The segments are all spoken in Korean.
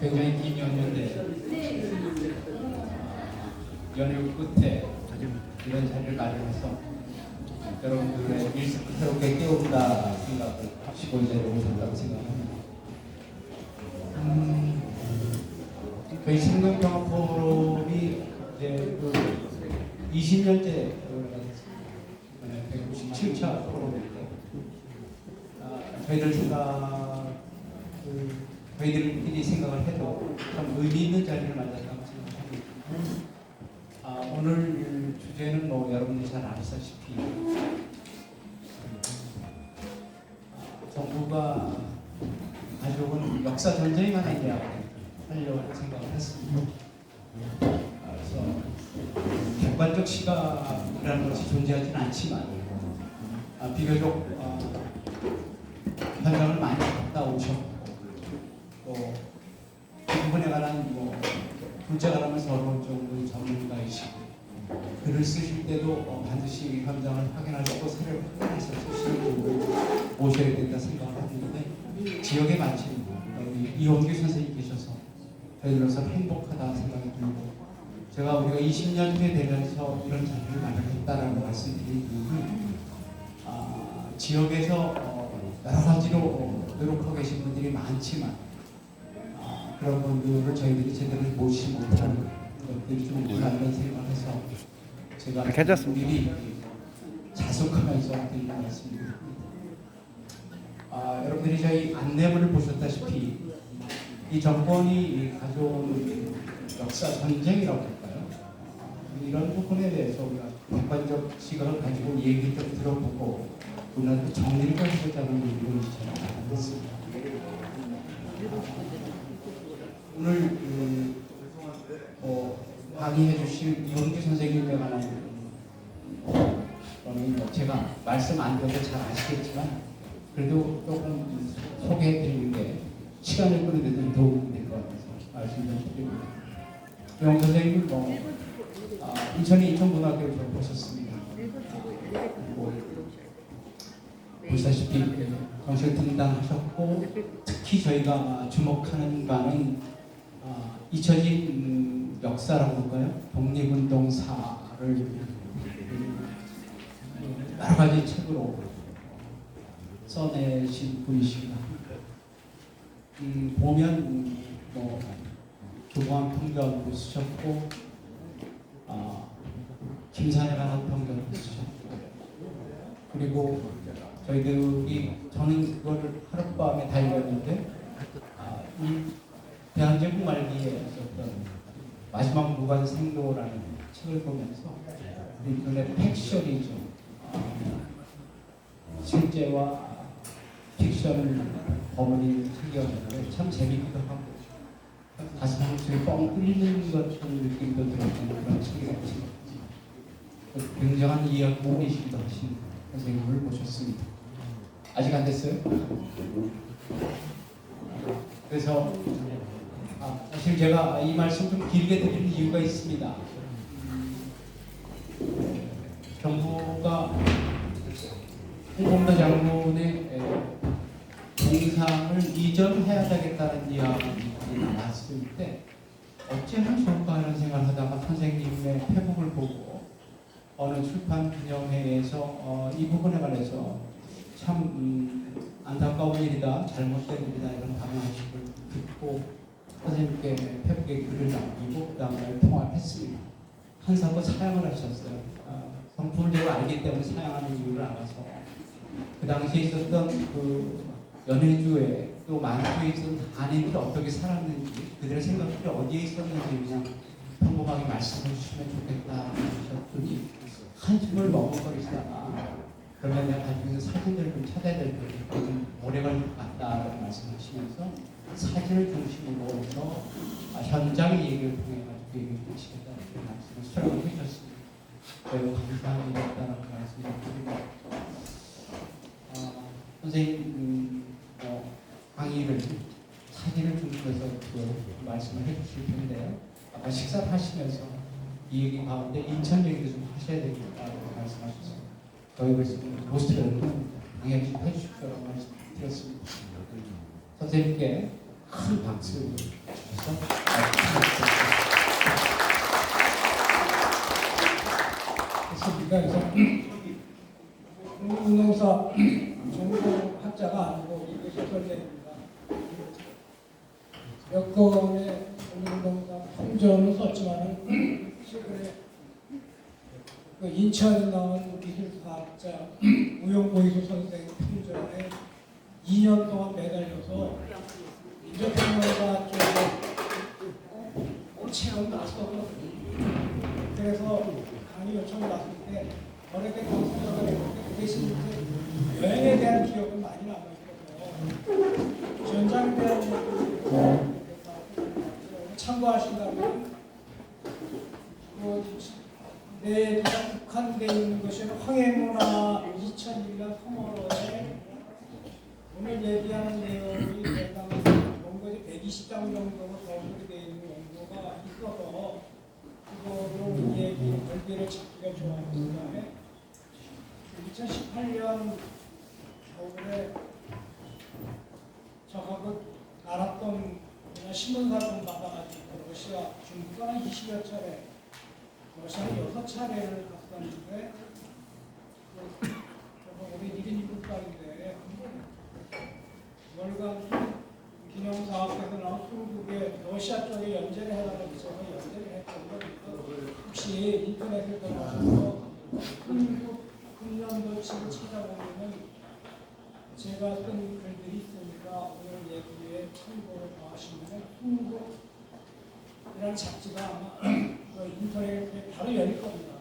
굉장히 긴 연휴인데 연휴 끝에 이런 자리를 마련해서 여러분들의 일을 새롭게 깨운다 생각을 하시고 이제 오셨다고 생각합니다. 저희 생명경험 포럼이 이제 20년째 197차 포럼인데 저희들끼리 생각을 해도 참 의미 있는 자리를 만났다고 생각합니다. 오늘 주제는 여러분들이 잘 아시다시피 정부가 가져온 역사 전쟁에 관한 이야기를 하려고 생각을 했습니다. 그래서 객관적 시각이라는 것이 존재하지는 않지만 비교적 현장을 많이 갔다 오셨고 또 그 부분에 관한 문제에 관한 서로 정도의 전문가이시고 글을 쓰실 때도 반드시 현장을 확인하시고 사례를 확인해서 쓰시는 분을 모셔야 된다 생각을 하는데 지역에 마침 이원규 선생님 계셔서 저희들로서 행복하다 생각이 들고 제가 우리가 20년 후에 되면서 이런 자리를 마련했다라는 말씀드린 이유는 지역에서 여러 가지로 노력하고 계신 분들이 많지만 그런 분들을 저희들이 제대로 모시지 못하는 것들이 좀 있다는 생각을 해서 제가 미리 자숙하면서 드리는 말씀입니다. 여러분들이 저희 안내문을 보셨다시피 이 정권이 가져온 역사 전쟁이라고 할까요? 이런 부분에 대해서 우리가 객관적 시각을 가지고 얘기를 좀 들어보고 우리나라 정리를 해보자는 의미로 제가 했습니다. 오늘 강의해 주실 이원규 선생님에 관한 제가 말씀 안 드려도 잘 아시겠지만 그래도 조금 소개해 드리는 게 시간을 끄는 데도 도움이 될 것 같아서 말씀 좀 드립니다. 이원 선생님은 인천고등학교를 졸업하셨습니다. 보시다시피 정책 등단하셨고 특히 저희가 주목하는 바는 잊혀진 역사라고 할까요? 독립운동사를 여러 가지 책으로 써내신 분이십니다. 보면 조광 평전도 쓰셨고 김산에 관한 평전도 쓰셨고 그리고 저는 그거를 하룻밤에 다 읽었는데 이 대한제국 말기에 있었던 마지막 무관생도라는 책을 보면서 우리 눈에 팩션이 좀 실제와 픽션을 버무린 책이었는데 참 재밌기도 하고 가슴 한쪽이 뻥 뚫리는 것 같은 느낌도 들었던 그런 책이었습니다. 굉장한 이야기이시기도 하신 선생님을 모셨습니다. 아직 안 됐어요? 그래서 사실 제가 이 말씀 좀 길게 드리는 이유가 있습니다. 정부가 홍범도 장군의 동상을 이전해야 되겠다는 이야기가 나왔을 때 어찌하면 좋을까 하는 생각을 하다가 선생님의 페북을 보고 어느 출판 기념회에서 이 부분에 관해서 참 안타까운 일이다, 잘못된 일이다 이런 방향식을 듣고 선생님께 페북에 글을 남기고 그 다음에 통화를 했습니다. 한사코 사양을 하셨어요. 성품을 제가 알기 때문에 사양하는 이유를 알아서 그 당시에 있었던 그 연해주에 또 만주에 있었던 한인들이 어떻게 살았는지 그들의 생각들이 어디에 있었는지 그냥 평범하게 말씀해 주시면 좋겠다 하셨더니 한숨을 머뭇거리시다가 그러면 내가 가지고 있는 사진들을 좀 찾아야 될 텐데 좀 오래 걸릴 것 같다라고 말씀하시면서 사진을 중심으로 해서 현장 얘기를 통해 가지고 얘기를 해주시겠다 이렇게 말씀을 수락을 해주셨습니다. 매우 감사한 일이었다라고 말씀을 드립니다. 선생님 강의를 사진을 중심해서 말씀을 해주실 텐데요. 아까 식사를 하시면서 이 얘기 가운데 인천 얘기도 좀 하셔야 되겠다고 말씀하셨어요. 저희 그래서 호스트를 강의 좀 해주십시오라고 말씀드렸습니다. 선생님께 큰 박수를 주셔서 했습니다. 그래서 국민운동사 전공학자가 아니고 소설가입니다. 몇 권의 국민운동사 평전을 썼지만은 최근에 그 인천에 나온 기술사학자 우영보이수 선생 평전에 2년 동안 매달려서 민족평론가 쪽에 체험 났었거든요. 그래서 강의 요청을 받을 때 어렵게 강수를 했는데 그 대신 이제 여행에 대한 기억은 많이 남아있어서 전장에 대한 얘기를 참고하신다면 내가 국한되어 있는 것이 황해문화 2001년 3월에 오늘 얘기하는 내용이 대단한 원고지 120장 정도로 정리되어 있는 원고가 있어서 그거로 얘기 결계를 찾기가 좋아하는 그다음에 2018년 겨울에 저하고 알았던 신문사 좀 받아가지고 러시아 중국과 한 20여 차례 러시아는 6차례를 갔었는데 우리 1인 7달인데 월간 기념사업에서 나온 20국의 러시아 쪽에 연재를 해달라고 해서 연재를 했던 혹시 인터넷에 들어가셔서 금년도치를 찾아보면 제가 쓴 글들이 있으니까 오늘 얘기에 참고를 하시면 흥국이라는 잡지가 아마 인터넷에 바로 열릴 겁니다.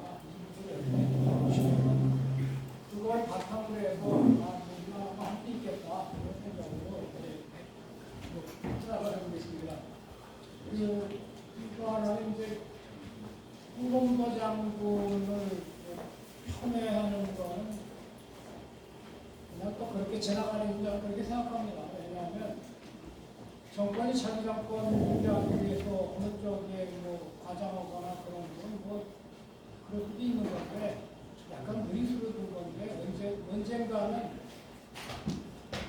그걸 바탕으로 해서 우리나라가 할 수 있겠다 이런 생각으로 들어가고 있습니다. 또 하나는 이제 홍범도 장군을 폄훼하는 거는 그냥 또 그렇게 지나가는 줄 그렇게 생각합니다. 왜냐하면 정권이 자기 정권 유지하기 위해서 어느 쪽에 뭐 과장하거나 그런 건뭐 그럴 수도 있는 건데 약간 무리수로 둔 건데 언젠가는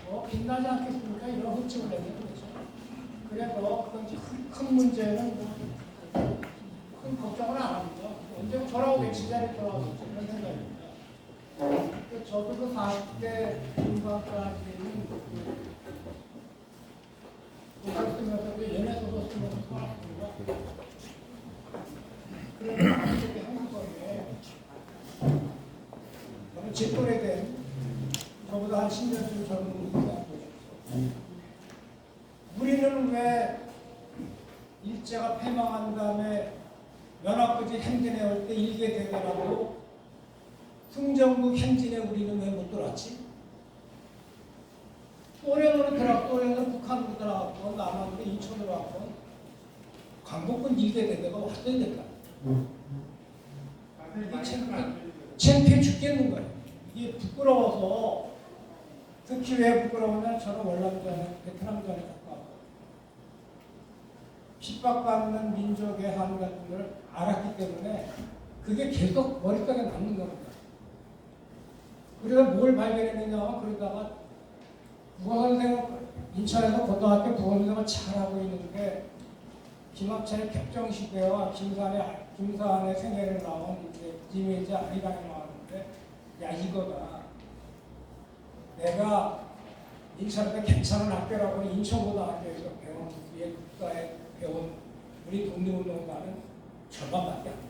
뭐 빛나지 않겠습니까? 이런 흠집을 내는 거죠. 그래서 그건 큰 문제는 큰 걱정은 안 합니다. 언제 돌아오겠지, 제자리 돌아오겠지 그런 생각입니다. 저도 그 40대 중반까지는 도서를 쓰면서 연애소설 쓰면서 살았습니다. 그래서 아무렇게 하는 건데 저는 제 또래 된 저보다 한 10년쯤 젊은 분입니다. 우리는 왜 일제가 패망한 다음에 연합군이 행진해 올 때 일개 대대라고 승정국 행진에 우리는 왜 못 들어왔지? 소련으로 들어갔고, 소련은 북한으로 들어갔고, 남한으로 인천으로 왔고, 광복군 일개 대대가 왔어야 됐다. 창피해 죽겠는 거예요. 이게 부끄러워서, 특히 왜 부끄러우냐? 저는 월남전에, 베트남전에 갔다 왔고, 핍박받는 민족의 한 같은 걸 알았기 때문에 그게 계속 머릿속에 남는 겁니다. 그래서 뭘 발견했느냐 그러다가 국어선생은 인천에서 고등학교 국어선생을 잘하고 있는데 김학찬의 격정시대와 김사안의 생애를 나온 이제 이미지 아리랑이 나왔는데 야 이거다. 내가 인천에서 괜찮은 학교라고 인천고등학교에서 배운 우리의 국가에 배운 우리 독립운동가는 절반밖에 안 돼.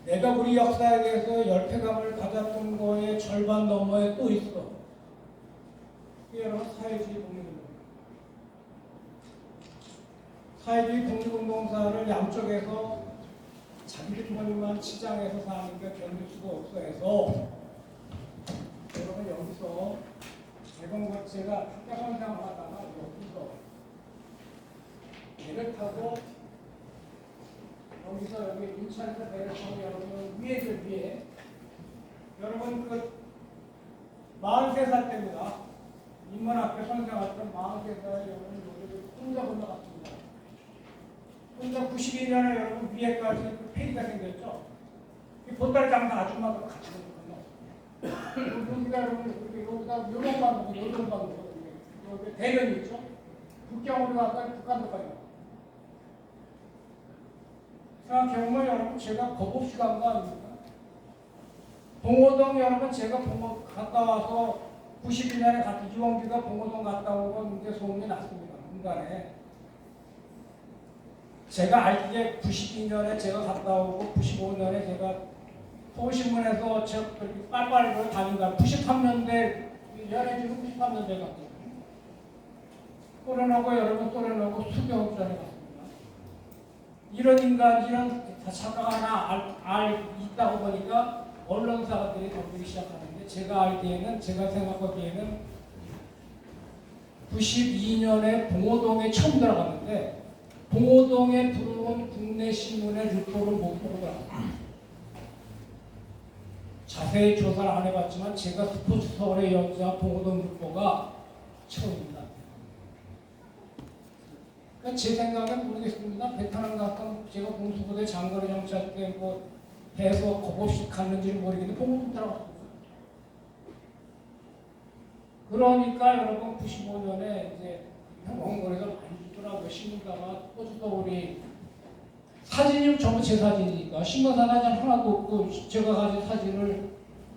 내가 우리 역사에 대해서 열패감을 가졌던 거에 절반 너머에 또 있어. 이게 여러분 사회주의 독립운동. 사회주의 독립운동사를 양쪽에서 자기들만 치장해서 사는 게 견딜 수가 없어 해서 여러분 여기서 제가 학교선생을 하다가 여기서 배를 타고 여기서 여기 인천에서 배를 타고 여러분 위에 여러분 그 43살 때입니다. 인문학교 선생할 때 43살에 여러분 여기 혼자 건너갔습니다. 혼자 92년에 여러분 위에까지 그 페리가 생겼죠. 이 보따리 장사 아줌마도 같이 건너. 여기가 여러분 여기다 요런방도 그 대련이 있죠. 북경으로 갈까요? 북한으로 갈까요? 생각해보면 여러분 제가 겁없이 간 거 아닙니까? 봉오동 여러분 제가 갔다 와서 92년에 이원기가 봉오동 갔다 오고 이제 소문이 났습니다. 중간에 제가 알기에 92년에 제가 갔다 오고 95년에 제가 서울신문에서 제가 빨빨을 다닌다. 93년대 연예지구 93년대 갔거든요. 소련하고 여러분 소련하고 수교업전에 갔습니다. 이런 인간 이런 작가가 하나 있다고 보니까 언론사들이 덤비기 시작하는데 제가 생각하기에는 92년에 봉오동에 처음 들어갔는데 봉오동에 들어온 국내 신문의 리포를 못 보고 들어갔습니다. 자세히 조사를 안 해봤지만 제가 스포츠 서울의 여자 봉오동 리포가 처음입니다. 그러니까 제 생각은 모르겠습니다. 베트남 갔던 제가 공수부대 장거리 정찰 때 뭐 해서 겁없이 갔는지는 모르겠는데 봉오동 들어갔습니다. 그러니까 여러분 95년에 이제 원고에서 많이 주더라고요. 신문가가 스포츠 서울이 사진이 전부 제 사진이니까 신문사 사진 하나도 없고 제가 가진 사진을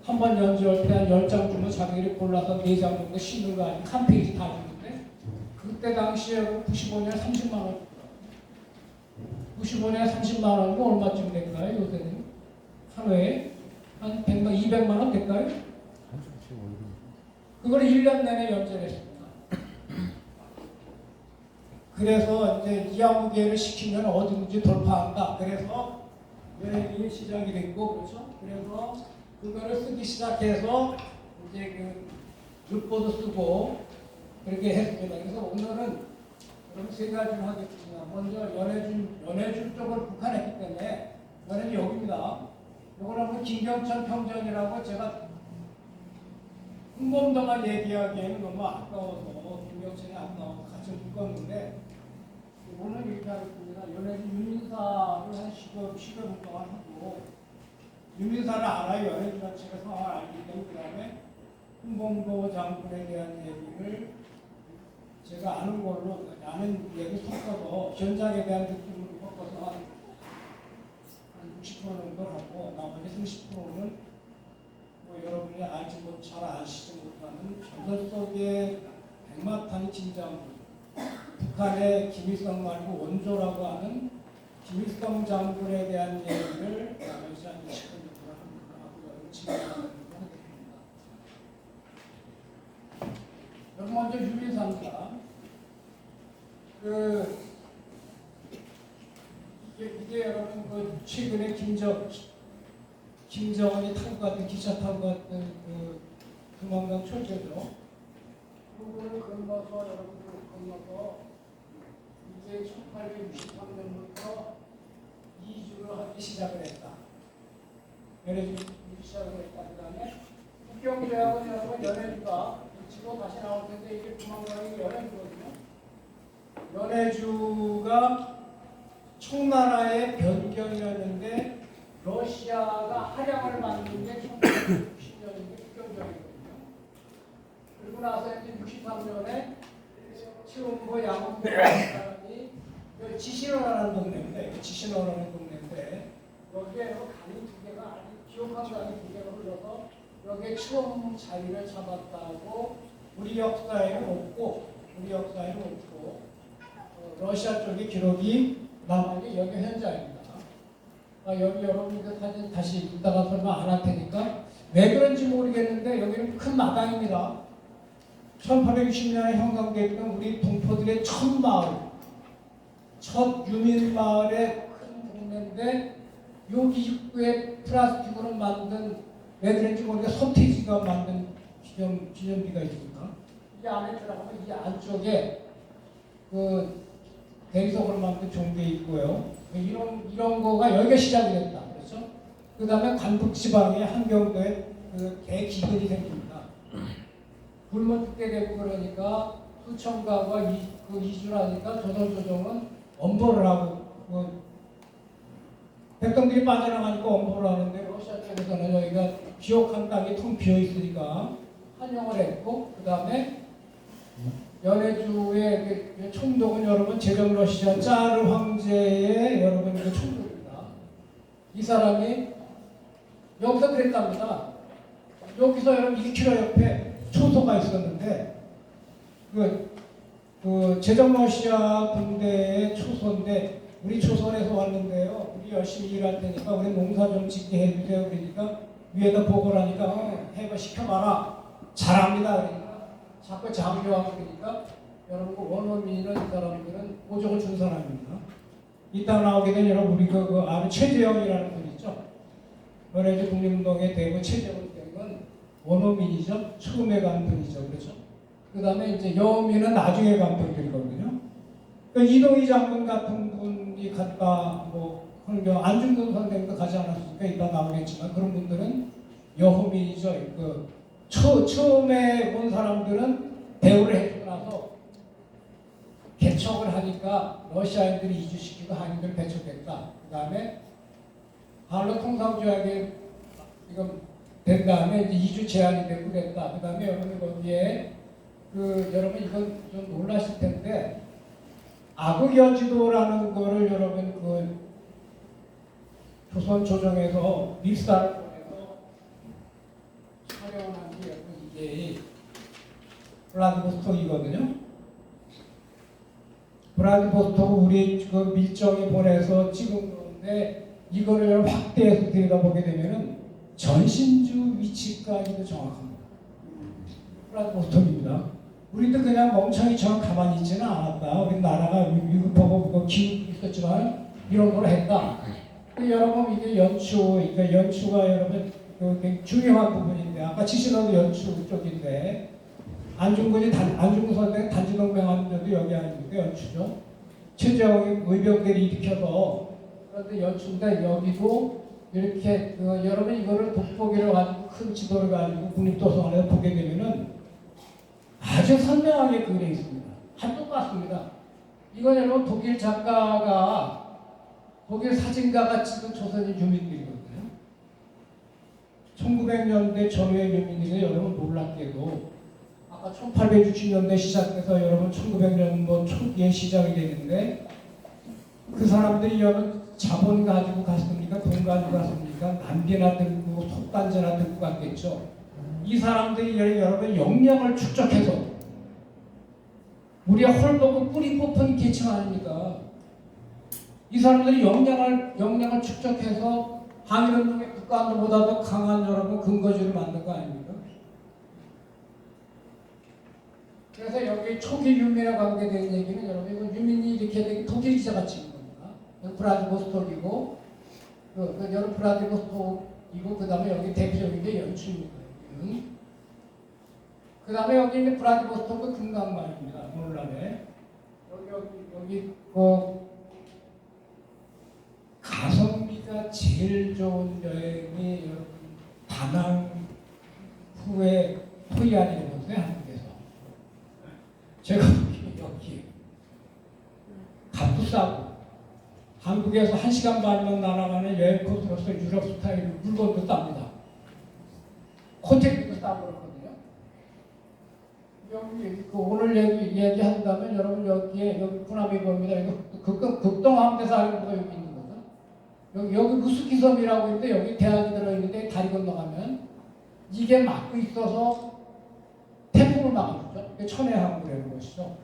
한 번 연주할 때 한 10장 주면 자기들이 골라서 4장 정도 씌는 거 아니고 한 페이지 다 주는데 그때 당시에 95년에 30만 원 95년에 30만 원이면 얼마쯤 될까요? 요새는 한 회에 한 100만, 200만 원 될까요? 그걸 1년 내내 연재했습니다. 그래서 이제 이하무개를 시키면 어디든지 돌파한다. 그래서 여행이 시작이 됐고, 그렇죠? 그래서 그거를 쓰기 시작해서 이제 그 르포도 쓰고 그렇게 했습니다. 그래서 오늘은 그럼 세 가지를 하겠습니다. 먼저 연해준 쪽을 북한했기 때문에 연해준 여기입니다. 이거는 김경천 평전이라고 제가 흥범동안 얘기하기에는 너무 아까워서 김경천이 아까워서 같이 묶었는데 오늘 이렇게 하겠습니다. 연예인 유민사를 한 10여 분 동안 하고 유민사를 알아요. 연예인 자체가 상황을 알기 때문에 그 다음에 흥범도 장군에 대한 얘기를 제가 아는 걸로 아는 얘기 섞어서 현장에 대한 느낌으로 섞어서 한 60% 정도 하고 나머지 30%는 뭐 여러분이 알지 잘 아시지 못하는 전설 속의 백마탄 진장군 북한의 김일성 말고 원조라고 하는 김일성 장군에 대한 얘기를 나머지 한 20분 정도 하고 진행하도록 하겠습니다. 여러분 먼저 유민사입니다. 이게 여러분 그 최근에 김정은이 타고 갔던 기차 타고 갔던 그 금왕강 철도죠. 그거를 건너서 여러분들 건너서 이제 1863년부터 이주를 하기 시작을 했다. 연해주 시작을 했다. 그 다음에 북경제하고 여러분 연해주가 지금 다시 나올 텐데 이게 금왕강이 연해주거든요. 연해주가 청나라의 변경이었는데 러시아가 할양을 만든 게 1960년인데 북경전이거든요. 그리고 나서 이제 63년에 최원고 양원보라는 사람이 지신원이라는 동네인데 여기에 강이 두 개가 아주 기억한 강이 두 개가 흘러서 여기에 처음 자리를 잡았다고 우리 역사에는 없고 러시아 쪽의 기록이 남아있는 여기 현장입니다. 여기 여러분들 사진 다시 이따가 설명 안 할 테니까 왜 그런지 모르겠는데 여기는 큰 마당입니다. 1860년에 형성됐던 우리 동포들의 첫 마을, 첫 유민마을의 큰 동네인데 여기 입구에 플라스틱으로 만든 왜 그런지 모르겠는데 서태지가 만든 기념비가 있습니다. 이 안에 들어가면 이 안쪽에 그 대리석으로 만든 종게 있고요. 이런 거가 여기가 시작이 됐다. 그렇죠? 그 다음에 간북지방의 한경도에 그 대기근이 생깁니다. 굶어 죽게 되고 그러니까 수청가가 이주를 하니까 조선조정은 엄벌을 하고 백성들이 빠져나가니까 엄벌을 하는데 러시아 쪽에서는 여기가 비옥한 땅이 텅 비어 있으니까 환영을 했고 그 다음에 연해주의 그 총독은 여러분 제정 러시아 짜르 황제의 여러분 그 총독입니다. 이 사람이 여기서 그랬답니다. 여기서 여러분 1km 옆에 초소가 있었는데 그 제정 러시아 군대의 초소인데 우리 조선에서 왔는데요. 우리 열심히 일할 테니까 우리 농사 좀 짓게 해주세요. 그러니까 위에다 보고를 하니까 해봐 시켜봐라. 잘합니다. 그러니까 자꾸 장교하고 그러니까 여러분 그 원어민이나 이 사람들은 보조를 준 사람입니다. 이따 나오게 된 여러분 우리 그 아는 최재형이라는 분 있죠. 연해주 국립운동의 대부 최재형 때는 원어민이죠. 처음에 간 분이죠. 그렇죠. 그 다음에 이제 여민은 나중에 간 분들이거든요. 그러니까 이동희 장군 같은 분이 갔다 뭐 하는 경우 안중근 선생님도 가지 않았으니까 이따 나오겠지만 그런 분들은 여호민이죠. 그 처음에 온 사람들은 대우를 해주고 나서 개척을 하니까 러시아인들이 이주시키고 한인들 배척했다. 그 다음에 한로 통상조약에 지금 된 다음에 이제 이주 제한이 되고 그랬다. 그 다음에 여러분 거기에 여러분 이건 좀 놀라실 텐데 아국여지도라는 거를 여러분 조선 조정에서 밀사를 보내서 촬영한 게 이게 블라디보스톡이거든요. 블라디보스톡 우리 그 밀정이 보내서 찍은 건데 이거를 확대해서 들여다보게 되면은 전신주 위치까지도 정확합니다. 블라디보스톡입니다. 우리도 그냥 멍청이처럼 가만히 있지는 않았다. 우리 나라가 위급하고 기후 있었지만 이런 걸 했다. 여러분 이게 그러니까 연추가 여러분 중요한 부분인데 아까 지시로도 연추 쪽인데 안중근 선생 단지동맹하는 데도 여기 아닙니까? 연추죠. 최재형이 의병들이 일으켜서 그런데 연추인데 여기도 이렇게 여러분 이거를 돋보기를 가지고 큰 지도를 가지고 국립도서관에서 보게 되면은 아주 선명하게 그려 있습니다. 한 똑같습니다. 이건 여러분 독일 작가가 독일 사진가가 찍은 조선인 유민들이거든요. 1900년대 전후의 유민들이 여러분 놀랍게도 아까 1860년대 시작해서 여러분 1900년도 초기에 시작이 되는데 그 사람들이 여러분 자본 가지고 갔습니까? 돈 가지고 갔습니까? 남비나 들고 속단지나 들고 갔겠죠. 이 사람들이 여러분 역량을 축적해서 우리가 헐벗고 뿌리 뽑힌 계층 아닙니까? 이 사람들이 역량을 축적해서 한일운동의 국가안보다도 강한 여러분 근거지를 만든 거 아닙니까? 그래서 여기 초기 유민에 관계된 얘기는 여러분 이거 유민이 이렇게 된 독일 기자가 찍은 겁니다. 브라디보스톡이고 여러분 브라디보스톡이고 그 다음에 여기 대표적인 게 연춘입니다. 그 다음에 여기 있는 브라디보스톡은 금강만입니다. 오늘날에 여기 가성비가 제일 좋은 여행이 여러분 다낭 후에 호이안이 되었어요. 한국에서 제가 여기 값도 싸고 한국에서 1시간 반만 날아가는 여행 코스로서 유럽 스타일 물건도 쌉니다. 호텔비도 싸고 그렇거든요. 여기 오늘 얘기한다면 여러분 여기에 여기 구남이 보입니다. 이거 극동함대사 하는 여기 있는 거죠. 여기 무스키섬이라고 있는데 여기 대안이 들어있는데 다리 건너가면 이게 막고 있어서 태풍을 막아주죠. 천혜항구라는 것이죠.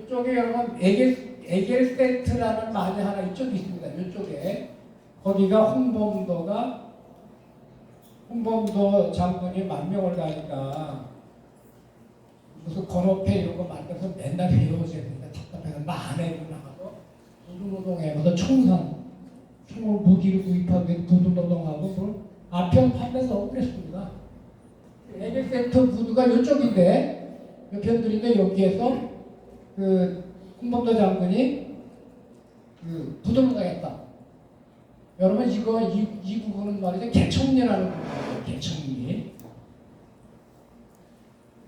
이쪽에 여러분 에겔센트라는 만이 하나 이쪽에 있습니다. 이쪽에 거기가 홍범도 장군이 만명을 가니까 무슨 건어패 이런 거 만들어서 맨날 외워줘야 된다. 답답해서 만회로 나가서 노동노동해서 총을 무기를 구입하고 노동노동하고 그걸 아편 판매서 그랬습니다. 에겔센트 구두가 이쪽인데 편들인데 여기에서 홍범도 장군이 부도를 당했다. 여러분 이 부분은 말이죠. 개청리라는 부분이에요. 개청리.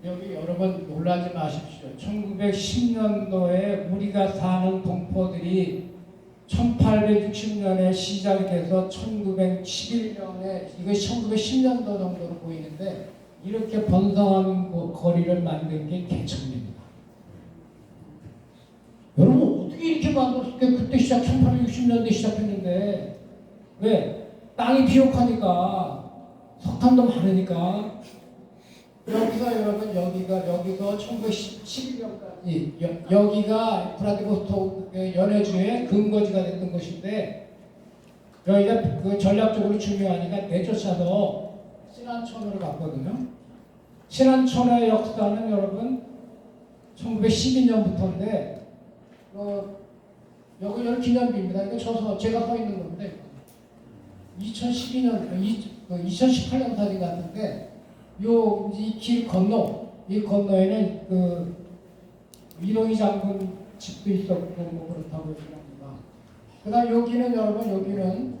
여기 여러분 놀라지 마십시오. 1910년도에 우리가 사는 동포들이 1860년에 시작이 돼서 1911년에 이것이 1910년도 정도로 보이는데 이렇게 번성한 거리를 만든 게 개청리입니다. 피부가 그때 1860년대 시작했는데 왜? 땅이 비옥하니까 석탄도 많으니까. 여기서 여러분 여기서 1911년까지 여기가 브라디보스토크 연해주의 근거지가 됐던 것인데 여기가 그 전략적으로 중요하니까 내쫓아서 신안촌으로 갔거든요. 신안촌의 역사는 여러분 1912년부터인데 여기 기념비입니다. 이거 제가 서 있는 건데 2012년, 2018년 사진 같은데 이 길 이 건너에는 그 이동희 장군 집도 있었고 뭐 그렇다고 얘기합니다. 그다음 여기는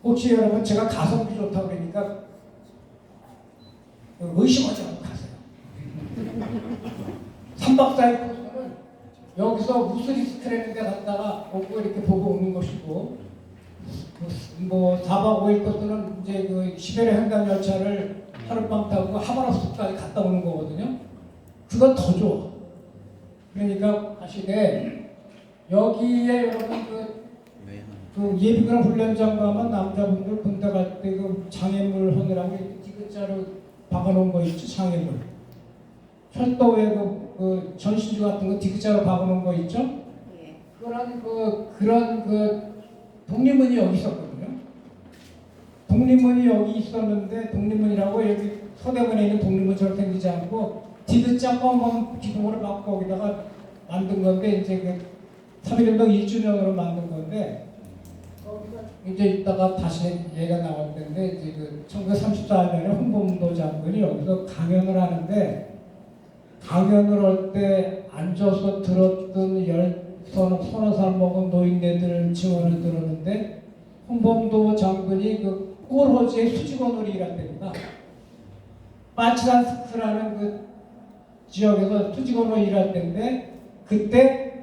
혹시 여러분 제가 가성비 좋다고 그러니까 의심하지 않고 가세요. 3박 4일 코스는 여기서 무스리스트라는 데 갔다가 오고 이렇게 보고 오는 것이고 뭐 4박 5일 코스는 이제 그 시베리아 횡단 열차를 하룻밤 타고 하바rov스크까지 갔다 오는 거거든요. 그건 더 좋아. 그러니까 하시되 여기에 여러분 그 예비군 훈련장 가면 남자분들 군대 갈 때 그 장애물 하느라고 디귿자로 박아놓은 거 있죠. 장애물. 철도에 그 전신주 같은 거 디귿자로 박아놓은 거 있죠. 그런 독립문이 여기 있었거든요. 독립문이 여기 있었는데 독립문이라고 여기 서대문에 있는 독립문처럼 생기지 않고 디귿자 검은 기둥으로 막 거기다가 만든 건데 이제 그 3.1운동 1주년으로 만든 건데 거기가 이제 이따가 다시 얘가 나올 텐데 이제 그 1934년에 홍범도 장군이 여기서 강연을 하는데 강연을 할 때 앉아서 들었던 서너 살 먹은 노인네들 증언을 들었는데 홍범도 장군이 그 꼴호지의 수직원으로 일할 때입니다. 마치단스크라는 그 지역에서 수직원으로 일할 때인데 그때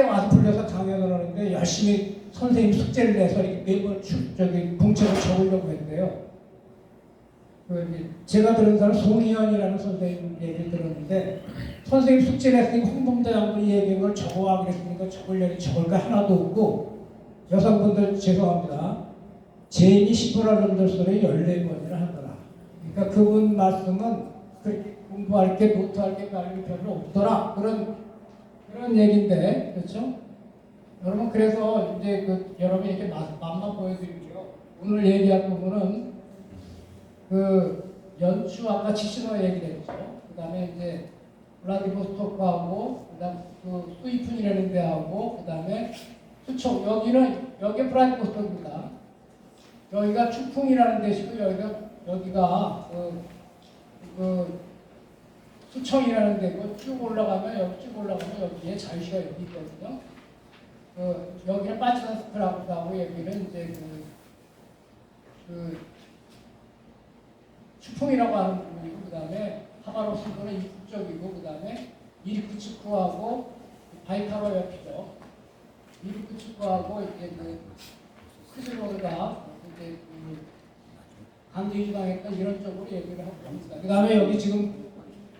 와서 불려서 강연을 하는데 열심히 선생님 숙제를 내서 매번 공책을 적으려고 했대요. 제가 들은 사람은 송희연이라는 선생님 얘기를 들었는데 선생님 숙제를 했으니까 홍범도 장군이 얘기한 걸 적어와 그랬으니까 적을 거 하나도 없고 여성분들 죄송합니다. 제인이 시부랄 놈들 소리 14번이나 하더라. 그러니까 그분 말씀은 그렇게 공부할 게 노트할 게 별로 없더라. 그런 얘기인데 그렇죠? 여러분 그래서 이제 여러분 이렇게 맛만 보여드릴게요. 오늘 얘기할 부분은 연추 아까 치시노 얘기했죠. 그다음에 이제 블라디보스토크하고 그다음 수이푼이라는 데하고 그다음에 수청 여기 블라디보스토크입니다. 여기가 추풍이라는 데시고 여기가 수청이라는 데고 쭉 올라가면 여기에 자유시가 여기 있거든요. 여기는 파치단스크라고 하고 여기는 이제 추풍이라고 하는 부분이고 그다음에 하바rov스크는 입구 쪽이고 그다음에 이리쿠츠크하고 바이카로 옆이죠. 이리쿠츠크하고 이제 크즈로드가 이제 강제 이주당했던 이런 쪽으로 얘기를 하고 있습니다. 그다음에 여기 지금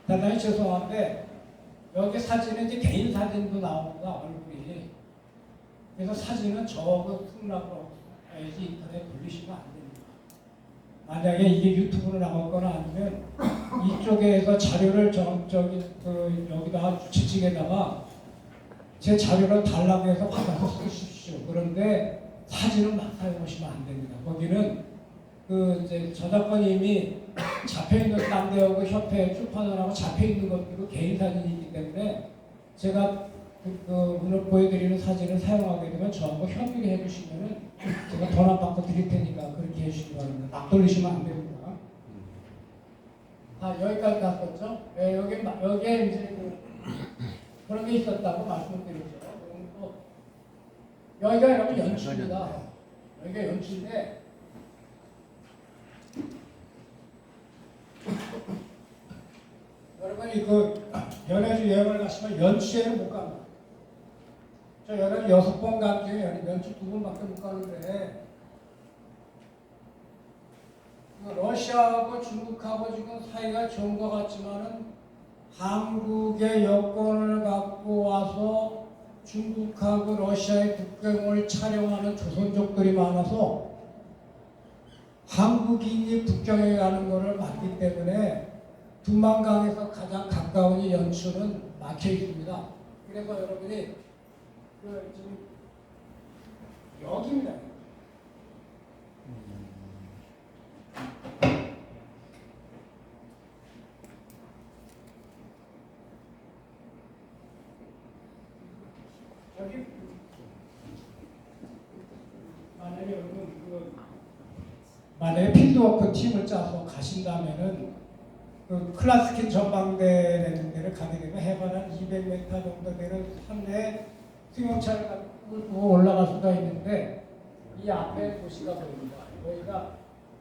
대단히 죄송한데 여기 사진은 이제 개인 사진도 나옵니다. 얼굴이. 그래서 사진은 저거 승낙으로 해야지 인터넷 돌리시면 안 됩니다. 만약에 이게 유튜브로 나갔거나 아니면 이쪽에서 자료를 여기다가 주최측에다가 제 자료를 달라고 해서 받아서 쓰십시오. 그런데 사진은 막 사용하시면 안 됩니다. 거기는 이제 저작권이 이미 잡혀있는 딴 데하고 협회 출판원하고 잡혀있는 것들도 개인 사진이기 때문에 제가 오늘 보여드리는 사진을 사용하게 되면 저하고 협의를 해주시면은 제가 돈 안 받고 드릴 테니까 그렇게 해주시기 바랍니다. 막 돌리시면 안 됩니다. 여기까지 갔었죠? 네, 여기에 이제 그런 게 있었다고 말씀을 드렸죠. 여기가 여러분 연출입니다. 여기가 연출인데 여러분이 연해주 여행을 가시면 연추에는 못 갑니다. 저 연해주 6번 간 중에 연추 2번밖에 못 가는데 러시아하고 중국하고 지금 사이가 좋은 것 같지만은 한국의 여권을 갖고 와서 중국하고 러시아의 국경을 촬영하는 조선족들이 많아서 한국인이 국경에 가는 것을 막기 때문에 두만강에서 가장 가까운 이 연출은 막혀 있습니다. 그래서 여러분이 지금 여기입니다. 여기 만약에 필드워크 팀을 짜서 가신다면은 그 클라스킨 전망대라는 데를 가게 되면 해발 한 200m 정도 되는 산에 승용차를 끌고 올라갈 수가 있는데 이 앞에 도시가 보입니다. 여기가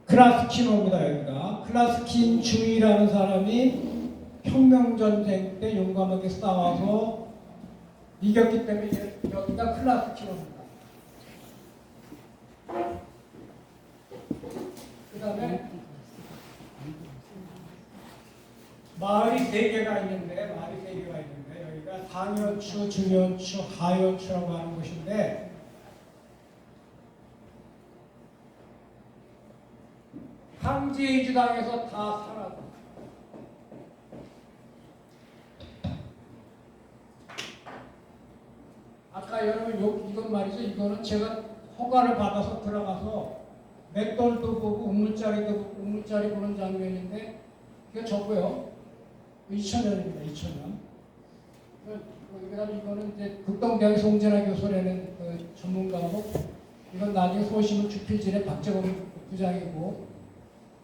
클라스키노입니다. 여기가 클라스킨 중이라는 사람이 혁명전쟁 때 용감하게 싸워서 이겼기 때문에 여기가 클라스키노입니다. 그 다음에 마을이 3개가 있는데 여기가 상연추, 중연추, 하연추라고 하는 곳인데 항제이주당에서 다 살아서 아까 여러분 이건 말이죠. 이거는 제가 허가를 받아서 들어가서 맷돌도 보고 우물짜리 보는 장면인데 이거 저고요. 2000년입니다. 2000년. 그다음에 이거는 이제 극동대학의 송진아 교수라는 그 전문가고 이건 나중에 소신문 주필진의 박재범 부장이고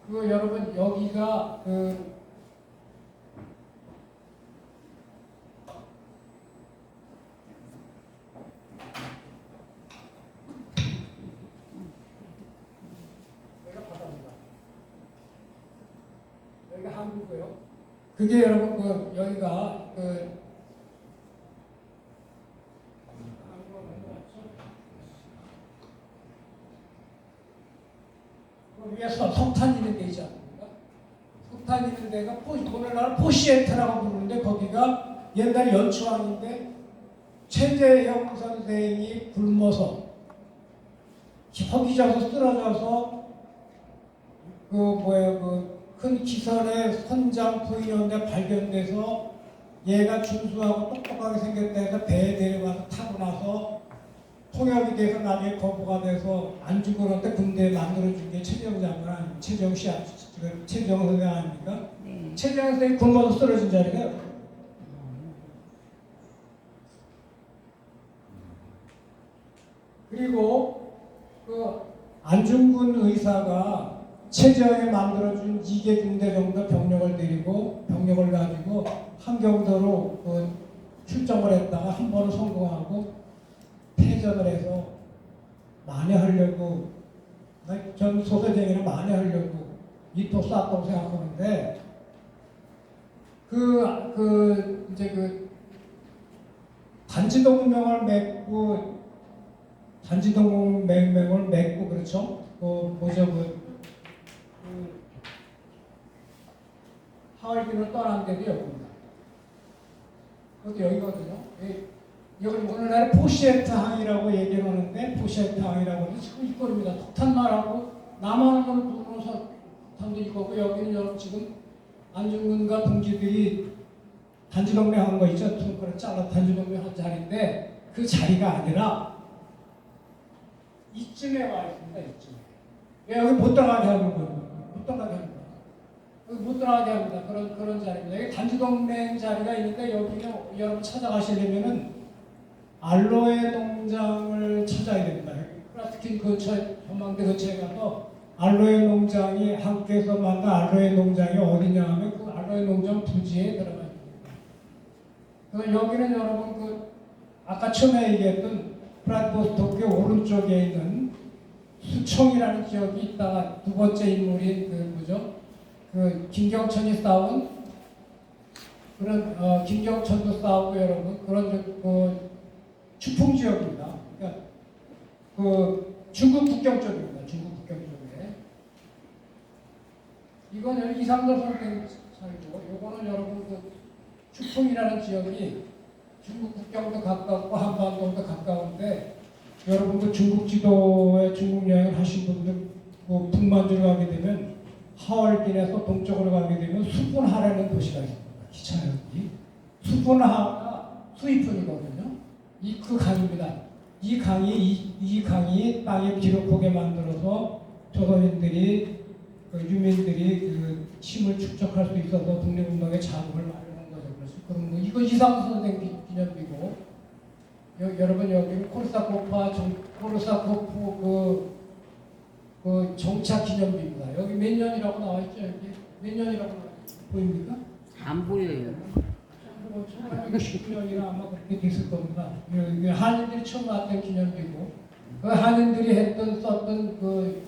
그 여러분 여기가 그 여기가 바다입니다. 여기가 한국이고요. 그게 여러분 그 여기가 그 위에서 석탄 있는 데 있지 않습니까? 석탄 있는 데가 오늘날 포시엔트라고 부르는데 거기가 옛날에 연추항인데 최재형 선생이 굶어서 허기져서 쓰러져서 큰 기선의 선장 부인원데 발견돼서 얘가 준수하고 똑똑하게 생겼다 해서 배에 데려가서 타고 나서 통역이 돼서 나중에 거부가 돼서 안 죽었는데 군대에 만들어준 게 최재형 장관 아닙니까? 최재형 선생 아닙니까? 네. 최재형 선생이 굶어서 쓰러진 자리가 그리고 그 안중근 의사가 최재형이 만들어준 2개 군대 정도 병력을 가지고 한경도로 그 출정을 했다가 한 번은 성공하고 패전을 해서 만회하려고 전 소대장이랑 만회하려고 이토 쐈다고 생각하는데 이제 그 단지동맹을 맺고 그렇죠? 하얼빈을 떠난 데도 여기입니다. 그것도 여기거든요. 여기 오늘날 포시에트 항이라고 얘기를 하는데 포시에트 항이라고 하면 이 꼴입니다. 석탄말하고 남한으로 부르는 석탄도 이거고 여기는 여러분 지금 안중근과 동지들이 단지동맹 한 거 있죠? 통과를 잘라 단지동맹 한 자리인데 그 자리가 아니라 이쯤에 와 있습니다. 이쯤에. 여기 못 들어가게 하는 거예요. 못 들어가게 합니다. 여기 못 들어가게 합니다. 그런 자리입니다. 여기 단지동맹 자리가 있는데 여기는 여러분 찾아가시려면은 알로에 농장을 찾아야 됩니다. 클라스킨 근처 전망대 근처에 가서 알로에 농장이 한국에서 만든 알로에 농장이 어디냐 하면 그 알로에 농장 부지에 들어가 있습니다. 그래서 여기는 여러분 그 아까 처음에 얘기했던 프라디보스토크의 오른쪽에 있는 수총이라는 지역이 있다가 두 번째 인물인 그 김경천이 싸운 그런 김경천도 싸우고 여러분 그런 추풍 지역입니다. 그러니까 그 중국 국경 쪽입니다. 중국 국경 쪽에. 이건 이상도 선생 살고, 요거는 여러분 추풍이라는 지역이 중국 국경도 가깝고 한반도도 가까운데 여러분도 중국 지도에 중국 여행을 하신 분들 뭐 북만주로 가게 되면 하얼빈에서 동쪽으로 가게 되면 수분하라는 도시가 있습니다. 기차역이 수분하가 수이푼이거든요. 이 그 강입니다. 이 강이 땅에 기록하게 만들어서 조선인들이 그 유민들이 그 힘을 축적할 수 있어서 독립운동의 자금을 마련한 거죠. 그래서 그럼 뭐 이거 이상수 선생 기념비고 여러분 여기는 코르사코프 그 정착 기념비입니다. 여기 몇 년이라고 나와 있죠? 여기 몇 년이라고 보입니까? 안 보여요. 1960년이나 아마 그렇게 됐을 겁니다. 한인들이 처음 왔던 기념비고 그 한인들이 썼던 그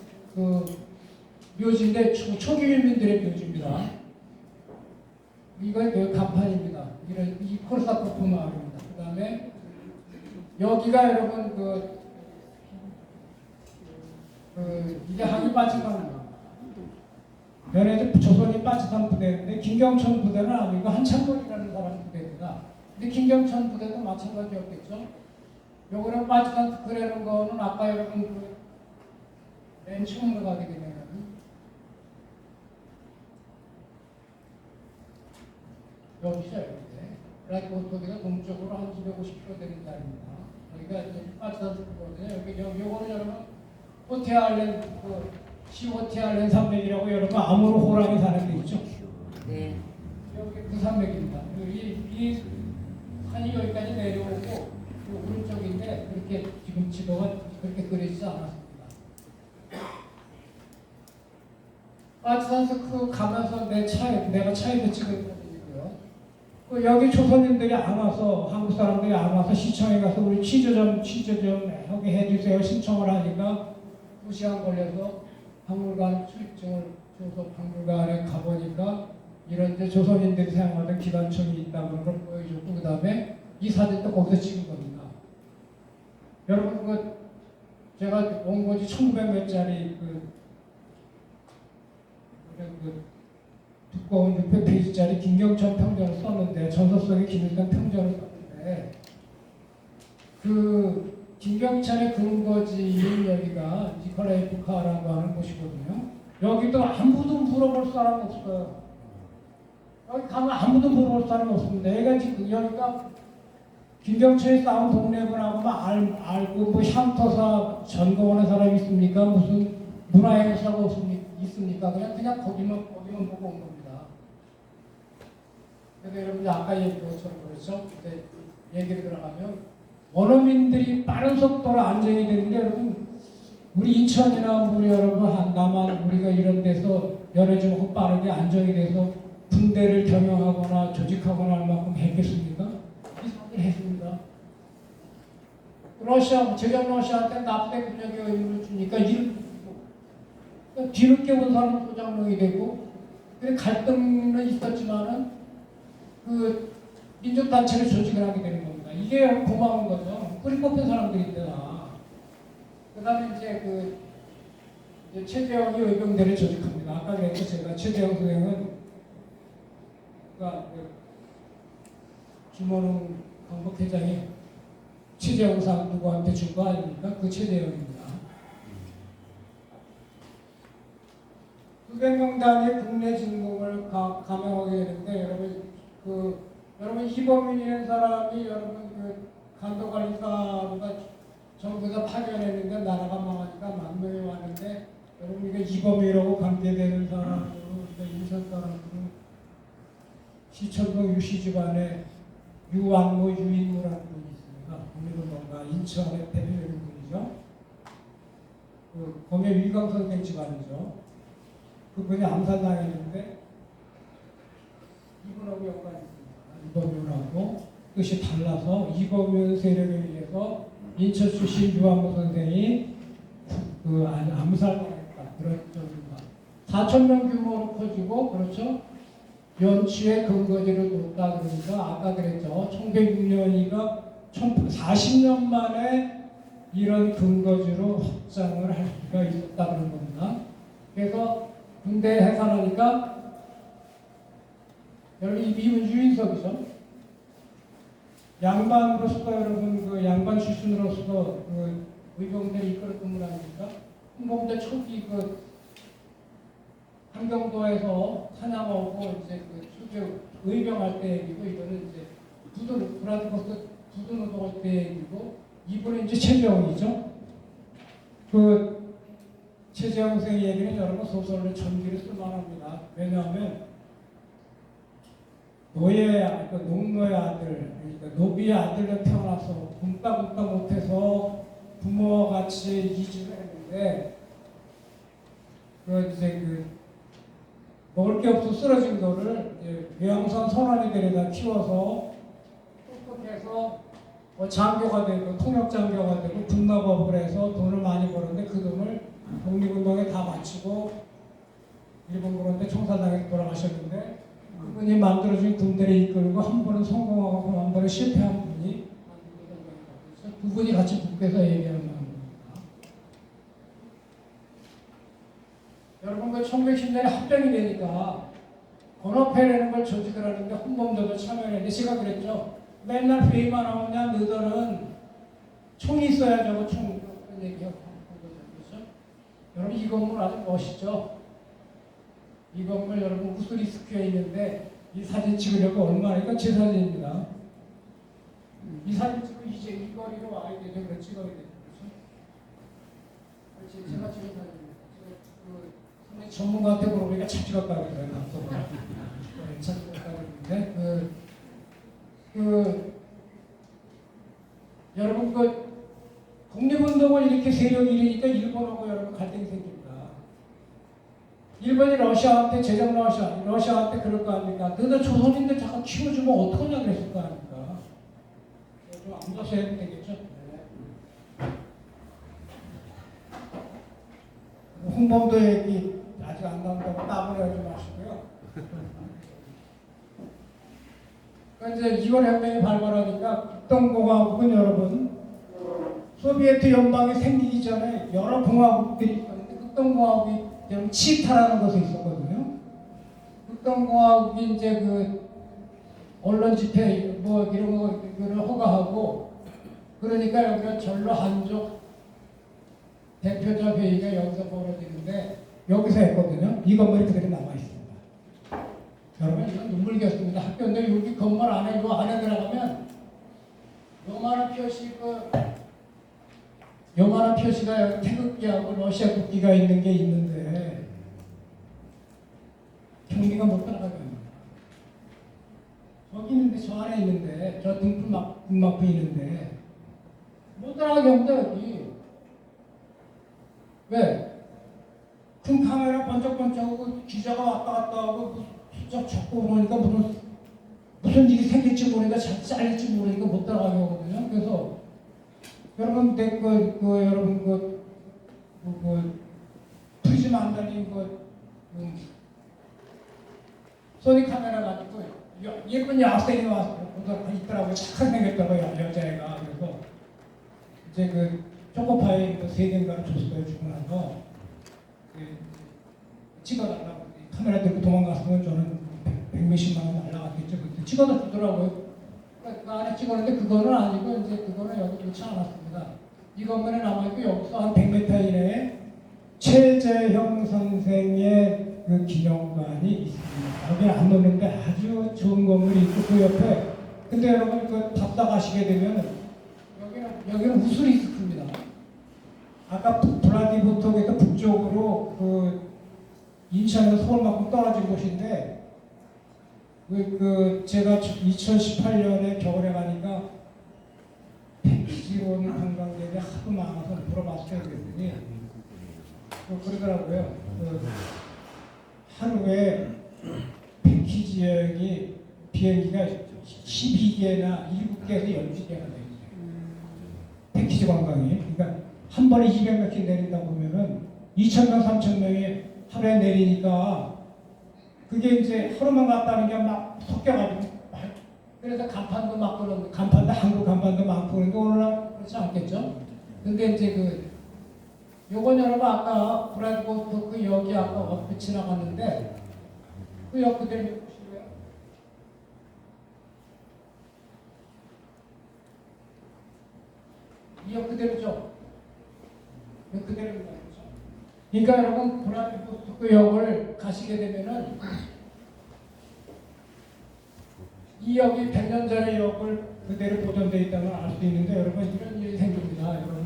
묘지인데 초기 유민들의 묘지입니다. 이건 그 간판입니다. 이 코르사코프 마을입니다. 그 다음에 여기가 여러분 이게 항일 빠지만 면에서 조선이 빠지던 부대인데 김경천 부대는 아니고 한창건이라는 사람 부대입니다. 근데 김경천 부대도 마찬가지였겠죠. 요거는 빠지던 그래는 거는 아까 여러분 맨 처음으로 가게 되면 여기죠. 여기. 라이코토기가 동쪽으로 한 250km 되는 자리입니다. 여기가 이제 빠지던 거거든요. 요거는 여러분 호테알렌 시호테알렌 산맥이라고 여러분 아무로 호랑이 사는 데 있죠. 네. 여기 그 산맥입니다. 이 산이 여기까지 내려오고 그 오른쪽인데 그렇게 지금 지도가 그렇게 그려지지 않았습니다. 빠지산서 그 가면서 내가 차에서 찍은 사진이고요. 여기 조선인들이 안 와서 한국 사람들이 안 와서 시청에 가서 우리 취재 좀 여기 해주세요 신청을 하니까 2시간 걸려서 박물관 출입증을 줘서 박물관에 가보니까 이런 이제 조선인들이 사용하던 기관총이 있다는 걸 보여줬고 그 다음에 이 사진도 거기서 찍은 겁니다. 여러분 제가 원고지 1900몇짜리 두꺼운 600페이지짜리 김경천 평전을 썼는데 전서 속에 김일성 평전을 썼는데 그 김경천의 근거지인 여기가 니콜라이프카라고 하는 곳이거든요. 여기도 아무도 물어볼 사람 없어요. 여기 가면 아무도 물어볼 사람이 없습니다. 얘가 지금 여기가 김경천이 싸운 독립운하고만 알고 뭐 향토사 전공하는 사람이 있습니까? 무슨 문화행사가 있습니까? 그냥 거기만 보고 온 겁니다. 그래서 여러분들 아까 얘기한 것처럼 그렇죠? 근데 얘기를 들어가면 원어민들이 빠른 속도로 안정이 되는데 여러분 우리 인천이나 우리 여러분 남한 우리가 이런 데서 여러 좀 빠르게 안정이 돼서 군대를 경영하거나 조직하거나 할 만큼 했겠습니까? 이 사람들이 했습니다. 제가 러시아한테 납세 군역의 의무를 주니까 뒤늦게 온 사람은 소장농이 되고 갈등은 있었지만은 그 민족단체를 조직을 하게 되는 겁니다. 이게 고마운 거죠. 뿌리 뽑힌 사람들인데나. 그 다음에 이제 최재형이 의병대를 조직합니다. 아까 그랬죠. 제가 최재형 선생은 김원웅 광복회장이 최재형상 누구한테 준 거 아닙니까? 그 최재형입니다. 수백명단의 국내 진공을 감행하게 되는데 여러분 이범민이라는 사람이 여러분 간도관리사가 정부에서 파견했는데 나라가 망하니까 만 명이 왔는데 여러분 이게 이범민이라고 관계되는 사람으로 인천 사람으로 시천동 유씨 집안에 유왕모 유인무라는 분이 있습니다. 독립운동가 인천의 대표적인 분이죠. 거기에 위강 선생 집안이죠. 그분이 암살당했는데 이분하고 연관이 있습니다. 이범윤하고 뜻이 달라서 이범윤 세력에 의해서 인천 출신 유한모 선생이 암살당했다. 그런 쪽입니다. 4,000명 규모로 커지고 그렇죠. 연치의 근거지를 뒀다 그러니까 아까 그랬죠. 1906년이가 40년 만에 이런 근거지로 확장을 할 수가 있었다 그런 겁니다. 그래서 군대 해산하니까 여기 이분 유인석이죠. 양반으로서 여러분 그 양반 출신으로서 그 의병들이 이끌었던 분 아닙니까? 홍범도 초기 그 함경도에서 사냥하고 이제 그 초기 의병할 때 얘기고 이거는 이제 브라드버스 부두노동할 때 얘기고 이분은 이제 최재형이죠. 그 최재형 선생 얘기는 여러분 소설로 전기를 쓸만합니다. 왜냐하면 농노의 아들, 그러니까 노비의 아들로 태어나서 굶다 못해서 부모와 같이 이주를 했는데 먹을 게 없어 쓰러진 거를 외양산 선원이 데려다 키워서 똑똑해서 장교가 되고 통역장교가 되고 군납업을 해서 돈을 많이 버는데 그 돈을 독립운동에 다 바치고 일본 그런데 총사당에서 돌아가셨는데 그분이 만들어준 군대를 이끌고 한 번은 성공하고 한 번은 실패한 분이 두 분이 같이 북에서 얘기하는 겁니다. 여러분 그 1910년에 합병이 되니까 건어패라는 걸 조직을 하는데 홍범도도 참여했는데 제가 그랬죠. 맨날 회의만 하면 너희들은 총이 있어야 저거 총 그런 얘기하고 그렇죠? 여러분 이 건물 아주 멋있죠? 이 건물 여러분 우스리 스퀘어에 있는데 이 사진 찍으려고 얼마나 제 사진입니다. 이 사진 찍고 이제 이 거리로 와야 되죠. 그래 찍어야 되죠. 그렇죠? 제가 찍은 사진입니다. 그 전문가한테 물어보니까 잘 찍었다고 그래요. 잘 찍었다고 그러는데 여러분 독립운동을 이렇게 세력이 일으니까 일본하고 여러분 갈등이 생깁니다. 일본이 러시아한테 러시아한테 그럴 거 아닙니까? 너네 조선인들 잠깐 키워주면 어떡하냐 그랬을 거 아닙니까? 좀 앉아서 해도 되겠죠? 네. 홍범도 얘기 아직 안 나온다고 따분해하지 마시고요. 이제 2월 혁명이 발발하니까 북동공화국은 여러분 소비에트 연방이 생기기 전에 여러 공화국들이 있었는데 북동공화국이 여러분 치타라는 것이 있었거든요. 북동공화국이 이제 그 언론 집회 뭐 이런 거를 허가하고 그러니까 여기가 전로 한족 대표자 회의가 여기서 벌어지는데 여기서 했거든요. 이 건물이 그대로 남아 있습니다. 여러분 이건 눈물겼습니다. 학교인데 여기 건물 안에 요 안에 들어가면 요만한 표시가 여기 태극기하고 러시아 국기가 있는 게 있는데 경비가 못 따라가게 합니다. 저기 있는데 저 안에 있는데 저 등막부 있는데 못 따라가게 합니다. 여기 왜? 큰 카메라 번쩍번쩍하고 기자가 왔다 갔다 하고 숫자 적고 그러니까 무슨 일이 생길지 모르니까 잘릴지 모르니까 못 따라가게 하거든요. 그래서 여러분 여러분 프리즘 안 달린 소니 카메라 가지고 예쁜 여학생이 와서 있더라고요. 착하게 생겼더라고요. 여자애가. 그래서 이제 초코파이 3개인가를 줬어요. 주고 나서 찍어달라고 카메라 들고 도망갔으면 저는 100몇십만 원 날라갔겠죠. 찍어다 주더라고요. 그 안에 찍었는데 그거는 아니고 이제 그거는 여기 놓지 않았습니다. 이 건물에 남아있고 여기서 한 100m 이내에 최재형 선생의 그 기념관이 있습니다. 여기 안 놓는데 아주 좋은 건물이 있고 그 옆에 근데 여러분 답사 가시게 되면 여기는 우스리스크입니다. 아까 블라디보스톡에서 북쪽으로 인천에서 서울만큼 떨어진 곳인데 제가 2018년에 겨울에 가니까 패키지로 오는 관광객이 하도 많아서 물어봤어요. 그랬더니 그러더라고요. 하루에 패키지 여행이 비행기가 12개나 7개에서 12개가 돼요. 패키지 관광이. 그러니까 한 번에 200명씩 내린다 보면은 2,000명, 3,000명이 하루에 내리니까 그게 이제 하루만 갔다는 게 막 섞여가지고 그래서 간판도 막 그런 간판도 한국 간판도 많고 그런데 오늘날 그렇지 않겠죠? 근데 이제 요건 여러분 아까 브라드보스토크 여기 아까 옆에 지나갔는데 그 옆 그대로 보시고요. 이 역 그대로죠. 역 그대로입니다. 그렇죠? 그러니까 여러분 브라디스토크 역을 가시게 되면은 이 역이 100년 전의 역을 그대로 보존되어 있다는 걸 알 수 있는데 여러분 이런 일이 생깁니다. 여러분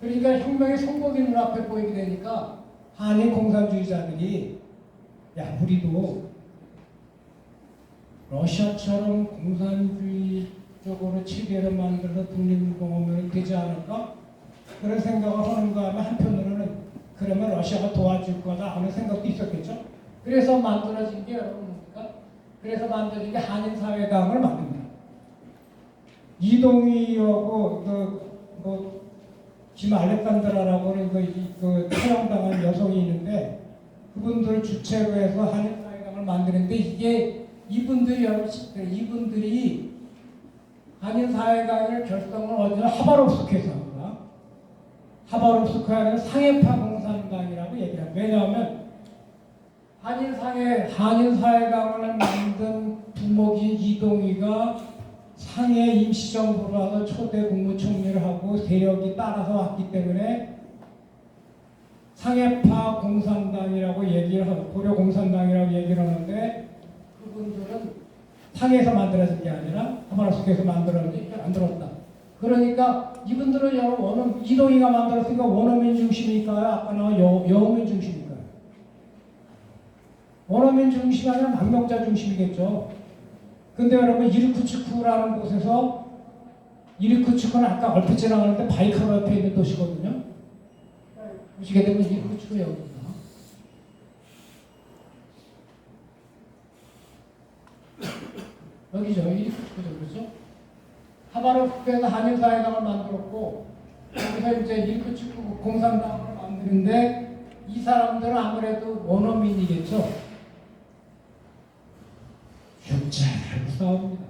그러니까 혁명의 성공이 눈앞에 보이게 되니까 한인 공산주의자들이 야 우리도 러시아처럼 공산주의 쪽으로 체계를 만들어서 독립운동하면 되지 않을까? 그런 생각을 하는가 하면 한편으로는 그러면 러시아가 도와줄 거다 하는 생각도 있었겠죠. 그래서 만들어진 게 여러분 뭡니까? 그래서 만들어진 게 한인사회당을 만듭니다. 이동희하고 김 알렉산드라라고 하는 처형당한 여성이 있는데 그분들 주체로 해서 한인사회당을 만드는데 이게 이분들이 한인사회당을 결성을 어디서 하바롭스크에서 합니다. 하바롭스크에는 상해파 공산당이라고 얘기를 합니다. 왜냐하면 한인사회당을 만든 두목인 이동희가 상해 임시정부로 와서 초대 국무총리를 하고 세력이 따라서 왔기 때문에 상해파 공산당이라고 얘기를 하고 고려 공산당이라고 얘기를 하는데 그분들은 상해에서 만들어진 게 아니라 하바롭스크에서 만들었다. 그러니까 이분들은 여러분 이동희가 만들었으니까 원어민 중심일까요? 아까 나온 여우민 중심일까요? 원어민 중심이 아니라 망명자 중심이겠죠. 근데 여러분 이르쿠츠크라는 곳에서 이르쿠츠크는 아까 얼핏 지나가는데 바이칼 옆에 있는 도시거든요. 보시게 되면 이르쿠츠크 여기입니다. 여기죠. 이르쿠츠크죠. 그렇죠? 하바롭스크에서 한인사회당을 만들었고 여기서 이제 이르쿠츠크 공산당을 만드는데 이 사람들은 아무래도 원어민이겠죠. 죽자고 싸웁니다.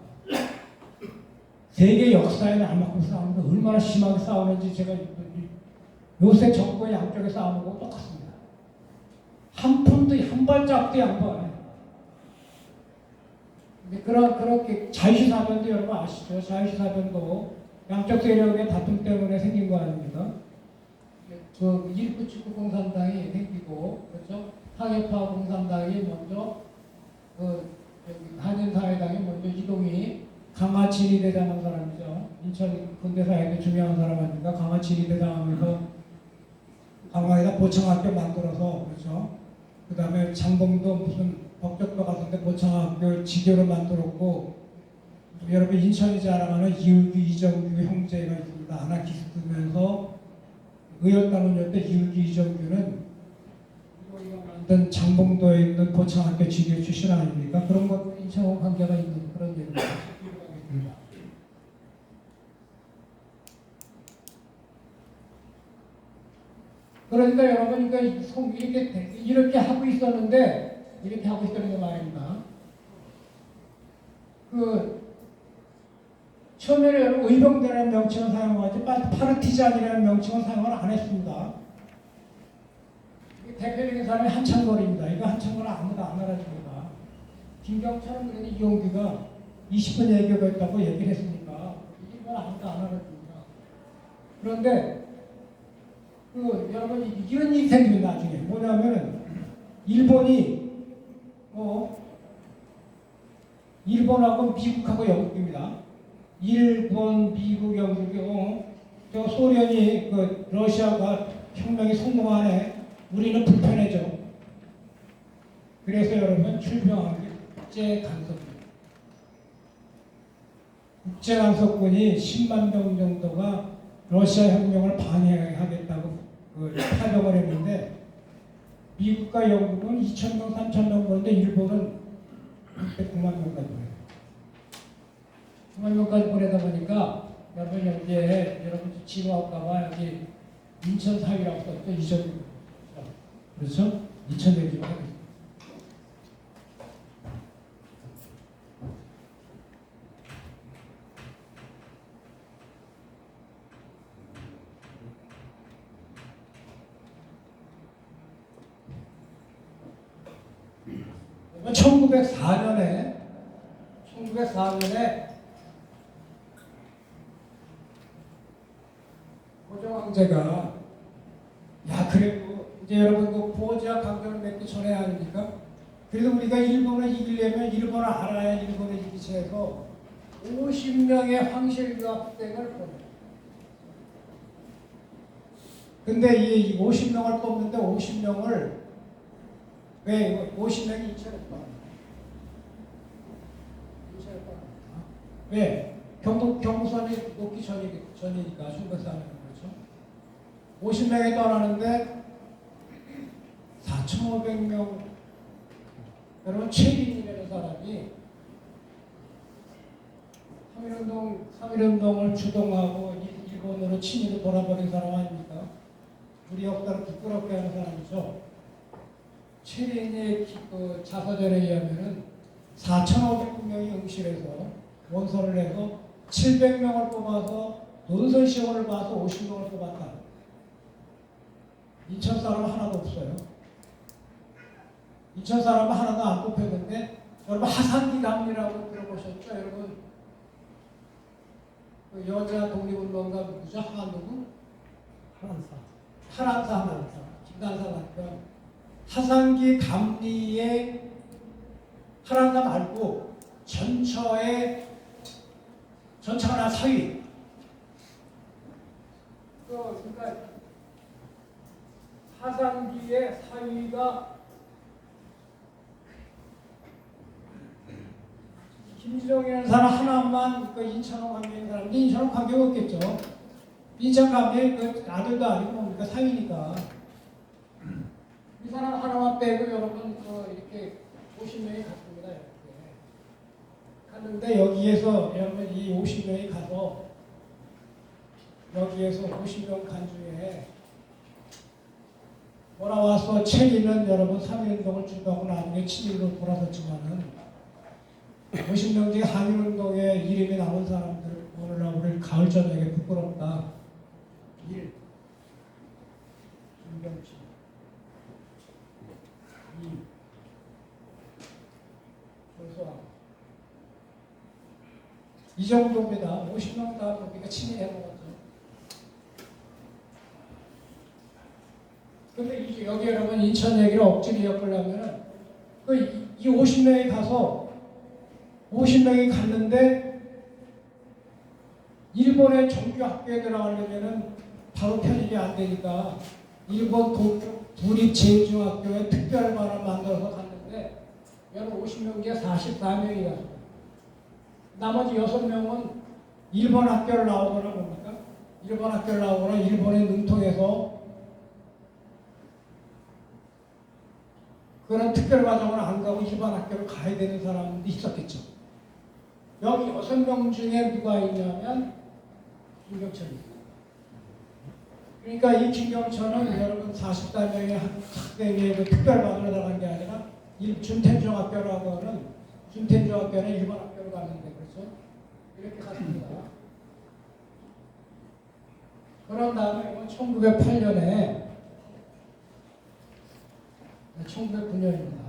세계 역사에 남아있고 싸우는데 얼마나 심하게 싸우는지 제가 요새 정권 양쪽에 싸우는 거 똑같습니다. 한 푼도 한 발짝도 양보 안 해요. 그렇게 자유시사변도 여러분 아시죠? 자유시사변도 양쪽 세력의 다툼 때문에 생긴 거 아닙니까? 이르쿠츠크 공산당이 생기고 그렇죠? 상해파 공산당이 먼저 한인사회당이 먼저 이동희 강화진이 대장한 사람이죠. 인천 근대사회도 중요한 사람 아닙니까? 강화진이 대장하면서 강화에다 보청학교 만들어서 그렇죠. 그 다음에 장봉도 무슨 법적도 같은데 보청학교 지교를 만들었고 여러분 인천이 자랑하는 이을규 이정규 형제가 있습니다. 아나키스트면서 의열당원이었던 이을규 이정규는 만든 장봉도에 있는 보청학교 지교 출신 아닙니까? 그런 것도 인천 관계가 있는 그런 얘기입니다. 그러니까 여러분 이렇게 하고 있었는데 이렇게 하고 있었는 거 말입니다. 처음에는 여러분 의병대라는 명칭을 사용하지 파르티잔이라는 명칭을 사용을 안 했습니다. 대표적인 사람이 한창걸입니다. 이거 한창걸 아무도 안 알아줍니다. 김경철은 그래도 이용규가 20분 얘기가 있다고 얘기를 했으니까 이건 아무도 안 알아줍니다. 그런데 여러분 이런 일이 생깁니다. 나중에 뭐냐면 일본하고 미국하고 영국입니다. 일본, 미국, 영국이 저 소련이 러시아가 혁명이 성공하네. 우리는 불편해져. 그래서 여러분 출병한 게 국제간섭입니다. 국제간섭군이 10만 명 정도가 러시아 혁명을 방해하겠다고 파병을 했는데 미국과 영국은 2,000명, 3,000명 보는데 일본은 900만 명까지 보내요. 9만 명까지 보내다 보니까 여러분 여기에 여러분 지루할까봐 여기 인천 사위라고 썼죠. 이전 그렇죠? 2000년 정도 하겠습니다. 이건 1904년에 형제가 야 그래도 이제 여러분 그 보호자 강조를 맺기 전에 아닙니까? 그래도 우리가 일본을 이기려면 일본을 알아야 일본을 이기지 해서 50명의 황실교학생을 보내요. 근데 이 50명을 뽑는데 50명을 왜 50명이 인체를 뽑아요? 인체를 뽑아요. 왜? 경무선이 높기 전이니까 중간사람은 그렇죠. 50명이 떠나는데 4,500명 여러분 최빈이라는 사람이 3.1운동을 주동하고 일본으로 친일을 돌아버린 사람 아닙니까? 우리 역사를 부끄럽게 하는 사람이죠. 최빈의 그 자서전에 의하면은 4,500명이 응시해서 원서를 내서 700명을 뽑아서 논술 시험을 봐서 50명을 뽑았다. 인천 사람 하나도 없어요. 인천 사람은 하나도 안 뽑혔는데 여러분 하산기 감리라고 들어보셨죠? 여러분 그 여자 독립운동가 누구죠? 한누구? 한한사 김단사 남편 하산기 감리의 한한사 말고 전처가 나 사위. 그러니까 하산기의 사위가 김지정이라는 사람 하나만 그 인천하고 관계인 사람인데 인천하고 관계가 없겠죠. 인천 가면 그 아들도 아니고 뭡니까 사위니까. 이 사람 하나만 빼고 여러분 이렇게 50명이 갔습니다. 이렇게 갔는데 여기에서 여러분 이 50명이 가서 여기에서 50명 간 중에 돌아와서 체리는 여러분 3.1운동을 주도하고 나중에 친일로 돌아섰지만은 50명 중에 한일운동에 이름이 나온 사람들 오늘날 우리 가을 저녁에 부끄럽다. 1. 김경치 2. 조소아 이 정도입니다. 50명 다 우리가 친일해 먹었죠. 근데 여기 여러분 인천 얘기를 억지로 엮으려면은 이 50명이 가서 50명이 갔는데 일본의 정규 학교에 들어가려면은 바로 편입이 안 되니까 일본 도쿄 도립제일중학교에 특별반을 만들어서 갔는데 여러분 50명 중에 44명이 갔어요. 나머지 6명은 일본 학교를 나오거나 뭡니까? 일본 학교를 나오거나 일본에 능통해서 그런 특별 과정을 안 가고 일반 학교를 가야 되는 사람도 있었겠죠. 여기 6명 중에 누가 있냐면 김경천입니다. 그러니까 이 김경천은 여러분 44명의 학생의 그 특별 과정을 들어간 게 아니라 준텐중학교라고 하는 준텐중학교는 일반 학교로 갔는데 그렇죠? 이렇게 갔습니다. 그런 다음에 1908년에 1909년입니다.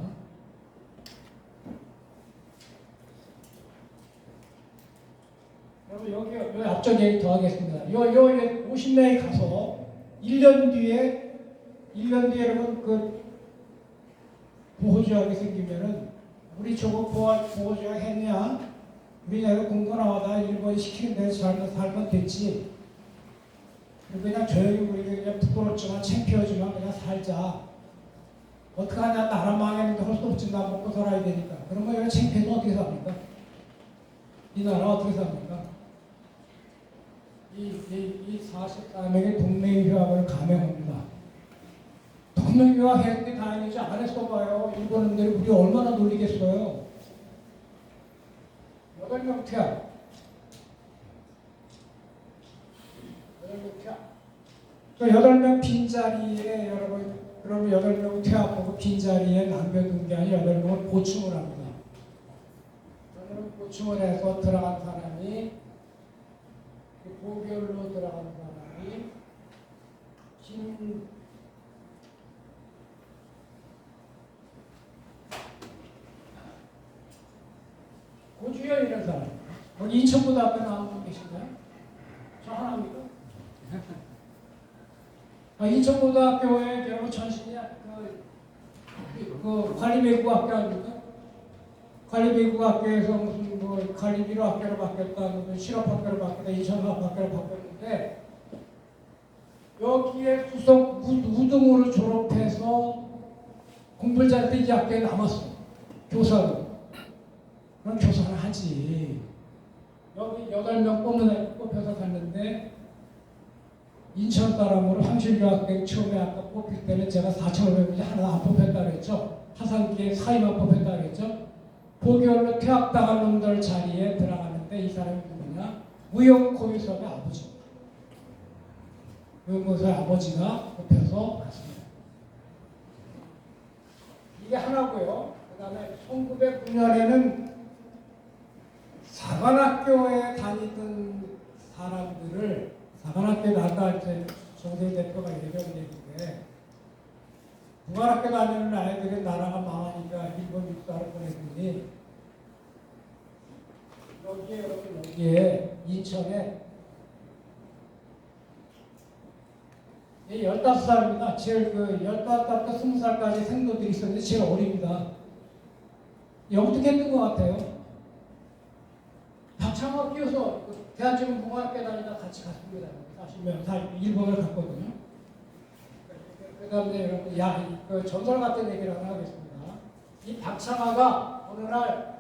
여기 앞전 얘기 더 하겠습니다. 요 50명이 가서 1년 뒤에 여러분 그 보호조약이 생기면은 우리 저거 보호조약 했냐? 우리 내가 공부 나와다 일본 시키는 대로 살면 됐지. 그냥 조용히 우리 그냥 부끄럽지만 창피하지만 그냥 살자. 어떡하냐 나라 망했는데 할 수 없지 나 먹고 살아야 되니까. 그러면 여기 창피해서 어떻게 삽니까? 이 나라 어떻게 삽니까? 이 44명의 동맹휴학을 감행합니다. 동맹휴학 했는데 다행이지 안 했어봐요. 일본인들이 우리 얼마나 놀리겠어요. 8명 퇴학. 8명 퇴학. 그 8명 빈자리에 여러분 그럼 8명 퇴학하고 빈자리에 남겨둔 게 아니라 8명을 보충을 합니다. 8명을 보충을 해서 들어간 사람이 고별로 들어간 사람이 고주연이라는 사람. 여기 인천고등학교 나온 분 계신가요? 저 하나입니다. 인천고등학교에 여러분 전신이 그 관리배구학교 아닙니까? 관리배구학교에서 무슨 뭐 관리비로 학교로 바뀌었다, 무슨 실업학교로 바뀌었다, 인천학교로 바뀌었는데 여기에 우등으로 졸업해서 공부를 잘해서 이 학교에 남았어. 교사로. 그럼 교사를 하지. 여기 8명 뽑혀서 갔는데 인천 사람으로 황실여학생 처음에 아까 뽑힐 때는 제가 4,500명이 하나 안 뽑혔다 그랬죠. 하산기에 4위만 뽑혔다 그랬죠. 보결로 퇴학당한 놈들 자리에 들어갔는데 이 사람이 누구냐? 무역고유섭의 아버지입니다. 무역고유섭의 아버지가 뽑혀서 갔습니다. 이게 하나고요. 그 다음에 1909년에는 사관학교에 다니던 사람들을 사관학교에 아까 이제 정세희 대표가 얘기했는데 국관학교 다니는 아이들이 나라가 망하니까 일본 육사를 보내더니 여기에 인천에 15살입니다. 제일 15살부터 20살까지 생도들이 있었는데 제일 어립니다. 어떻게 했던 것 같아요? 박창호 끼어서 대한민국 공학교 다니다 같이 갔습니다. 40명 다 일본을 갔거든요. 그 다음에 여러분, 그 전설 같은 얘기를 하나 하겠습니다. 이 박창화가 어느 날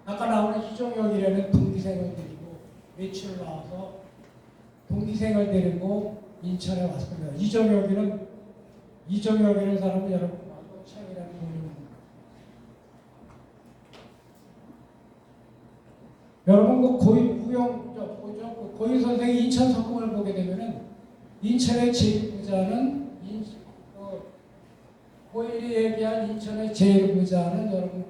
아까 나오는 이종혁이라는 동기생을 데리고 외출을 나와서 동기생을 데리고 인천에 왔습니다. 이종혁이라는 사람은 여러분 창이라는 분입니다. 여러분 고유 선생이 인천 석궁을 보게 되면은 인천의 제1부자는 고일이 얘기한 인천의 제1부자는 여러분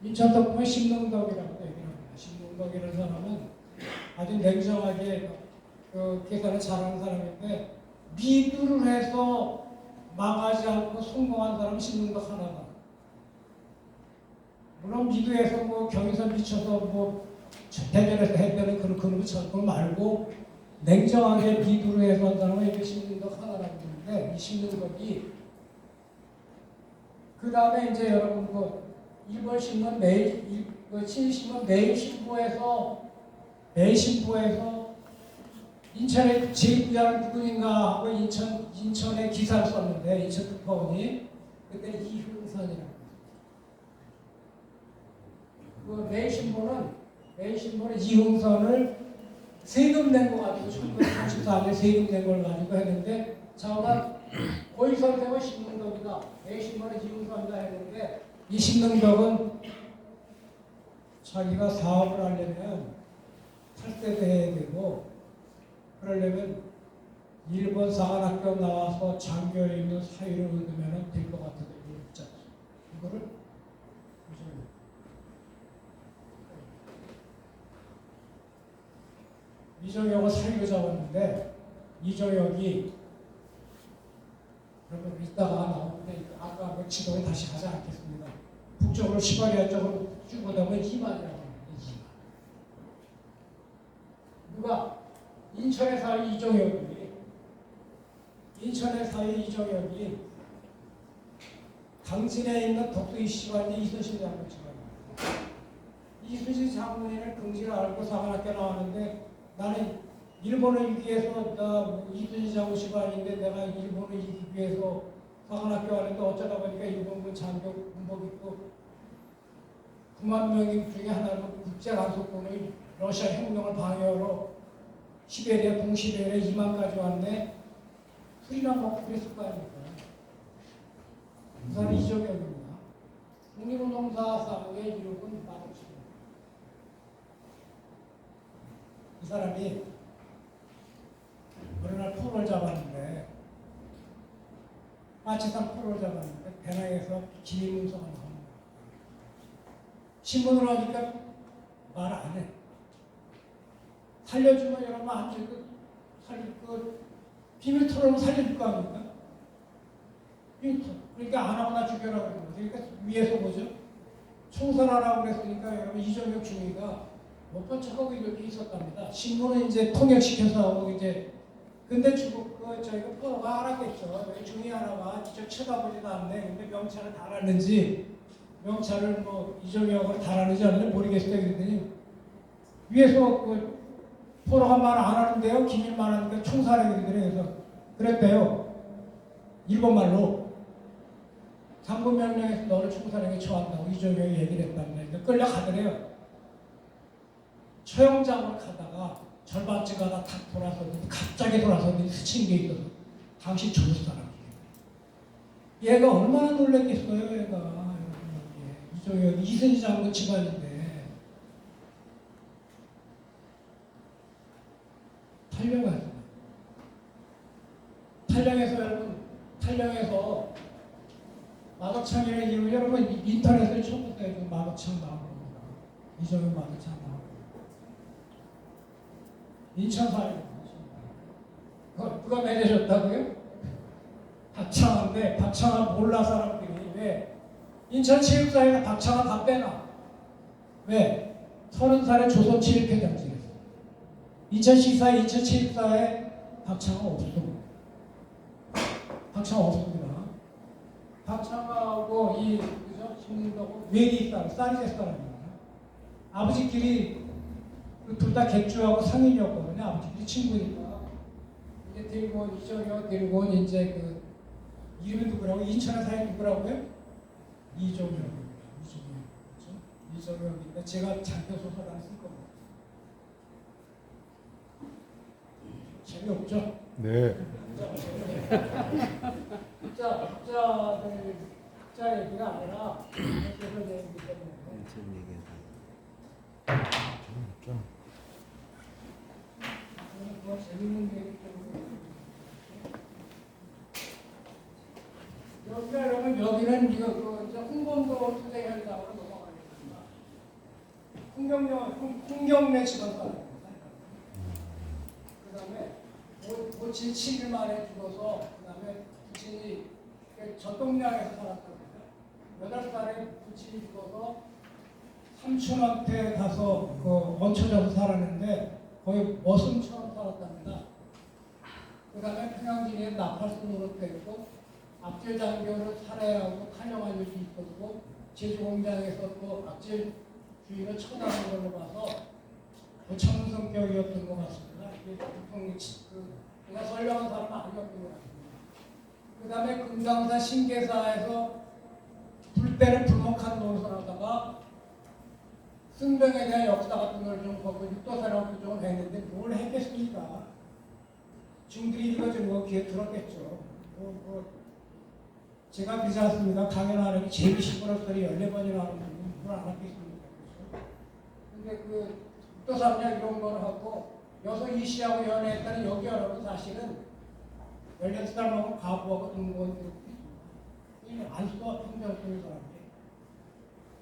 인천 석궁의 신릉덕이라고 얘기합니다. 신릉덕이라는 사람은 아주 냉정하게 계산을 잘하는 사람인데 미두를 해서 망하지 않고 성공한 사람은 신릉덕 하나다. 물론 미두에서 뭐 경의선 비춰서 뭐 대전에서 했다는 그런 거 말고 냉정하게 미두를 해서 한 사람은 이게 신릉덕 하나라고 그러는데 이 신릉덕이 그 다음에 이제 여러분 일본 신문 신문 매일신보에서 인천의 제1부자는 누구인가 하고 인천에 기사를 썼는데 인천 특파원이 그때 이흥선이라고. 매일신보는 이흥선을 세금 낸 거 가지고 1934년에 세금 낸 걸 가지고 했는데 자가 고위선생은 신릉덕이다. 매일신보는 이흥선이다 했는데 이 신릉덕은 자기가 사업을 하려면 8세 돼야 되고 그러려면 일본 사관학교 나와서 장교에 있는 사위를 얻으면 될 것 같아요. 이거를 이종혁을 사위로 잡았는데 이종혁이 여러분 이따가 나오는데 아까 그 지도에 다시 가지 않겠습니다. 북쪽으로 시바리아 쪽으로 쭉 오다보면 이만이라고 합니다. 누가? 인천의 사위 이종혁이 강진에 있는 독수리 시관이 이순신 장군 시관입니다. 이순신 장군을 긍지를 앓고 사관학교 나왔는데 나는 일본을 이기기 위해서 이순신 장군 시관인데 내가 일본을 이기기 위해서 사관학교 왔는데 어쩌다 보니까 일본군 장교 군복 입고 9만 명 중에 하나로 국제간속군의 러시아 혁명을 방해하러 시베리아 동시베리아 2만까지 왔네. 술이나 먹고 그랬을 거 아닙니까? 그 사람이 이종혁입니다. 독립운동사상의 이름은 마동식입니다. 이 사람이 어느 날 포를 잡았는데 마치산 포를 잡았는데 배낭에서 기밀문서가 나옵니다. 신문을 하니까 말 안 해. 살려주면 여러분 안 주고 비밀 토론을 살려줄 거 아닙니까? 비밀 토론. 그러니까 안 하고 나 죽여라 그러는 거죠. 그러니까 위에서 뭐죠? 총선하라고 그랬으니까 여러분 이종혁 중위가 못 본 척하고 이렇게 있었답니다. 신문은 이제 통역시켜서 하고 이제 근데 저희가 포로가 알았겠죠. 왜 중위 하나가 직접 쳐다보지도 않네. 근데 명찰을 달았는지 명찰을 뭐 이종혁으로 달았는지 아닌지 모르겠어요. 그랬더니 위에서 그 포로가 말 안 하는데요. 기밀만 하니까 총살해 그러더래요. 그래서 그랬대요. 일본말로 상부명령에서 너를 총살에게 처한다고 이종혁이 얘기를 했답니다. 끌려가더래요. 처형장으로 가다가 절반쯤 가다 탁 돌아서더니 갑자기 돌아서더니 스친 게 있어서 당신 죽을 사람이에요. 얘가 얼마나 놀랬겠어요. 얘가 이종혁 이순신 장군 집안인데 탈령했어요. 탈령해서 여러분 탈령해서 마덕창이라는 이름 여러분 인터넷에 처음부터 마덕창 나오고 이종혁 마덕창 나오고 인천 사람 누가 맺어줬다고요? 박창환인데 박창환 몰라 사람들이 왜 인천 체육사에서 박창환 다 빼놔. 왜? 30살에 조선 체육회장직에서 인천 시사에 인천 체육사에 박창환 없어. 박창환 없습니다. 박창환하고 이 그죠? 신문하고 외리 사람, 쌀이제 사람입니다. 아버지끼리 둘 다 객주하고 상인이었거든요. 아버지끼리 친구니까. 이제 데리고 온 이종혁 데리고 온 이제 그 이름이 누구라고? 인천의 사인 누구라고요? 이종혁입니다. 이종혁인데 제가 장편 소설 하나 쓸 겁니다. 재미없죠? 네. 학자 얘기가 아니라 소설 얘기이기 때문에. 뭐 재밌는 얘기 여기가 여러분 여기는 이거 그 홍범도 투쟁 현장으로 넘어가겠습니다. 홍경래 지방 사람입니다. 그다음에 모친 7일 만에 죽어서 그다음에 부친이 전동량에서 살았답니다. 8살에 부친이 죽어서 삼촌한테 가서 그 얹혀져서 살았는데 거의 머슴처럼 살았답니다. 그 다음에 평양진에 나팔순으로 되고 악질 장교를 살해하고 탄영한 일이 있었고 제주공장에서 또 악질 주의를 처단한 걸로 봐서 고참 성격이었던 것 같습니다. 이게 보통 그냥 선량한 사람은 아니었던 것 같습니다. 그 다음에 금강산 신계사에서 불때를 불목한 노릇을 하다가 승병에 대한 역사 같은 걸 좀 보고 육도사라고 좀 했는데 뭘 했겠습니까? 중들이 읽어주는 거 귀에 들었겠죠. 제가 그러지 않습니다. 강연하는 제일 시끄럽더니 14번이나 하는 분이 뭘 안 하겠습니까? 근데 그 육도사냐 이런 걸 하고 여성 이씨하고 연애했다는 여기 여러분 사실은 16살하고 가부하고 등본들이 있습니다. 안 써, 평전 쓰는 사람이.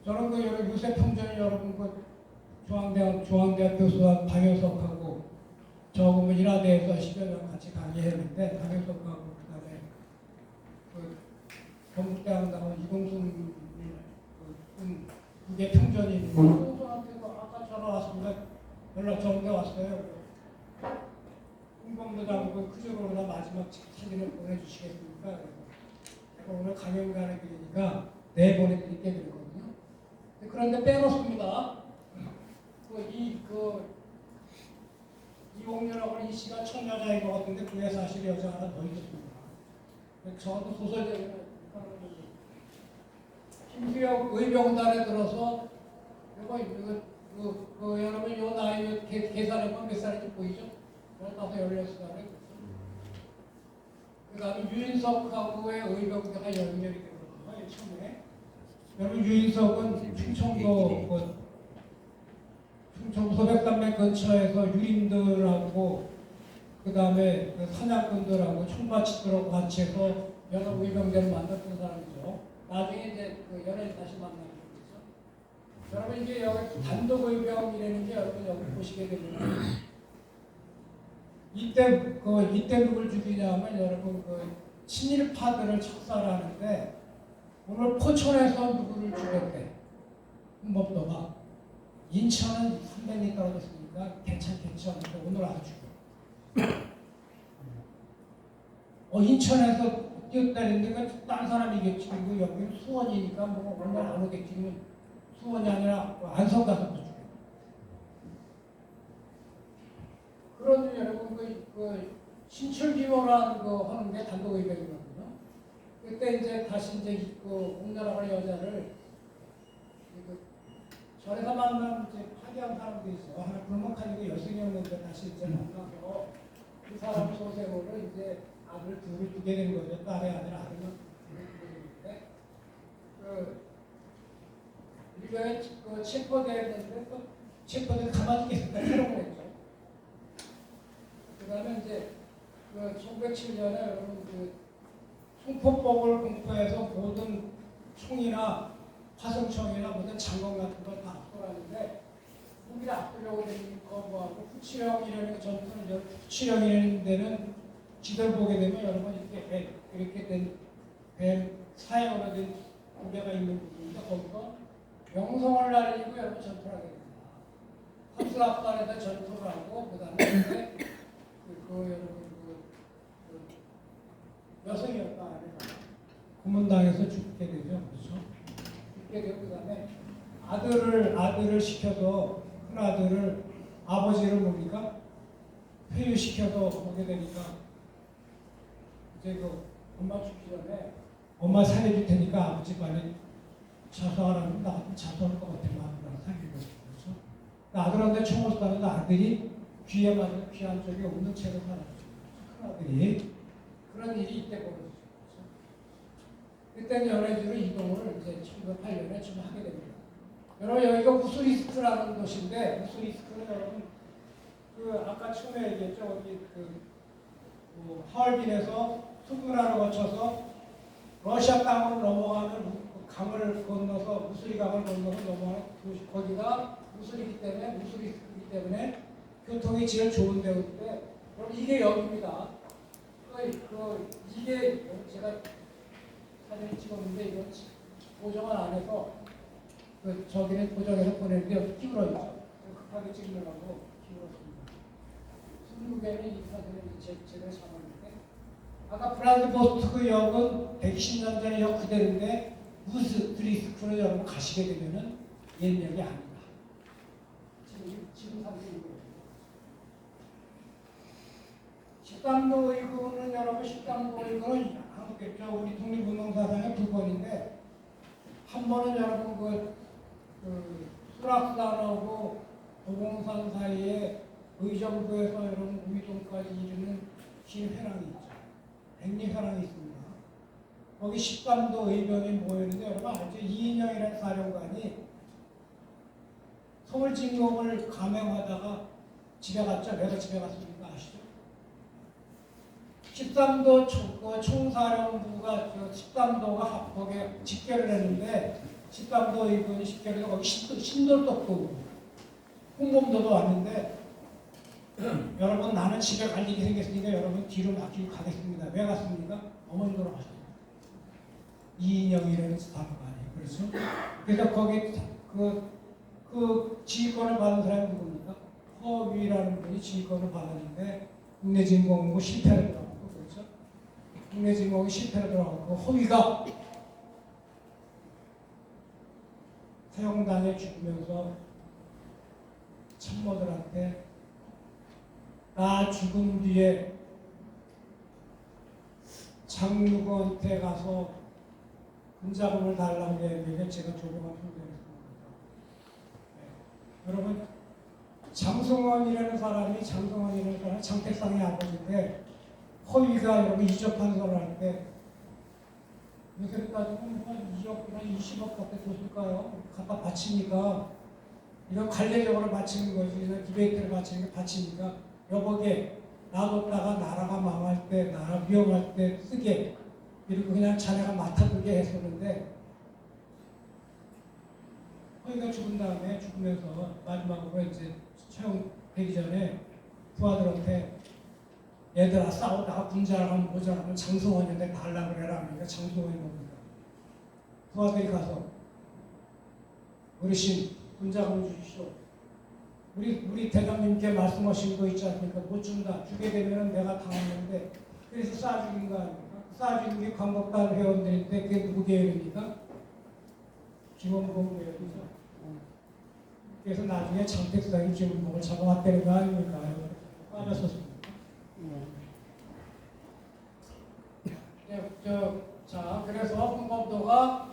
저는 그 요새 평전이 여러분 그 중앙대학 교수와 방효석하고 저하고 뭐 인하대에서 10여 년 같이 강의했는데 방효석하고 그다음에 그 경북대학 나온 이동순 그게 평전이 이동순한테도 아까 전화 왔습니다. 연락 전화 왔어요. 홍범도 장군 크적으로나 마지막 사진을 보내주시겠습니까? 내가 오늘 강연 가는 길이니까 내보내드릴게 그랬거든요. 그런데 빼놓습니다. 이홍렬하고 이 씨가 청여자인 것 같은데 그게 사실 여자 하나 더 있었습니다. 저도 소설적인 김수혁 의병단에 들어서 여러분 요 나이 계산해보면 몇 살인지 보이죠? 15, 16살에 그 다음에 유인석하고의 의병대가 연결이 되거든요. 처음에 여러분 유인석은 충청도 소백산맥 근처에서 유림들하고 그 다음에 사냥꾼들하고 총받치들하고 같이 해서 여러 의병대를 만났던 사람이죠. 나중에 이제 그 연예인 다시 만나게 되죠. 여러분 이제 여기 단독 의병이라는 게 여러분 여기 보시게 되면 이때 누굴 죽이냐면 여러분 그 친일파들을 척살하는데 오늘 포천에서 누구를 죽였대? 홍범도가 인천은 300m 떨어졌으니까 괜찮겠죠. 근데 오늘 아주 인천에서 뛰었다는데 딴 사람이겠지. 그리고 여기 수원이니까 뭐 얼마나 안 오겠지. 수원이 아니라 안성 가서 또 죽여. 그런 여러분 그 신출기모라는 거 하는 게 단독의견이거든요. 그때 이제 다시 이제 그 공나라가 여자를 절에서 만나면 이제 파괴한 사람도 있어. 하나 불목하니까 여성이었는데 다시 이제 만나서 그 사람 소생으로 이제 아들 둘을 두게 된 거죠. 딸이 아니라 아들만 둘을 두게 되는데 우리가 그 체포됐는데 또 체포된 가만히 계셨다 해놓고 했죠. 그 다음에 이제 그 1907년에 여러분 그 총포법을 공포해서 모든 총이나 화성총이나 모든 장검 같은 걸 다 압도하는데 무기를 압도려고 되는 거부하고 후치령이라는 전투는 후치령이라는 데는 지도를 보게 되면 여러분 이렇게 된 사형으로 된 구배가 있는 부분인데 거기서 명성을 날리고 여러분 전투를 하게 됩니다. 합수합산에서 전투를 하고 그 다음에 여러분 여성이었다 아니라 고문당해서 죽게 되죠. 그렇죠? 죽게 되고 그 다음에 아들을 시켜도 큰 아들을 아버지를 뭡니까? 회유시켜도 보게 되니까 이제 그 엄마 죽기 전에 엄마 살려줄 테니까 아버지 빨리 자수하라면 나 자수할 것 같으면 아들을 살리고 그렇죠? 아들한테 총을 쏘는데 아들이 귀에 맞은 귀한 쪽이 없는 채로 살았죠. 큰 아들이 그런 일이 이때 벌어졌죠. 그때 연해주로 이동을 이제 1908년에 좀 하게 됩니다. 여러분 여기가 우스리스크라는 곳인데 우스리스크는 여러분 그 아까 처음에 얘기했죠. 어디 하얼빈에서 수군하를 거쳐서 러시아 땅으로 넘어가는 강을 건너서 우스리 강을 건너서 넘어가는 거기가 우스리기 때문에 우스리스크이기 때문에 교통이 제일 좋은 데인데 여러분 이게 여기입니다. 이게 제가 사진을 찍었는데 이거 보정을 안 해서 저기는 보정해서 보내는데 여기 기울어있죠. 급하게 찍느라고 기울었습니다. 20개는 이 사진을 제대로 잡았는데 아까 브라드보스토크 역은 120년 전의 역 그대로인데 우스트리스크를 여러분 가시게 되면은 옛역이 아니다. 지금 상태이고 13도 의구는 여러분 13도 의구는 한국겠죠. 우리 독립운동사상의 두 번인데 한 번은 여러분 수락산하고 도봉산 사이에 의정부에서 여러분 우이동까지 이르는 긴 회랑이 있죠. 백리회랑이 있습니다. 거기 13도 의병이 모였는데 여러분 알죠? 이인영이라는 사령관이 서울진공을 감행하다가 집에 갔죠. 내가 집에 갔습니까? 아시죠? 13도 총사령부가 13도가 합곡에 집결을 했는데 13도 의군이 집결해서 거기 신도를 떴고 홍범도도 왔는데 여러분 나는 집에 갈 일이 생겼으니까 여러분 뒤로 맡기고 가겠습니다. 왜 갔습니까? 어머니 돌아가셨어요. 이인영이라는 사령관이. 그렇죠? 그래서 거기 그 지휘권을 받은 사람이 누굽니까? 허위라는 분이 지휘권을 받았는데 국내진공부 실패를 들어가고 그렇죠? 국내진공이 실패를 들어가고 허위가 태영당에 죽으면서 참모들한테 나 죽은 뒤에 장육원한테 가서 군자금을 달라고 했는데 제가 조금만 설명했습니다. 여러분 장성원이라는 사람이 장택상의 아버지인데 허위가 여러분 이적 판서를 할 때 요새 따지고 뭐 2억이나 20억 밖에 줬을까요? 갖다 바치니까 이건 관례적으로 바치는 거지. 그래서 디베이트를 바치는 게 바치니까 여보게 놔뒀다가 나라가 망할 때 나라 위험할 때 쓰게 그리고 그냥 자네가 맡아두게 했었는데 허위가 죽은 다음에 죽으면서 마지막으로 이제 처형되기 전에 부하들한테 얘들아 싸우다가 분자하면 모자라면 장성원한테 달라 그래라. 그러니까 장성원이 뭡니까? 부하들이 가서 어르신 군자금 주십시오. 우리 대장님께 말씀하신 거 있지 않습니까? 못 준다. 주게 되면 내가 당하는데 그래서 쏴주긴 거 아닙니까? 쏴주는 게 광복단 회원들인데 그게 누구 계열입니까? 김원봉 계열이죠. 그래서 나중에 장택상이 김원봉을 잡아왔다는 거 아닙니까? 빠졌었습니다. 자, 그래서 홍범도가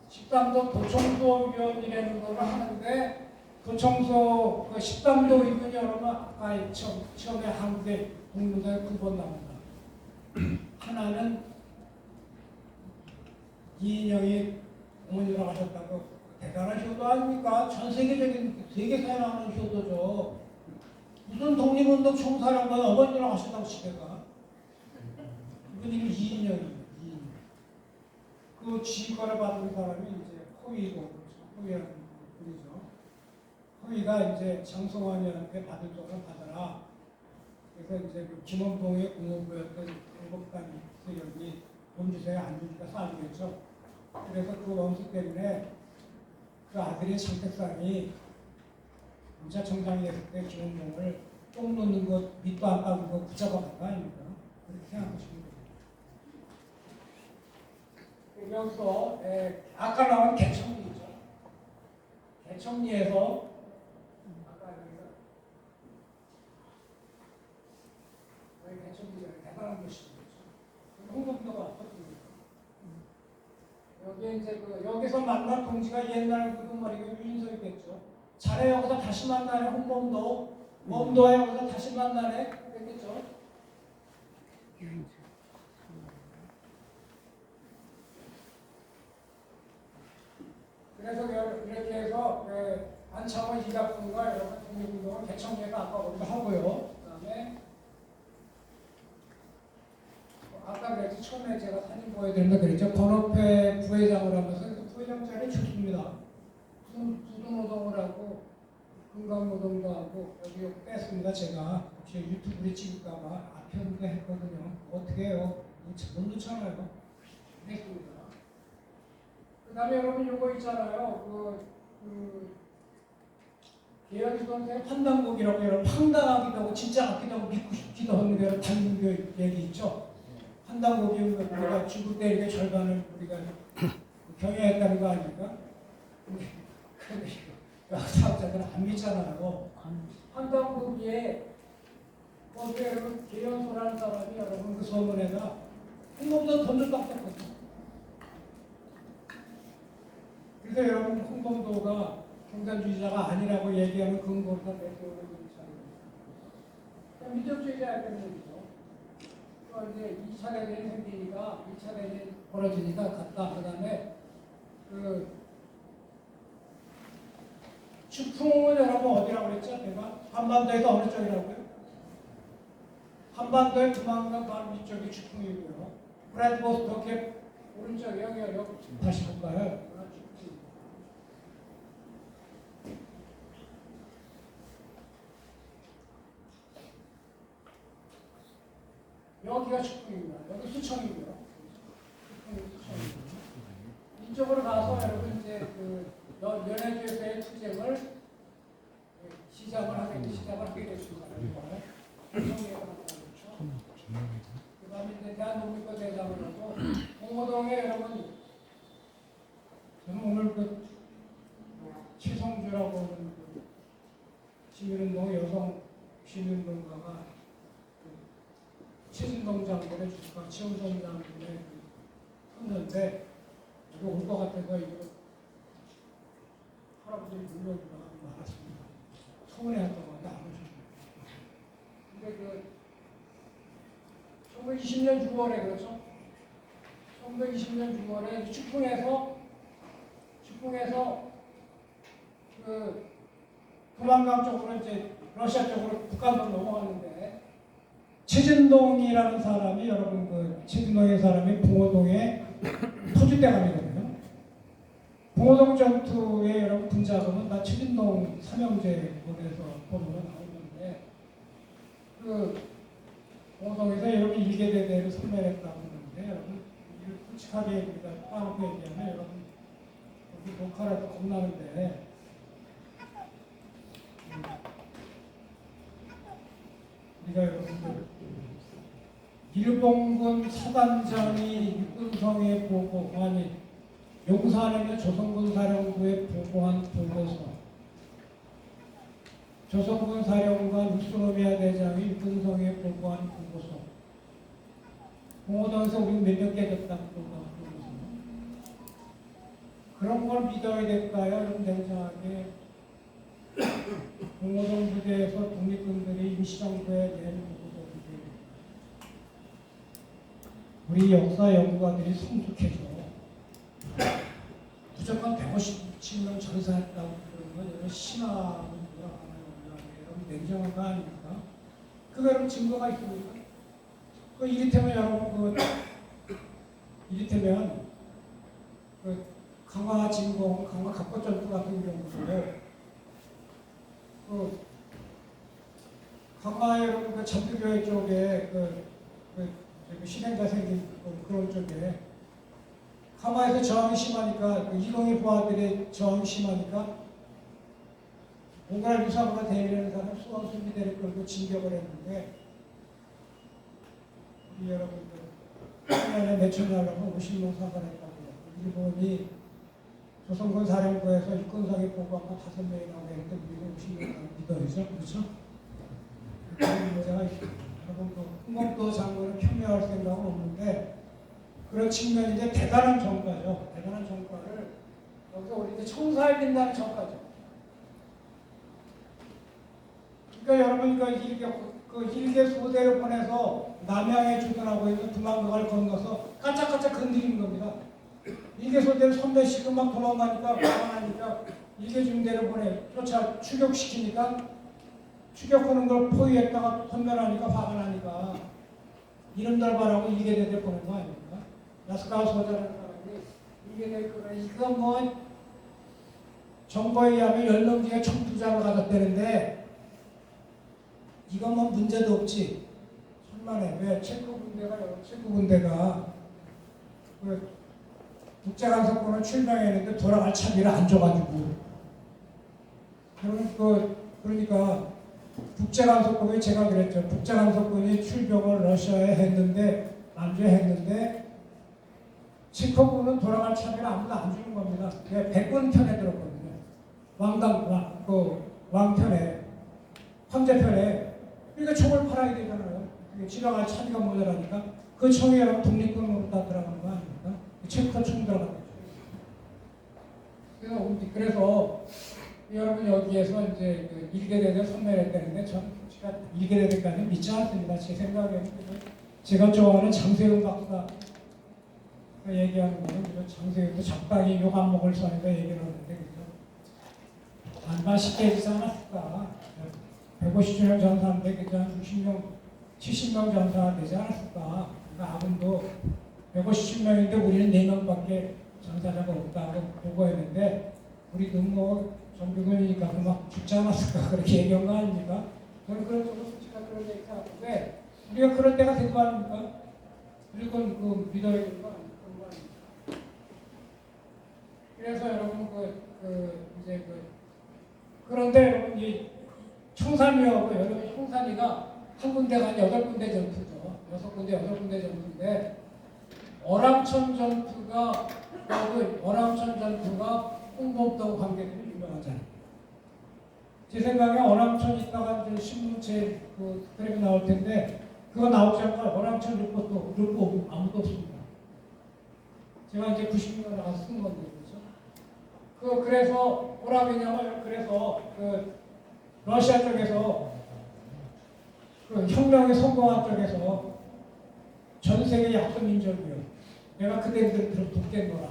13도 도청소 위원이라는 걸 하는데 도청소 그 13도 이분이 여러분 아까 처음에 한국에 공무원에 9번 나온다. 하나는 이인영이 어머니로 하셨다고 대단한 효도 아닙니까? 전 세계적인 세계사에 나오는 효도죠. 무슨 독립운동 총사령관 어머니로 하셨다고 시대가 이분이 이인영입니다. 그 지휘권을 받은 사람이 이제 허위고 허위라는 분이죠. 허위가 이제 장성환이한테 받을 쪽을 받아라. 그래서 이제 그 김원봉의 공무부였던 한국당 세력이 돈 주세요 안 주니까 쏴주겠죠. 그래서 그 원수 때문에 그 아들의 장택상이 검찰청장이 했을 때 김원봉을 똥 놓는 것 밑도 안 까는 거 붙잡아 간 거 아닙니까? 그렇게 생각하시면 됩니다. 여기서 아까 나온 개청리죠. 개청리에서 아까 여기가 개청리가 대단한 것이죠. 홍범도가 어떻습니까? 여기 이제 여기서 만난 동지가 옛날 그동머리가 유인석이겠죠. 자네 여기서 다시 만나네 홍범도. 범도에 여기서 다시 만나네 그랬겠죠. 그래서 이렇게 해서 안창호 이작품과 여러분 독립운동을 개청리에서 아까 우리가 하고요. 그다음에 아까 그랬죠. 처음에 제가 사진 보여드린다 그랬죠. 번업회 부회장을 하면서 부회장 자리 좋습니다. 부두노동을 하고 금강노동도 하고 여기 뺐습니다. 제가 혹시 유튜브에 찍을까봐 앞에 혼자 했거든요. 어떻게 해요? 못 넣잖아요. 했습니다. 그 다음에 여러분 이거 있잖아요. 계열이 선생의 판단곡이라고 여러분 황당하기도 하고 진짜 같기도 하고 믿고 싶기도 하는 게 단문교 얘기 있죠. 판단곡이 우리가 죽을 때 이렇게 절반을 우리가 경영했다는 거 아닙니까? 근데 사업자들은 안 믿잖아요. 판단곡에 거기에 여러분 계연소라는 사람이 여러분 그 소문에다 홍범도 돈을 딱 뺐거든요. 그래서 여러분 홍범도가 공산주의자가 아니라고 얘기하는 근거를 다 내세우는 차례입니다. 민족주의자 때문에 얘기죠. 또 이제 2차 대전이 생기니까 2차 대전이 벌어지니까 갔다. 그 다음에 추풍은 여러분 어디라고 그랬죠? 내가 한반도에서 어느 쪽이라고요? 한반도의 두만강 바로 위쪽이 추풍이고요. 브래드보스토케 오른쪽 여기 다시 볼까요? 여기가 축풍입니다. 여기 수청이고요. 수청입니다. 이쪽으로 가서 여러분 이제 연해주에서의 투쟁을 시작을 하게 됐습니다. 그 다음에 이제 대한독립과 대장을 하고 공호동에 여러분 저는 오늘 최성주라고 하는 시민운동 여성 시민운동가가 최진동 장군의 주가 최우선 장군의 했는데 이거 올 것 같아서 이거 할아버지를 물려주다가 말았습니다. 서운해했던 건데 안 오셨어요. 근데 1920년 6월에 그렇죠? 1920년 6월에 축풍에서 도망강 쪽으로 이제 러시아 쪽으로 북한으로 넘어갔는데 최진동이라는 사람이 여러분 최진동의 사람이 봉오동에 토주대감이거든요. 봉오동 전투의 여러분 군자금은 다 최진동 삼형제에서 보면 나오는데 봉오동에서 여러분 일개대대를 선멸했다고 하는데 여러분 솔직하게 우리가 따놓고 얘기하면 여러분 녹화라도 겁나는데 우리가 여러분들 일본군 사단장이 육군성에 보고 아니 용산에 조선군 사령부에 보고한 보고서, 조선군 사령관 우스노미야 대장이 육군성에 보고한 보고서, 공호당에서 우리 몇명 깨졌다고 보고한 보고서, 그런 걸 믿어야 될까요? 여러분 냉정하게 공호당 부대에서 독립군들이 임시정부에 낸 보고서인데 우리 역사 연구가들이 성숙해져 무조건 157명 전사했다고 그러는 건 여러분 심화문제가 여러분 냉정한 거 아닙니까? 그거 여러분 증거가 있습니까? 그 이를테면 여러분 이를테면 강화 진공, 강화 갑포전투 같은 경우도 강화 여러분 그 전투교회 쪽에 실행자 생긴 그런 쪽에 강화에서 저항이 심하니까 이동희 부하들의 저항이 심하니까 뭔가를 유사보다 대비하는 사람 수원 순비대를 끌고 진격을 했는데 우리 여러분들 1년에 몇천 명하고 50명 사살했다고 일본이 조선군 사령부에서 육군상에 보고하고 5명이 나오게 했는데 우리는 50명 믿어야죠. 그렇죠? 그런 문제가 있습니다. 여러분 홍범도 장군을 폄훼할 생각은 없는데 그런 측면인데 대단한 전과죠. 대단한 전과를 여기서 우리 청사에 빈다는 전과죠. 그러니까 여러분 그 일개 소대를 보내서 남양에 주둔하고 있는 두만강을 건너서 까짝까짝 건드리는 겁니다. 일개 소대를 선배시고 막 도망가니까 화가 나니까 일개 중대를 보내 쫓아 추격시키니까 추격하는 걸 포위했다가 선멸하니까 화가 나니까 이름들 바라고 일개 대대 보낸 거 아닙니까? 야스카와 소자라는 사람이 이게 이거 뭐 정보에 의하면 10명 총 2장을 가졌다는데 이거 뭐 문제도 없지. 천만에 왜 체코 군대가 그 국제간섭군을 출병했는데 돌아갈 차비를 안 줘가지고 그러니까 국제간섭군이 제가 그랬죠. 국제간섭군이 출병을 러시아에 했는데 남주했는데 체코군은 돌아갈 차비를 아무도 안 주는 겁니다. 백군 편에 들었거든요. 왕편에, 황제편에. 그러니까 총을 팔아야 되잖아요. 지나갈 차비가 모자라니까. 그 총이 여러분 독립군으로 다 들어간 거 아닙니까? 체코 총 들어간 거죠. 그래서 여러분 여기에서 이제 일개대대 선멸했다는데 전 제가 일개대대까지 믿지 않습니다. 제 생각에는 제가 좋아하는 장세훈 박사 얘기하는 거는 장세훈도 적당히 욕 안 먹을 선에서 얘기를 하는데 안 맛있게 해주지 않았을까? 150주년 전사인데 그저 한 60명, 70명 전사 되지 않았을까? 그러니까 아군도 150명인데 우리는 4명밖에 전사자가 없다고 보고했는데 우리도 뭐 정규군이니까 막 죽지 않았을까? 그렇게 얘기한 거 아닙니까? 저는 그런 쪽으로 솔직하게 그런 얘기 하는데 우리가 그럴 때가 된 거 아닙니까? 무조건 믿어야 되는 거 아닙니까? 그래서 여러분 그런데 여러분 이 청산리하고 여러분 청산리가 한 군데가 아니 8군데 전투죠. 6군데 8군데 전투인데 어랑천 전투가 홍범도 관계들이 유명하잖아요. 제 생각에 어랑천 있다가 이제 신문체 그림이 나올 텐데 그거 나오지 않고 어랑천 루포 아무도 없습니다. 제가 이제 90년에 나가서 쓴 건데 그렇죠. 그래서 뭐라 그러냐면 그래서 러시아 쪽에서 혁명에 성공한 쪽에서 전 세계 약소민족이요. 내가 그대들을 돕겠노라.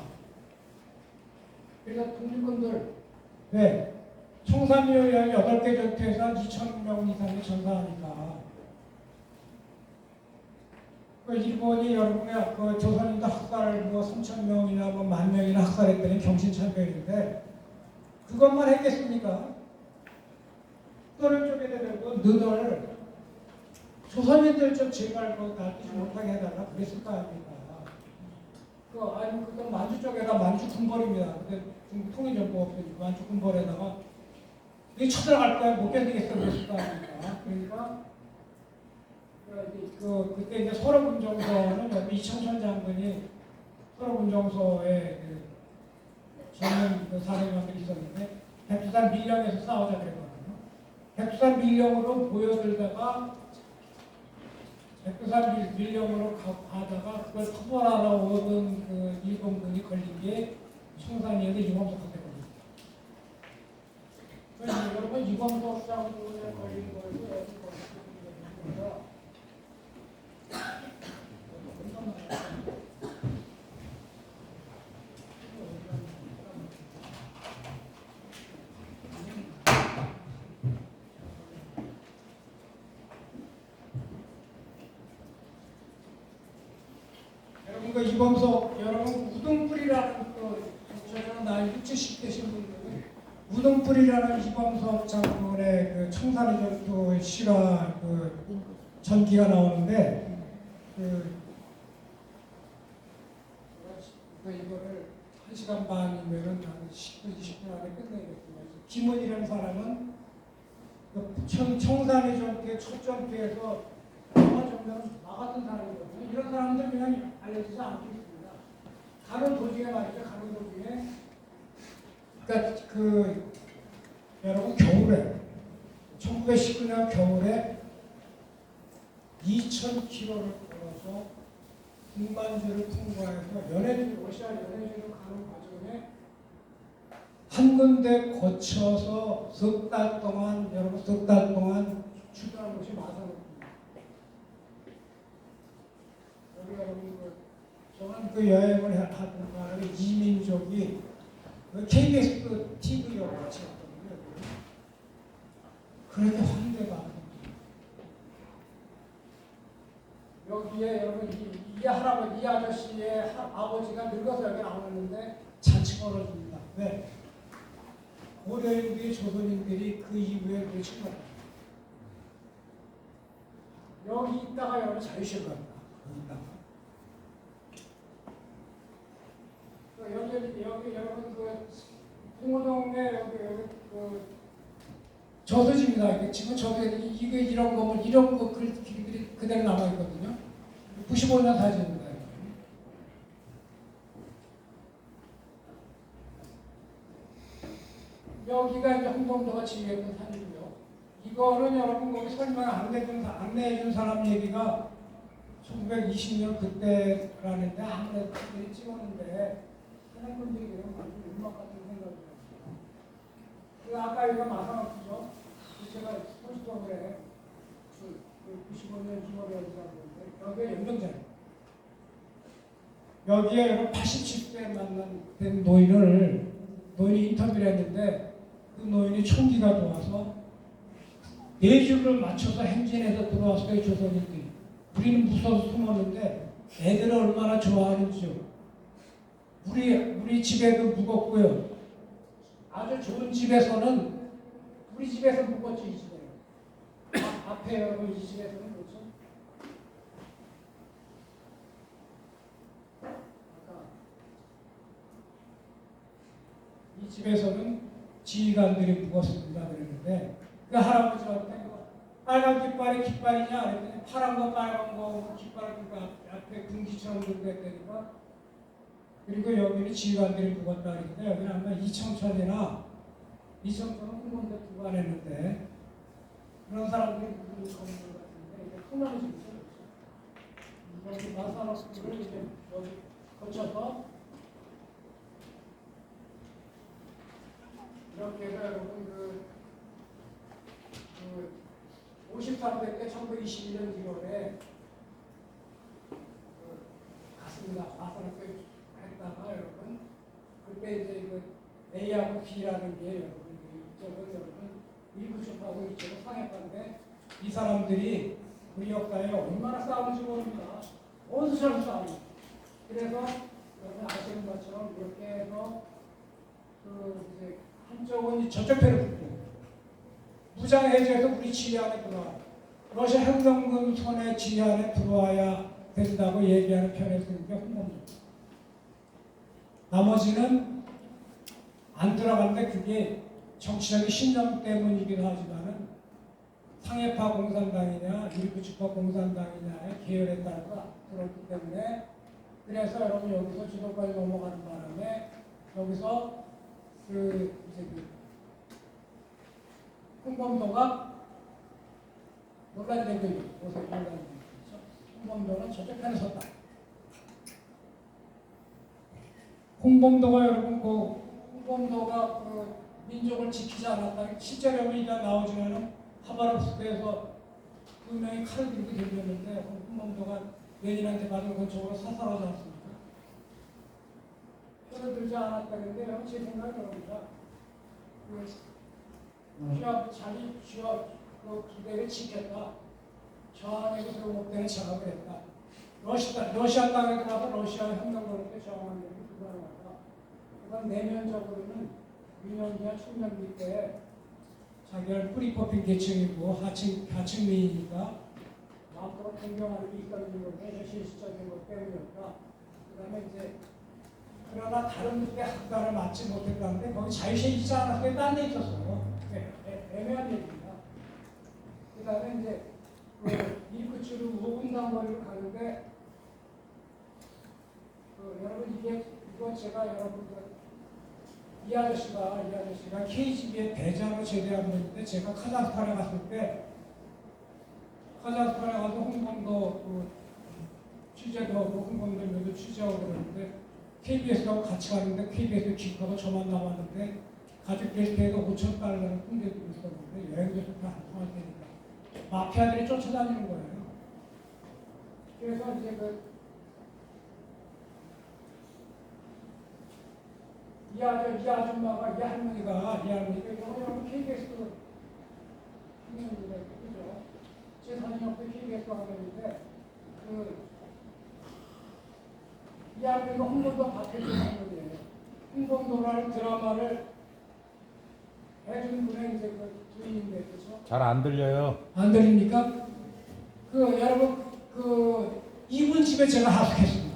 그래서 독립군들 왜 청산리에 8개 전투에서 한 2,000명 이상이 전사하니까 일본이 여러분의 조선인도 학살 3,000명이나 10,000명이나 학살했더니 경신천변인데 그것만 했겠습니까? 그거를 쪼개야 되고 너들 조선인들 좀 제발 날뛰지 못하게 해달라 그랬을 거 아닙니까? 아니 그때 만주 쪽에다 만주 군벌입니다. 그때 중국 통일정부가 없어지고 만주 군벌에다가 이게 쳐들어갈 거야 못 견디겠어 그랬을 거 아닙니까? 그러니까 그때 이제 서울군정서는 여기 이청천 장군이 서울군정서에 젊은 사령관들이 있었는데 백두산 밀령에서 싸우자 그랬거든요. 백두산 밀령으로 보여들다가 백두산 밀령으로 가다가 그걸 터벌하러 오던 그 일본군이 걸린 게 청산리에서 이범석한테거든요. 그래서 여러분 이범석 장군에 걸린 거고 여기 거기서 그 이범석 여러분 우등불이라는 저는 나이 60, 70대신 분들은 우등불이라는 이범석 장군의 그 청산리 전투 실화 그 전기가 나오는데 이거를 1시간 반이면은 한 10분, 20분 안에 끝내겠습니다. 김은이라는 사람은 청산리 전투의 첫 전투에서 영화 정도는 나갔던 사람이거든요. 이런 사람들 그냥 알려지지 않고 있습니다. 가는 도중에 말이죠. 가는 도중에 그러니까 여러분 겨울에 1919년 겨울에 2,000km를 걸어서 군만주를 통과해서 연해주 러시아 연해주로 가는 과정에 한 군데 거쳐서 석 달 동안 출발한 곳이 마산입니다. 여러분 저는 그 여행을 하던 이민족이 KBS TV로 같이 갔거든요. 그렇게 환대가 여기에 여러분 이 할아버지 이 아저씨의 아버지가 늙어서 여기 나오는데 잔치 벌어집니다. 왜? 고려인들이 조선인들이 그 이후에 우리 출발합니다. 여기 있다가 여러분 자유시를 갑니다. 여기 여러분 그 홍호동에 여기 그 저수지입니다. 이게 지금 이게 이런 거면 이런 거 길들이 그대로 남아 있거든요. 95년 사진입니다. 여기가 이제 홍범도가 지휘했던 산이고요. 이거는 여러분 거기 설명 안내해준 사람 얘기가 1920년 그때라는데 아무래도 그들이 찍었는데 사람분들이 그런 음악 같은 생각이 들었어요. 그 아까 이거 마상학수죠. 제가 포스터에 95년 2월에 어디서 여기에 연명자예요. 여기에 여러분 87세 된 노인이 인터뷰를 했는데 그 노인이 총기가 들어와서 4줄을 맞춰서 행진해서 들어왔어요. 조선인들이. 우리는 무서워서 숨었는데 애들은 얼마나 좋아하는지요. 우리 집에도 묵었고요. 아주 좋은 집에서는 우리 집에서 묵었죠. 이 집에. 앞에 여러분 이 집에서는 뭐죠? 이 집에서는 지휘관들이 묵었습니다. 그랬는데 그 할아버지한테 빨간 깃발이냐? 그랬더니 파란 거 빨간 거 깃발을 앞에 군기처럼 들고 했다니까. 그리고 여기는 지휘관들이 묵었다 그랬는데 여기는 아마 이청천은 홍범도 부관했는데 그런 사람들이 묵은 건물 같은데 이게 큰 집이 있어요. 여기 마산호스를 이제 여기 거쳐서 이렇게 해서 여러분 53대 때 1921년 1월에 갔습니다. 마산호스 했다가 여러분 그때 이제 A하고 B라는 게 여러분 이쪽은 여러분 일부족하고 이쪽은 상해파인데 이 사람들이 우리 역사에 얼마나 싸우는지 모릅니다. 어디서처럼 싸우고 그래서 여러분 아시는 것처럼 이렇게 해서 이제 한쪽은 저쪽 배를 붙고 무장해제해서 우리 지휘 안에 들어와 러시아 혁명군 손에 지휘 안에 들어와야 된다고 얘기하는 편에 쓰는 게 홍범도. 나머지는 안 들어갔는데 그게 정치적인 신념 때문이기도 하지만은 상해파 공산당이냐 일부주파 공산당이냐의 계열에 따라 그렇기 때문에 그래서 여러분 여기서 주도까지 넘어가는 바람에 여기서 이제 홍범도가 논란이 된 거예요. 요새 논란이 된 거죠. 홍범도는 저쪽 편에 섰다. 홍범도가 여러분 홍범도가 민족을 지키지 않았다. 실제로 이제 나오지만은 하바롭스크에서 두 명이 칼을 들고 들렸는데 홍범도가 레닌한테 받은 권총으로 사살하지 않습니까? 칼을 들지 않았다는데 제 생각은 그럽니다. 자기 쥐어 기대를 지켰다. 저 안에서 세워놓는 작업을 했다. 러시아 땅에 들어가서 러시아 혁명군한테 저항한 적이 두 번을 왔다. 그건 내면적으로는 유년기와 청년기 때 자기를 뿌리 뽑힌 계층이고 하층민이니까 마음대로 변경하는 게 있다는 건데 실질적인 것 때문이었다. 그 다음에 이제 그러나 다른 때 학단을 맞지 못했다는데 거기 자유시행지지 않았어요. 딴 데 있었어요. 애매한 얘기입니다. 그 다음에 이제 일구치로 5분당 거리로 가는데 여러분 이거 제가 여러분들 이 아저씨가 KGB의 대장으로 제대한 분인데 제가 카자흐스탄에 갔을 때 카자흐스탄에 가서 홍범도 취재도 하고 홍범도도 취재하고 그러는데 KBS하고 같이 갔는데 KBS 기사가 저만 남았는데 가족 게스트에서 $5,000를 꿈겨주고 있었는데 여행자도 다 안 통할 테니까 마피아들이 쫓아다니는 거예요. 그래서 이제 이 아줌마가 이 할머니가 여러분 KBS도 했는데 그죠? 제 사진 옆에 KBS도 하는데 이 할머니가 홍범도 박해준 할머니예요. 홍범도라는 드라마를 해준 분의 이제 주인인데 그죠? 잘 안 들려요. 안 들립니까? 여러분 이분 집에 제가 하숙했습니다.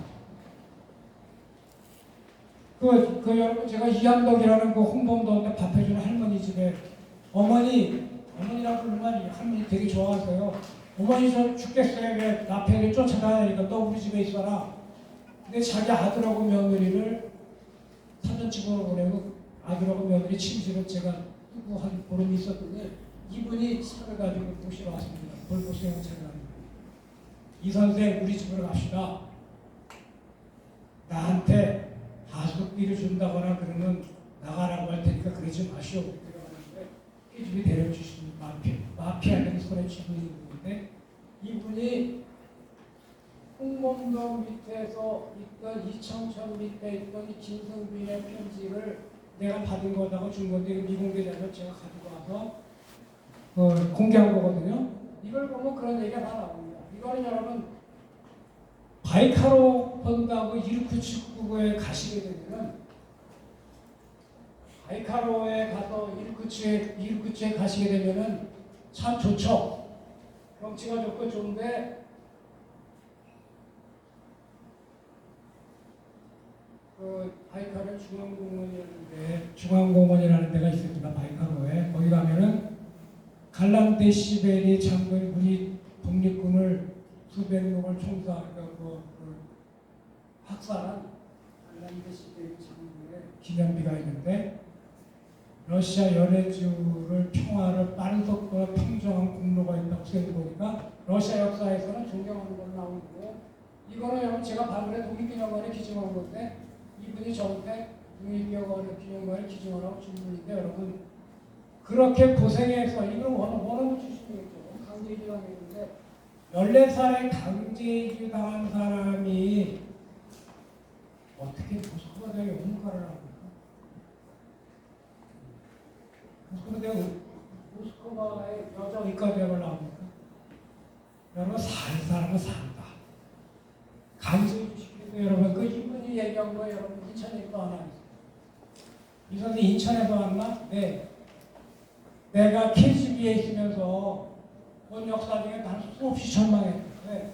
여러분 제가 이한덕이라는 홍범도한테 밥 해주는 할머니 집에 어머니라고 부르면 할머니 되게 좋아하세요. 어머니 저 죽겠어요. 왜 나편에 쫓아다니니까 너 우리 집에 있어라. 근데 자기 아들하고 며느리를 사전집으로 보내고 아들하고 며느리 침실을 제가 두고 한 보름 있었더니 이분이 차를 가지고 모시러 왔습니다. 볼보수 형차를 가지고. 이 선생 우리 집으로 갑시다. 나한테 하숙비를 준다거나 그러면 나가라고 할 테니까 그러지 마시오. 그러는데 이 집이 데려주신 마피아들이 손에 쥐고 있는 분인데 이분이 홍범도 밑에서 있던 이청천 밑에 있던 이 김성빈의 편지를 내가 받은 거다고 준 건데 미공개자료 제가 가지고 와서 공개한 거거든요. 이걸 보면 그런 얘기가 다 나옵니다. 이거는 여러분 바이카로 본다고 이르쿠츠크에 가시게 되면 바이카로에 가서 이르쿠츠에 가시게 되면은 참 좋죠. 경치가 좋고 좋은데 바이카르 중앙공원이라는 데가 있습니다. 바이카로에 거기 가면은 갈란데 시베리 장군이 독립군을 수백 명을 학살한 갈란데 시베리 장군의 기념비가 있는데 러시아 연해주를 평화를 빠른 속도로 평정한 공로가 있다고 생각해보니까 러시아 역사에서는 존경하는 걸로 나오는 거고 이거는 여러분 제가 반면에 독립기념관에 기증한 건데 이분이 저한테 독립기념관에 기증하라고 준 분인데 여러분 그렇게 고생해서 이걸 원어민 출신이겠죠. 강제이주 당했는데 14살에 강제이주 당한 사람이 어떻게 모스크바대에 연구가를 합니까? 모스크바의 여자 의과대학을 나옵니까? 여러분 살 사람은 산다. 강제이주 시키는데 여러분 이분이 얘기한 거 여러분 인천에 또 하나 있어요. 이 선생 인천에서 왔나? 네. 내가 KGB에 있으면서 본 역사 중에 난 수없이 전망했는데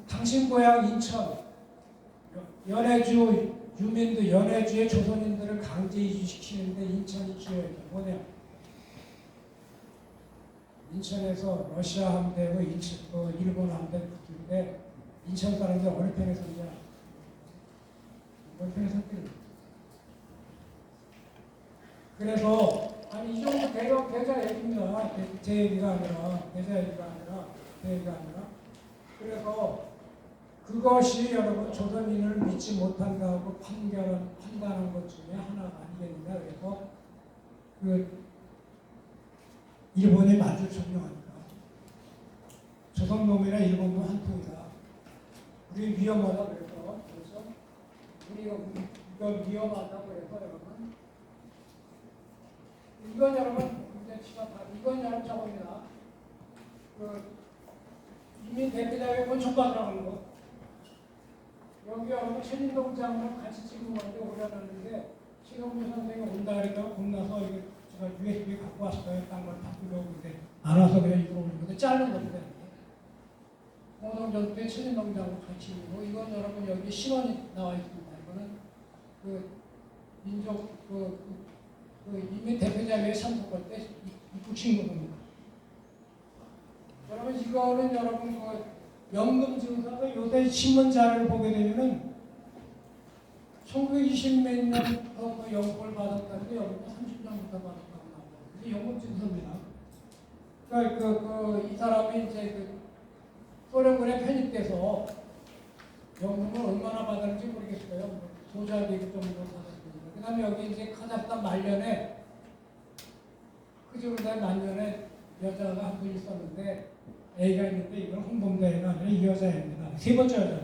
당신 고향 인천 연해주 유민들 연해주의 조선인들을 강제 이주시키는데 인천이 기여했죠. 뭐냐? 인천에서 러시아 함대고 일본 함대 붙는데 인천 사람들 어느 편에 섰냐? 어느 편에 섰길래. 그래서 아니 이 정도 대자 얘기입니다. 제 얘기가 아니라 대자 얘기가 아니라 제 얘기가 아니라 그래서 그것이 여러분 조선인을 믿지 못한다고 판단한 것 중에 하나가 아니겠느냐. 그래서 그 일본이 만주 점령하니까 조선놈이나 일본놈 한 통이다. 우리 위험하다 그래서 우리가 이건 위험하다 그래서 여러분 이건 여러분 이건 여러분 저겁니다. 그 이민 대표자의 원천받으라는 거. 여기 여러분 최진동장을 같이 찍은 건데 올려놨는데 신홍주 선생이 온다 그러니까 겁나서 이게 제가 USB 갖고 왔어요. 딴 걸 바꾸려고 근데 안 와서 그냥 이거 오는 건데 자른 건데 공동전투의 최진동장을 같이 있고 이건 여러분 여기 신원이 나와 있습니다. 이거는 그 민족 그 이민 대표자회에 참석할 때 입국 신고입니다. 여러분 이거는 여러분 그 연금 증서가 요새 신문 자료를 보게 되면은 1920몇 년부터 연금을 받았다는데 연금 30년부터 받았다고 나와요. 이게 연금 증서입니다. 그러니까 이 사람이 이제 그 소련군에 편입돼서 연금을 얼마나 받았는지 모르겠어요. 소자되기 정도 받았습니다. 그다음에 여기 이제 카자흐스탄 말년에 그저보다 말년에 여자가 한 분 있었는데 애가 있는데 이건 홍범대가 아니라 이 여자입니다. 세 번째 여자.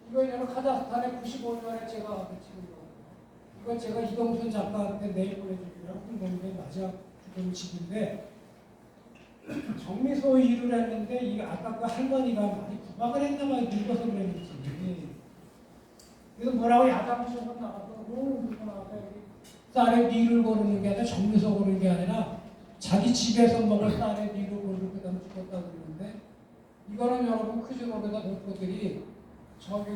이거 여러 카자흐스탄에 95년에 제가 찍은 거. 이거 제가 이동순 작가한테 내일 보내주기로 홍범대 마지막 죽은 집인데 정미소 일을 했는데 이게 아까 그 할머니가 많이 구박을 했나봐요. 늙어서 그랬는지. 그래서 뭐라고 야당에서 나가서 들고 나가서 쌀에 니를 고르는 게 아니라 정미소 고르는 게 아니라 자기 집에서 먹을 쌀에 니를 고르고 그다음에 죽었다고 그러는데 이거는 여러분 크지노르다 동포들이 저기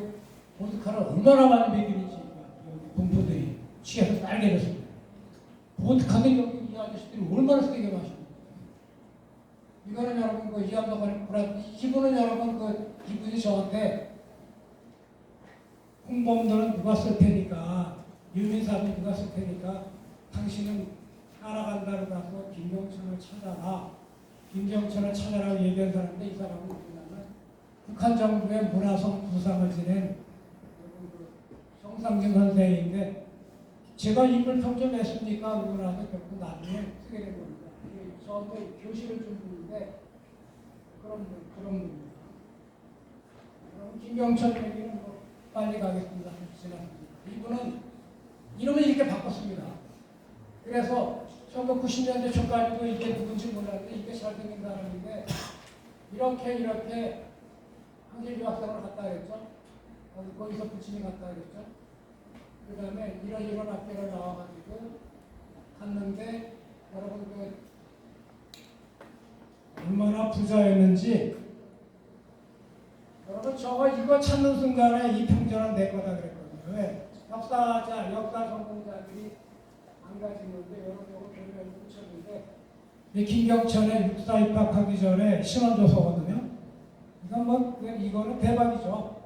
보드카를 얼마나 많이 먹이는지 동포들이 취해서 날게 됐습니다. 보드카는 여기 이 아저씨들이 얼마나 세게 마십니까? 이거는 여러분 그 이암덕관의 불안 이분은 여러분 이분이 저한테 홍범도는 누가 쓸 테니까 유민사는 누가 쓸 테니까 당신은 따라간다고 가서 김정천을 찾아라. 김정천을 찾아라고 얘기한 사람인데 이 사람은 누구냐면 북한 정부의 문화성 부상을 지낸 정상진 선생인데 제가 인물평 좀 했습니까? 그러고 나서 결국 나중에 쓰게 된 겁니다. 저한테 교실을 준 분인데 그런 분입니다. 그럼 김경천 얘기는 뭐 빨리 가겠습니다. 지났습니다. 이분은 이름을 이렇게 바꿨습니다. 그래서 1990년대 초까지도 이게 누군지 몰랐는데 이게 잘생긴 사람인데 이렇게 한길 유학생을 갔다 그랬죠. 거기서 부친이 갔다 그랬죠. 그 다음에 이런 학교를 나와가지고 갔는데 여러분 얼마나 부자였는지 여러분 이거 찾는 순간에 이 평전은 내 거다 그랬거든요. 왜? 역사 전공자들이 안 가지는데 여러 별명을 붙였는데 김경천의 육사 입학하기 전에 신원조서거든요. 이거는 대박이죠.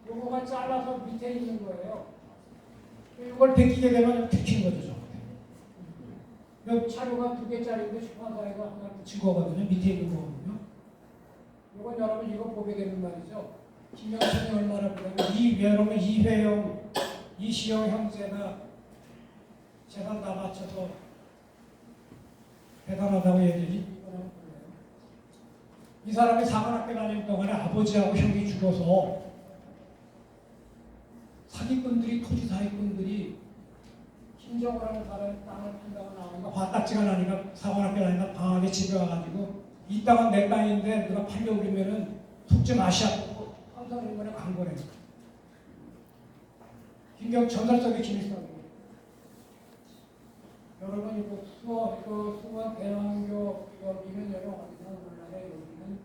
요거가 잘라서 밑에 있는 거예요. 이걸 베끼게 되면 베낀 거죠. 여기 자료가 2개짜리인데 출판사에서 하나 붙인 거거든요. 밑에 있는 거거든요. 이건 여러분 이거 보게 되는 말이죠. 김영천이 얼마나 부자면 여러분 이시영 형제가 재산 다 바쳐서 대단하다고 얘기하지. 이 사람이 사관학교 다니는 동안에 아버지하고 형이 죽어서 사기꾼들이 토지 사기꾼들이 김정호라는 사람이 땅을 판다고 나오니까 화딱지가 나니까 사관학교 다니다 방학에 집에 와가지고 이 땅은 내 땅인데 누가 팔려고 그러면은 속지 마시고 삼성일본에 광고를 했어. 전설적인 김일성. 여러분 이거 수원 대왕교 여기는 여러 어디서 몰라요. 여기는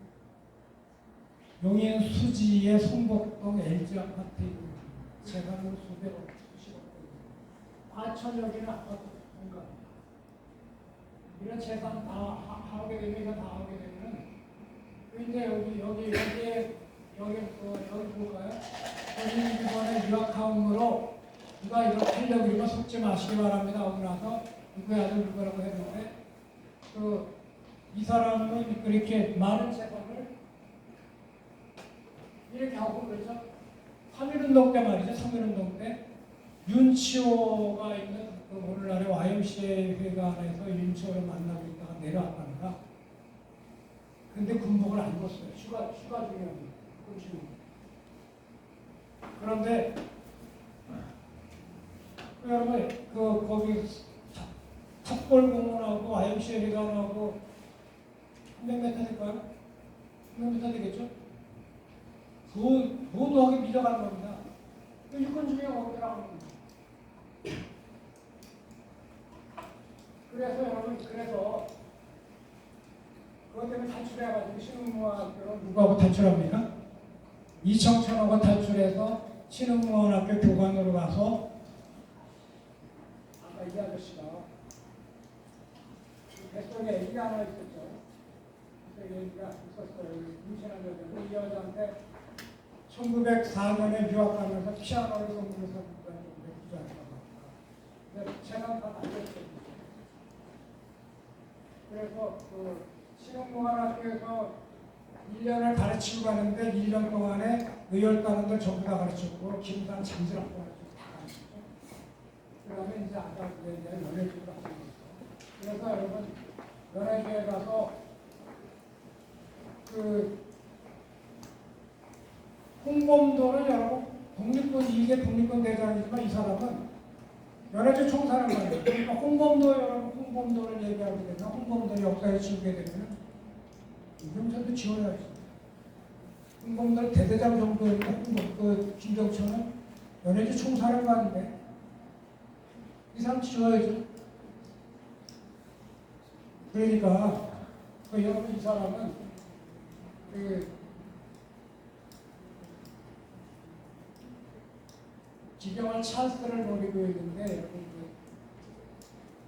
용인 수지의 성북동 LG 아파트 재산은 수백억, 수십억, 4천여개의 아파트 공간. 이런 재산 다 하게 되면 다 하게 되면 이제 여기 볼까요? 여기 이번에 유학하움으로 누가 이걸 하려고 이거 속지 마시기 바랍니다. 오늘 나서 누구의 아들 누구라고 했는데 이 사람은 이렇게 많은 재산을 이렇게 하고 그래서 3.1운동 때 말이죠. 3.1운동 때 윤치호가 있는 오늘날의 YMCA 회관에서 윤치호를 만나고 있다가 내려왔답니다. 근데 군복을 안 입었어요. 휴가 중이랍니다. 그런데 여러분 거기 탑골공원하고 YMCA 회관하고 300m 될까요? 300m 되겠죠? 도도하게 밀어가는 겁니다. 육군 중에 어디라고 합니다. 그래서 여러분 그것 때문에 탈출해가지고 신흥무학교로 누구하고 탈출합니까? 이청천하고 탈출해서 신흥무학교 교관으로 가서 아까 이 아저씨가 뱃속에 애기가 하나 있었죠. 뱃속에 애기가 있었어요. 임신한 여자인데 이 여자한테 1904년에 유학 가면서 피아노를 선물해서 부자였다고 합니다. 제가 다 알렸거든요. 그래서 신흥무관학교에서 1년을 가르치고 가는데 1년 동안에 의열단원들 전부 다 가르쳤고 김단 장지락도 다 가르쳤죠. 그 다음에 이제 아까부에 대한 연예주를 하고 있어요. 그래서 여러분 연예주에 가서 홍범도는 여러분 이게 독립군 대장이지만 이 사람은 연예주 총사령관이에요. 그러니까 홍범도를 얘기하게 되면 홍범도를 역사에 지우게 되면 김경천도 지원해야 있습니다. 홍범도는 대대장 정도니까 김경천은 연예주 총사령관인데 이 사람 지워야죠. 그러니까 여러분 이 사람은 기경을 찬스를 노리고 있는데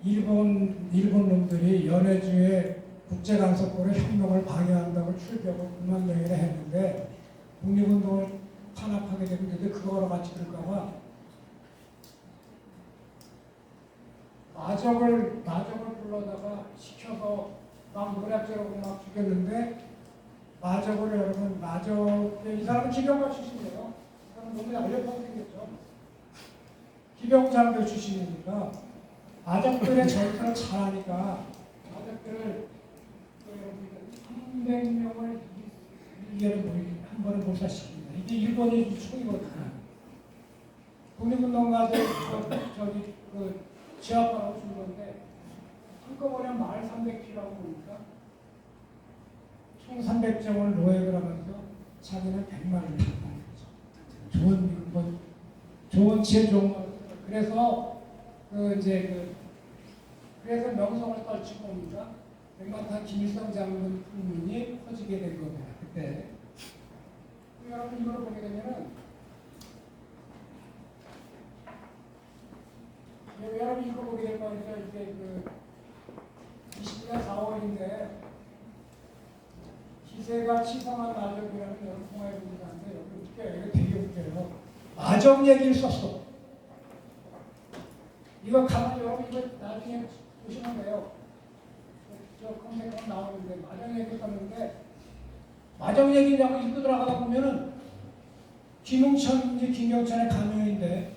일본 놈들이 연해주의 국제간섭부를 혁명을 방해한다고 출병을 9만 명이나 했는데 독립운동을 탄압하게 됐는데 그거랑 같이 그럴까봐 마적을 불러다가 시켜서 막 노략질하고 막 죽였는데 여러분 이 사람은 기병관 출신이에요. 이 사람은 너무 알려서 생겼죠. 기병장교 출신이니까 마적들의 전투를 잘하니까 마적들을 300명을 1년에 한 번에 몰살시킵니다. 이게 일본의 총이거든요. 독립운동가들 지하파라고 준 건데 한꺼번에 말 300kg라고 보니까 총 300점을 노획을 하면서 자기는 100만을 받는 거죠. 좋은 지혜 좋은 거. 그래서 그래서 명성을 떨칠 겁니다. 백만탄 김일성 장군 풍문이 퍼지게 된 겁니다. 그때 여러분 이걸 보게 되면은 여러분 이거 보게 될 거니까 이제 20년 4월인데 기세가 치성한 마적이라는 여러분 통화해 보니까 여기 웃겨요. 이거 되게 웃겨요. 마적 얘기를 썼어. 이거 가만 여러분 이거 나중에 보시면 돼요. 저 검색하면 나오는데 마적 얘기 썼는데 마적 얘기냐고 읽고 들어가다 보면은 김웅천인지 김경천의 가명인데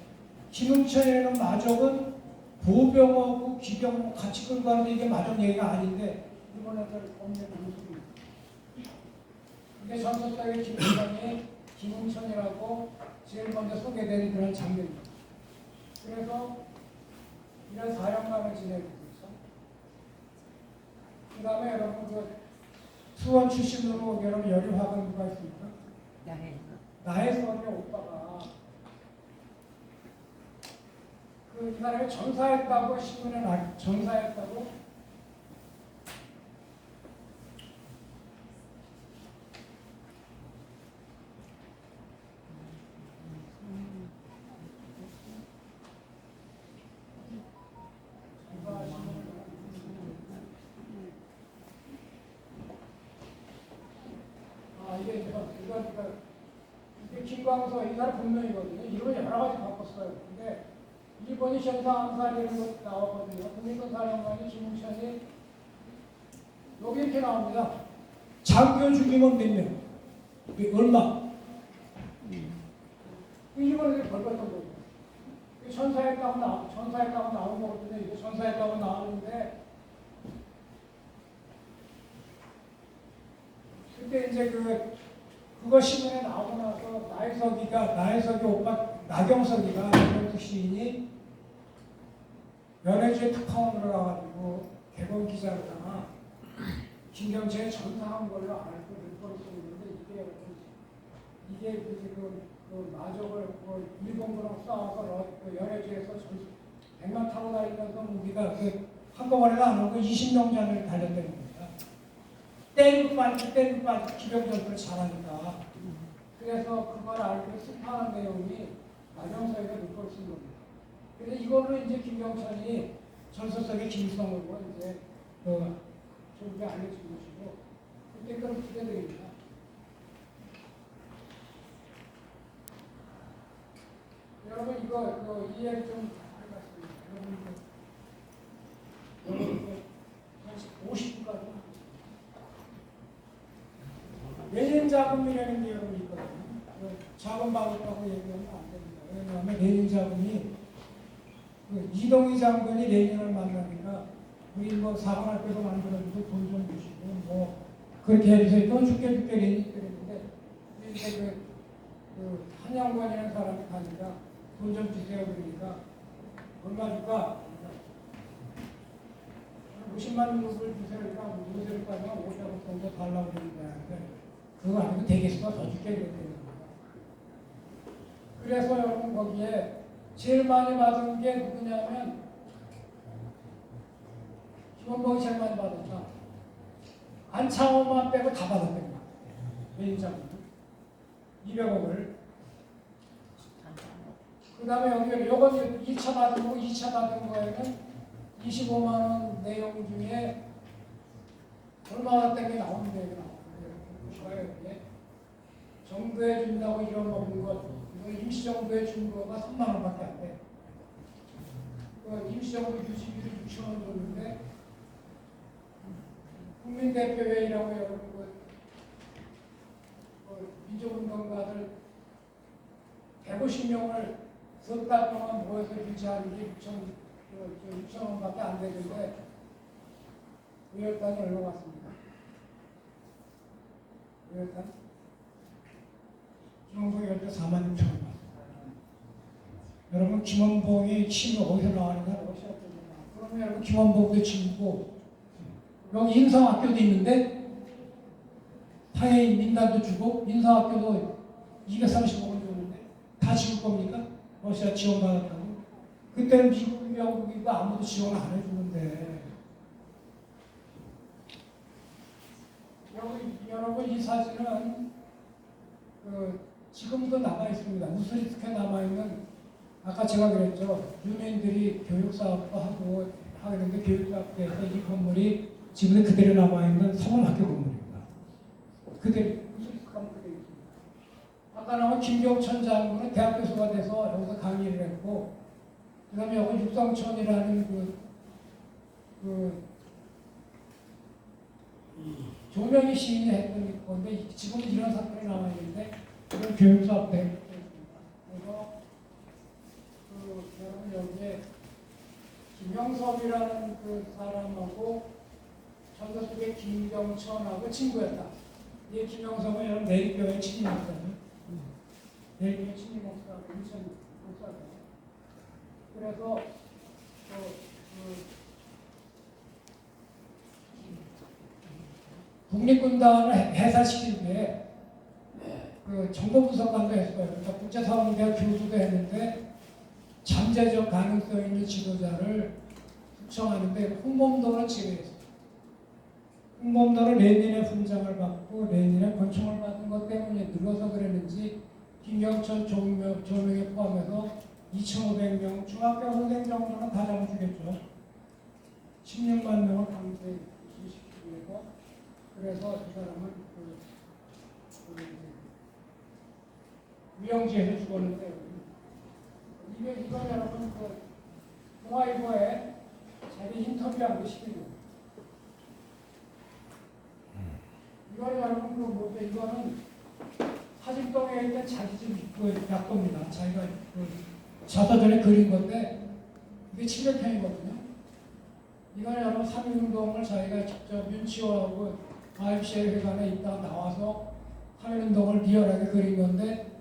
김웅천이라는 마적은 보병하고 기병하고 같이 끌고 가는데 이게 마적 얘기가 아닌데 이번에들 검색을 모습입니다. 이게 전설적인 김웅천이 김웅천이라고 제일 먼저 소개되는 그런 장면입니다. 그래서 이런 사령관을 지내고 있어. 그 다음에 여러분 수원 출신으로 여러분 여류학원 누가 있습니까? 나혜선의 오빠가 이 사람이 전사했다고 신문에 전사했다고 그러니까 이게 김광서 이 사람 본명이거든요. 이름을 여러 가지 바꿨어요. 근데 일본이 현상 암살이라는 것 나왔거든요. 국민군 사령관이 김웅천이 여기 이렇게 나옵니다. 장교 죽이면 몇 명? 얼마? 일본에서 벌벌던 거죠. 천사했다고 나온 거거든요. 이게 천사했다고 나오는데 그때 이제 그거 신문에 나오고 나서 나혜석이 오빠 나경석이가 이명숙 시인이 연해주에 특파원으로 가가지고 개건 기자로다가 김경채의 전사한 걸로 알고 일본을 쓰는데 이게 그 마적을 일본군하고 싸워서 연해주에서 100만 타고 다니면서 무기가 한꺼번에 안 오고 20명전을 달렸다는 겁니다. 땡 빠지고 기병전술을 잘하니까. 그래서 그걸 알고 스파하는 내용이 나경서이가 그걸 쓴 겁니다. 그래서 이걸로 이제 김경천이 전설속의 김성으로 이제 좀 알려진 것이고 그때 그런 기대들입니다. 여러분 이거 이해를 좀 해봤습니다. 여러분 이거 50분까지 레닌 자금이라는 게 여러분 있거든요. 자금 받았다고 얘기하면 안 됩니다. 왜냐하면 레닌 자금이 이동희 장관이 레닌을 만나니까 우리 사관할 때도 만들어주고 돈 좀 주시고 그렇게 해주세요. 돈 줄게 레닌 그랬는데 이제 한양관이라는 사람이 가니까 돈 좀 주세요 그러니까 얼마 줄까? 50만 루블 주세요. 그러니까 무엇을 까지가 500원 정도 달라고 그러는데 그거 아니고 되겠어 더 줄게 그랬대요. 그래서 여러분 거기에 제일 많이 받은 게 누구냐면 김원봉이 제일 많이 받았죠. 안창호만 빼고 다 받았답니다. 매니저는 200억을. 그 다음에 여기 요건 2차 받은 거고 2차 받은 거에는 25만 원 내용 중에 얼마 받았다는 게 나오는데 정부에 준다고 잃어먹은 것 임시정부에 준 거가 3만 원밖에 안 돼. 임시정부 유지비를 6천 원 줬는데 국민대표회의라고 여러분 민족운동가들 150명을 석 달 동안 모여서 유지하는 게 6천 원밖에 안 되는데 의열단이 얼마 왔습니다. 의열단 김원봉이 할 때 4만 6천 원 받습니다. 여러분 김원봉이 침이 어디서 나왔는가? 러시아 쪽에서 나왔어요. 그러면 여러분 김원봉도 침이고 여기 인성학교도 있는데 당연히 민단도 주고 인성학교도 230억 원 줬는데 다 지울 겁니까? 러시아 지원받았다고? 그때는 미국, 영국이고 아무도 지원 안 해주는데 여러분 이 사진은 지금도 남아 있습니다. 우스리스크에 남아 있는 아까 제가 그랬죠. 유민들이 교육사업도 하고 하는데 교육사업에서 이 건물이 지금 그대로 남아 있는 서울학교 건물입니다. 그대로 우스리스크 가면 그대로 있습니다. 아까 나온 김경천 장군은 대학 교수가 돼서 여기서 강의를 했고, 그다음에 여기 육성천이라는 조명희 시인이 했던 건데 지금 이런 사건이 나와 있는데 이런 교육사업 때 그래서 여러분 여기에 김영섭이라는 사람하고 전서속의 김경천하고 친구였다. 이 김영섭은 여러분 내리교회 친인목사님, 내리교회 친인목사고 인천 목사고. 그래서 독립군단을 해산시킬 때 정보분석관도 했어요. 그러니까 국제사원대학 교수도 했는데 잠재적 가능성 있는 지도자를 구청하는데 홍범도를 지휘했어요. 홍범도는 레닌의 훈장을 받고 레닌의 권총을 받은 것 때문에 늘어서 그랬는지 김경천, 조명에 포함해서 2,500명 중학교 선생 정도는 다 잡아주겠죠. 16만 명을 강제시키고 그래서 그 사람은 위영지에서 죽었는데 이건 여러분 그 동아일보에 자기 인터뷰한 게 시기고 이거는 여러분 그 뭐죠? 이거는 사직동에 있는 자기 집 그 약도입니다. 자기가 그 자서 전에 그린 건데 이게 700편이거든요. 이거는 여러분 3.1운동을 자기가 직접 윤치호하고 가입시회관에 있다가 나와서 3.1운동을 비열하게 그린 건데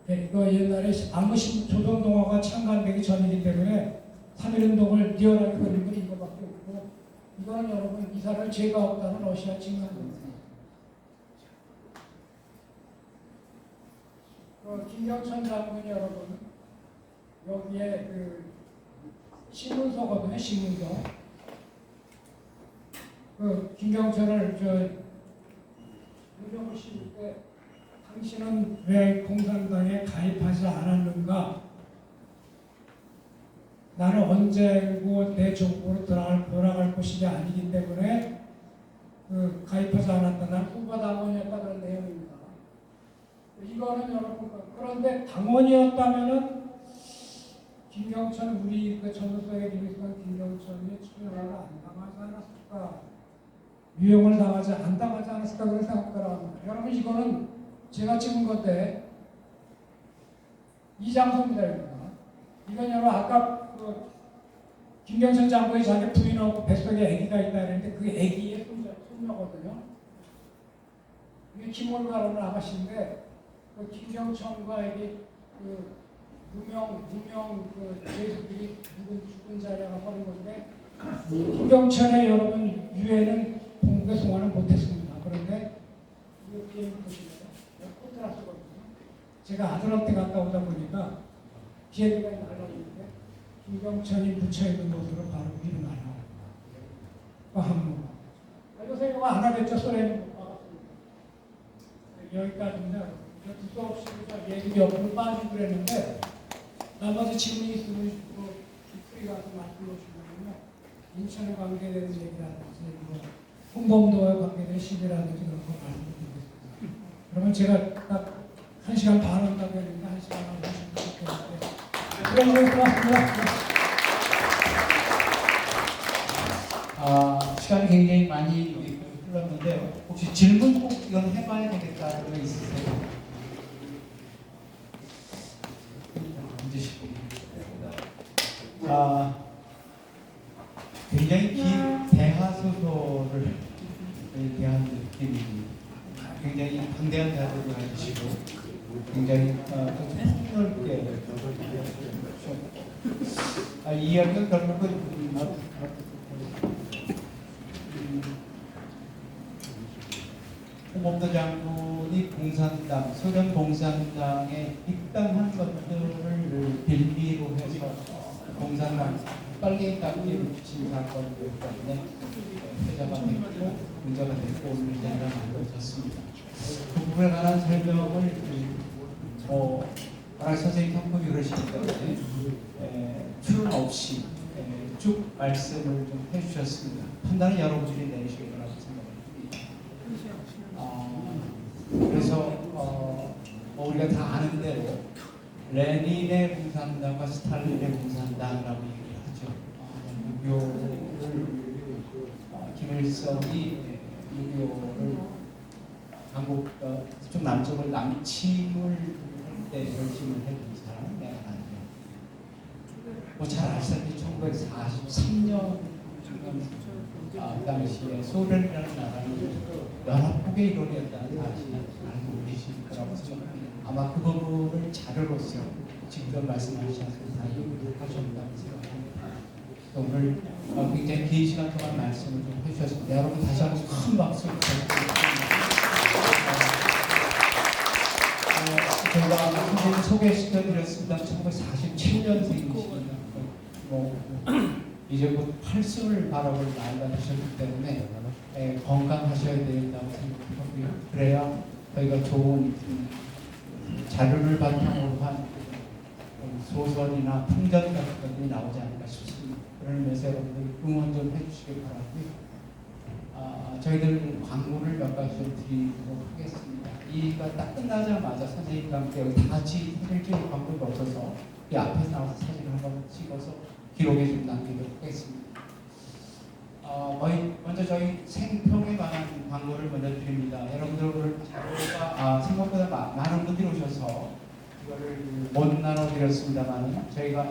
이거 옛날에 아무신 조선동화가 창간되기 전이기 때문에 3.1운동을 비열하게 그린 건 이거밖에 없고 이거는 여러분 이사를 죄가 없다는 러시아 증명입니다. 김경천 장군이 여러분 여기에 그 신문서거든요. 신문서. 그 김경천을 문정을 씌울 때 당신은 왜 공산당에 가입하지 않았는가? 나는 언제고 내 정부로 돌아갈 것이 아니기 때문에 그 가입하지 않았다. 난 후보 당원이었다 그런 내용입니다. 이거는 여러분 그런데 당원이었다면은 김경천 우리 그 전도서에 기록한 김경천이 추행을 안 당하지 않았을까? 유형을 안 당하지 않았을까 그런 생각을 합니다. 여러분 이거는 제가 찍은 건데 이장소입니다. 이건 여러분 아까 그 김경천 장군이 자기 부인하고 뱃속에 아기가 있다 그랬는데 그 아기의 손녀거든요. 이게 김월가라는 아가씨인데 그 김경천과 이게 그 무명 그 예수들이 죽은 자리가 버린 건데 김경천의 여러분 유해는 본국에 송환을 못했습니다. 그런데 이 비행 보시면 코트라스거든요. 제가 아들한테 갔다 오다 보니까 비행기가 날아오는데 김경천이 묻혀 있는 곳으로 바로 위로 날아옵니다. 한번 요새 이거 안 하겠죠. 소련이 못 박았습니다. 여기까지입니다. 두서 없이 얘기 옆으로 빠지고 그랬는데 나머지 질문이 있으면 풀이 가서 말씀해 주시면요. 인천에 관계되는 얘기라든지 홍범도와 관계된 시비라든지 그런 거 말씀드리겠습니다. 그러면 제가 딱 1시간 반 한다고 했는데 1시간 반 하시면 되겠는데 그런 거 고맙습니다. 시간이 굉장히 많이 흘렀는데 혹시 질문 꼭 이건 해봐야 되겠다는 거 있으세요? 굉장히 긴 대하소설을 대한 느낌이 굉장히 방대한 대화를 해주시고 굉장히 폭넓게 이 이야기가 결국은 홍범도 장군이 공산당, 소련 공산당에 입당한 것들을 빌미로 해서 공산당 빨리 깎기를 붙인 사건이기 때문에 회자가 됐고 문제가 됐고 오늘 문제가 만들어졌습니다. 그 부분에 관한 설명을 워낙 선생님 성품이 그러시기 때문에 출은 없이 쭉 말씀을 좀 해주셨습니다. 판단은 여러분들이 내리실 거라고 생각합니다. 그래서 우리가 다 아는 대로 레닌의 공산당과 스탈린의 공산당이라고 얘기를 하죠. 유교를 김일성이 유교를 한국 쪽 남쪽을 남침을 할 때 열심을 해준 사람은 내가 아니에요. 잘 아시다시피 1943년 그 당시에 소련이라는 나라는 연합국의 일원이었다는 사실을 알고 계실 거라고 생각합니다. 아마 그 부분을 자료로서 직접 말씀하셔서 다 얘기를 하셨다고 생각합니다. 오늘 굉장히 긴 시간 동안 말씀을 좀 해주셨습니다. 여러분 다시 한번 큰 박수 부탁드립니다. 제가 선생님 소개시켜드렸습니다. 1947년생이시거든요. 이제 곧 80을 바라볼 나이가 되셨기 때문에 건강하셔야 된다고 생각하고요. 그래야 저희가 좋은 자료를 바탕으로 한 소설이나 풍전 같은 것들이 나오지 않을까 싶습니다. 그런 면에서 여러분들 응원 좀 해주시기 바라고요. 저희들 광고를 몇 가지 좀 드리도록 하겠습니다. 이가 딱 끝나자마자 선생님과 함께 여기 다 같이 사진 찍을 광고가 없어서 이 앞에 나와서 사진을 한번 찍어서 기록에 좀 남기도록 하겠습니다. 먼저 저희 생평에 관한 광고를 먼저 드립니다. 여러분들 자료가 생각보다 많은 분들이 오셔서 이거를 못 나눠드렸습니다만 제가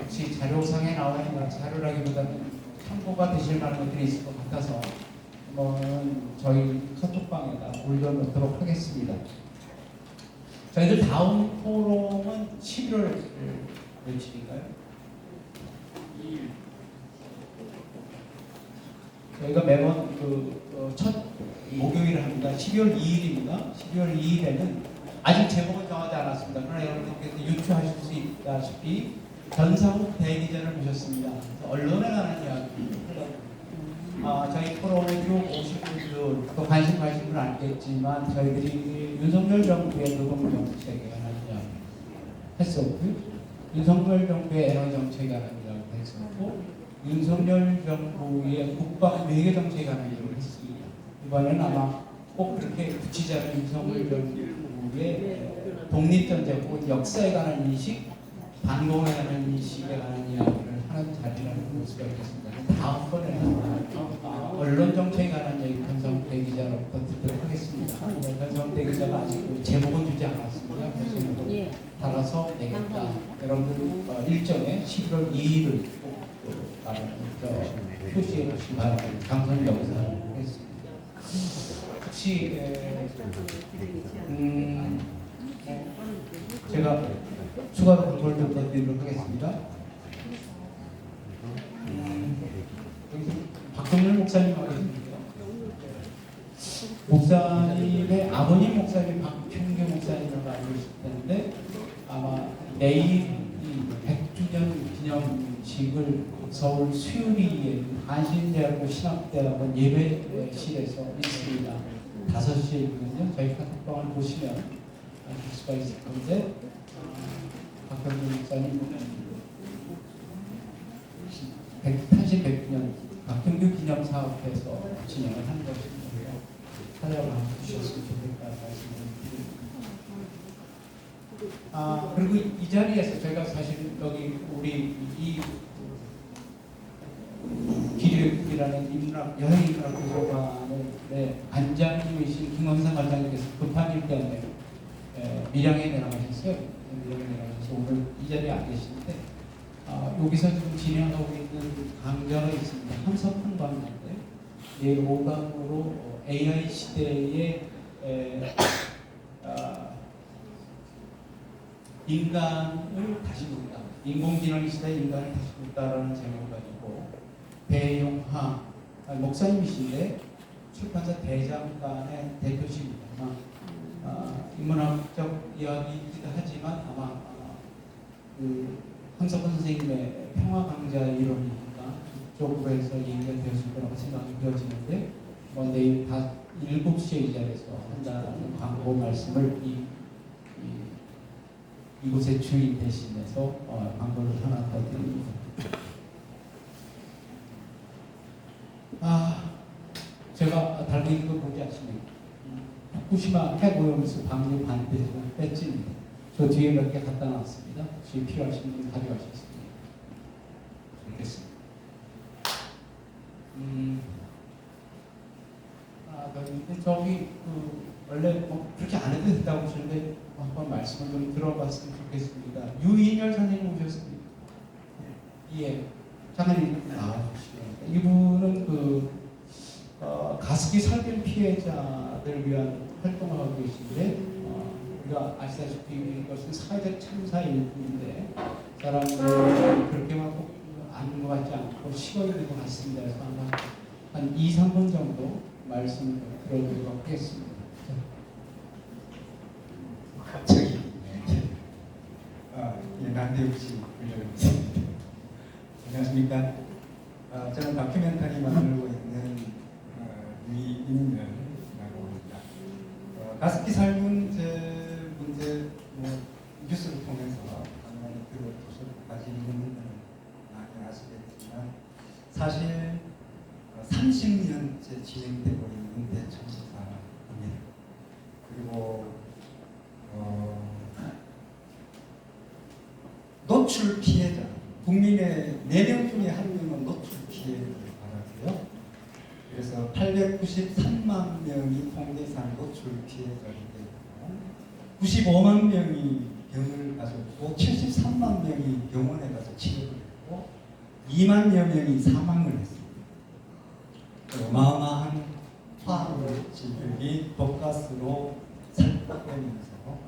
혹시 자료상에 나와 있는 자료라기보다는 참고가 되실 만한 것들이 있을 것 같아서 한번 저희 카톡방에다 올려놓도록 하겠습니다. 저희들 다음 포럼은 11월 며칠인가요? 저희가 매번 첫 목요일을 합니다. 12월 2일입니다. 12월 2일에는 아직 제목은 정하지 않았습니다. 그러나 여러분들께서 유추하실 수 있다시피 전상욱 대기자를 모셨습니다. 언론에 관한 이야기. 저희 프로그램에 쭉 오신 분들 또 관심 가신 분은 알겠지만 저희들이 윤석열 정부의 노동 정책에 관한 이야기 했었고요. 윤석열 정부의 에너지 정책에 관한 이야기 했었고 윤석열 정부의 국방 외교 정책에 관한 이야기를 했습니다. 이번에는 아마 꼭 그렇게 붙이지 않은 윤석열 정부의 독립전쟁 혹은 역사에 관한 인식, 반공에 관한 인식에 관한 이야기를 하는 자리라는 볼 수가 있겠습니다. 다음번에는 언론 정책에 관한 얘기 변성대 기자로부터 듣도록 하겠습니다. 변성대 기자가 아직 제목은 주지 않았습니다. 그래서 달아서 내겠다. 여러분들 일정에 11월 2일을 꼭 표시해 주시기 바랍니다. 강선 영상을 하겠습니다. 혹시 제가 추가로 kontrol 좀 더 드리도록 하겠습니다. 박동렬 목사님 하고 계십니다. 목사님의 아버님 목사님 박형규 목사님이라고 알고 있을 텐데 아마 내일 100주년 기념식을 서울 수유리에 한신대학교 신학대학원 예배실에서 있습니다. 5시에 있거든요. 저희 카톡방을 보시면 아실 수가 있을 건데 박형규 목사님은 100년 박형규 기념사업에서 진행을 한 것입니다. 찾아와 주셨으면 좋겠다는 말씀을 드립니다. 그리고 이 자리에서 저희가 사실 여기 우리 이 기력이라는 인문학 여행인문학 도서관의 관장님이신 김원상 관장님께서 급한 일 때문에 밀양에 내려가셨어요. 밀양에 내려가셔서 오늘 이 자리에 안 계시는데 여기서 지금 진행하고 있는 강좌가 있습니다. 함석훈 강좌인데 내일 5강으로 AI 시대의 인간을 다시 묻다, 인공지능 시대 인간을 다시 묻다라는 제목을 가지고 배용하 목사님이신데 출판사 대장간의 대표십니다. 인문학적 이야기이기도 하지만 아마 함석훈 선생님의 평화 강좌 이론이니까 그쪽으로 해서 얘기가 되었을 거라고 생각이 되어지는데 내일 다 7시에 이 자리에서 한다는 광고 말씀을 이곳의 주인 대신해서 광고를 하나 더 드립니다. 제가 달고 있는 걸 보지 않습니까? 후쿠시마 핵오염수 방류 반대로 배지입니다. 저 뒤에 몇 개 갖다 놨습니다. 혹시 필요하신 분 가져가셨습니다. 좋겠습니다. 저기 원래 그렇게 안 해도 된다고 하시는데 한번 말씀을 좀 들어봤으면 좋겠습니다. 유인열 선생님 오셨습니다. 예, 잠깐 나와주시죠. 이분은 가습기 살균 피해자들을 위한 활동을 하고 계신데 우리가 아시다시피 이것은 사회적 참사일 뿐인데 사람들이 그렇게만 꼭 아는 것 같지 않고 식어 있는 것 같습니다. 그래서 아마 한 2, 3분 정도 말씀을 들어드리도록 하겠습니다. 갑자기 난데없이 불려드렸습니다. 안녕하십니까. 저는 다큐멘터리 만들고 있는 유인열이라고 합니다. 가습기 살균제 문제 뉴스를 통해서 많이 들어보셨 가지고 있는 분들은 많이 아시겠지만 사실 진행되고 있는 대참사입니다. 그리고 노출 피해자, 국민의 4명 중에 1명은 노출 피해를 받았고요. 그래서 893만 명이 통계상 노출 피해자가 되고 95만 명이 병을 가졌고 73만 명이 병원에 가서 치료를 했고 2만여 명이 사망을 했습니다. 어마어마한 화학물질이 독가스로 살포되면서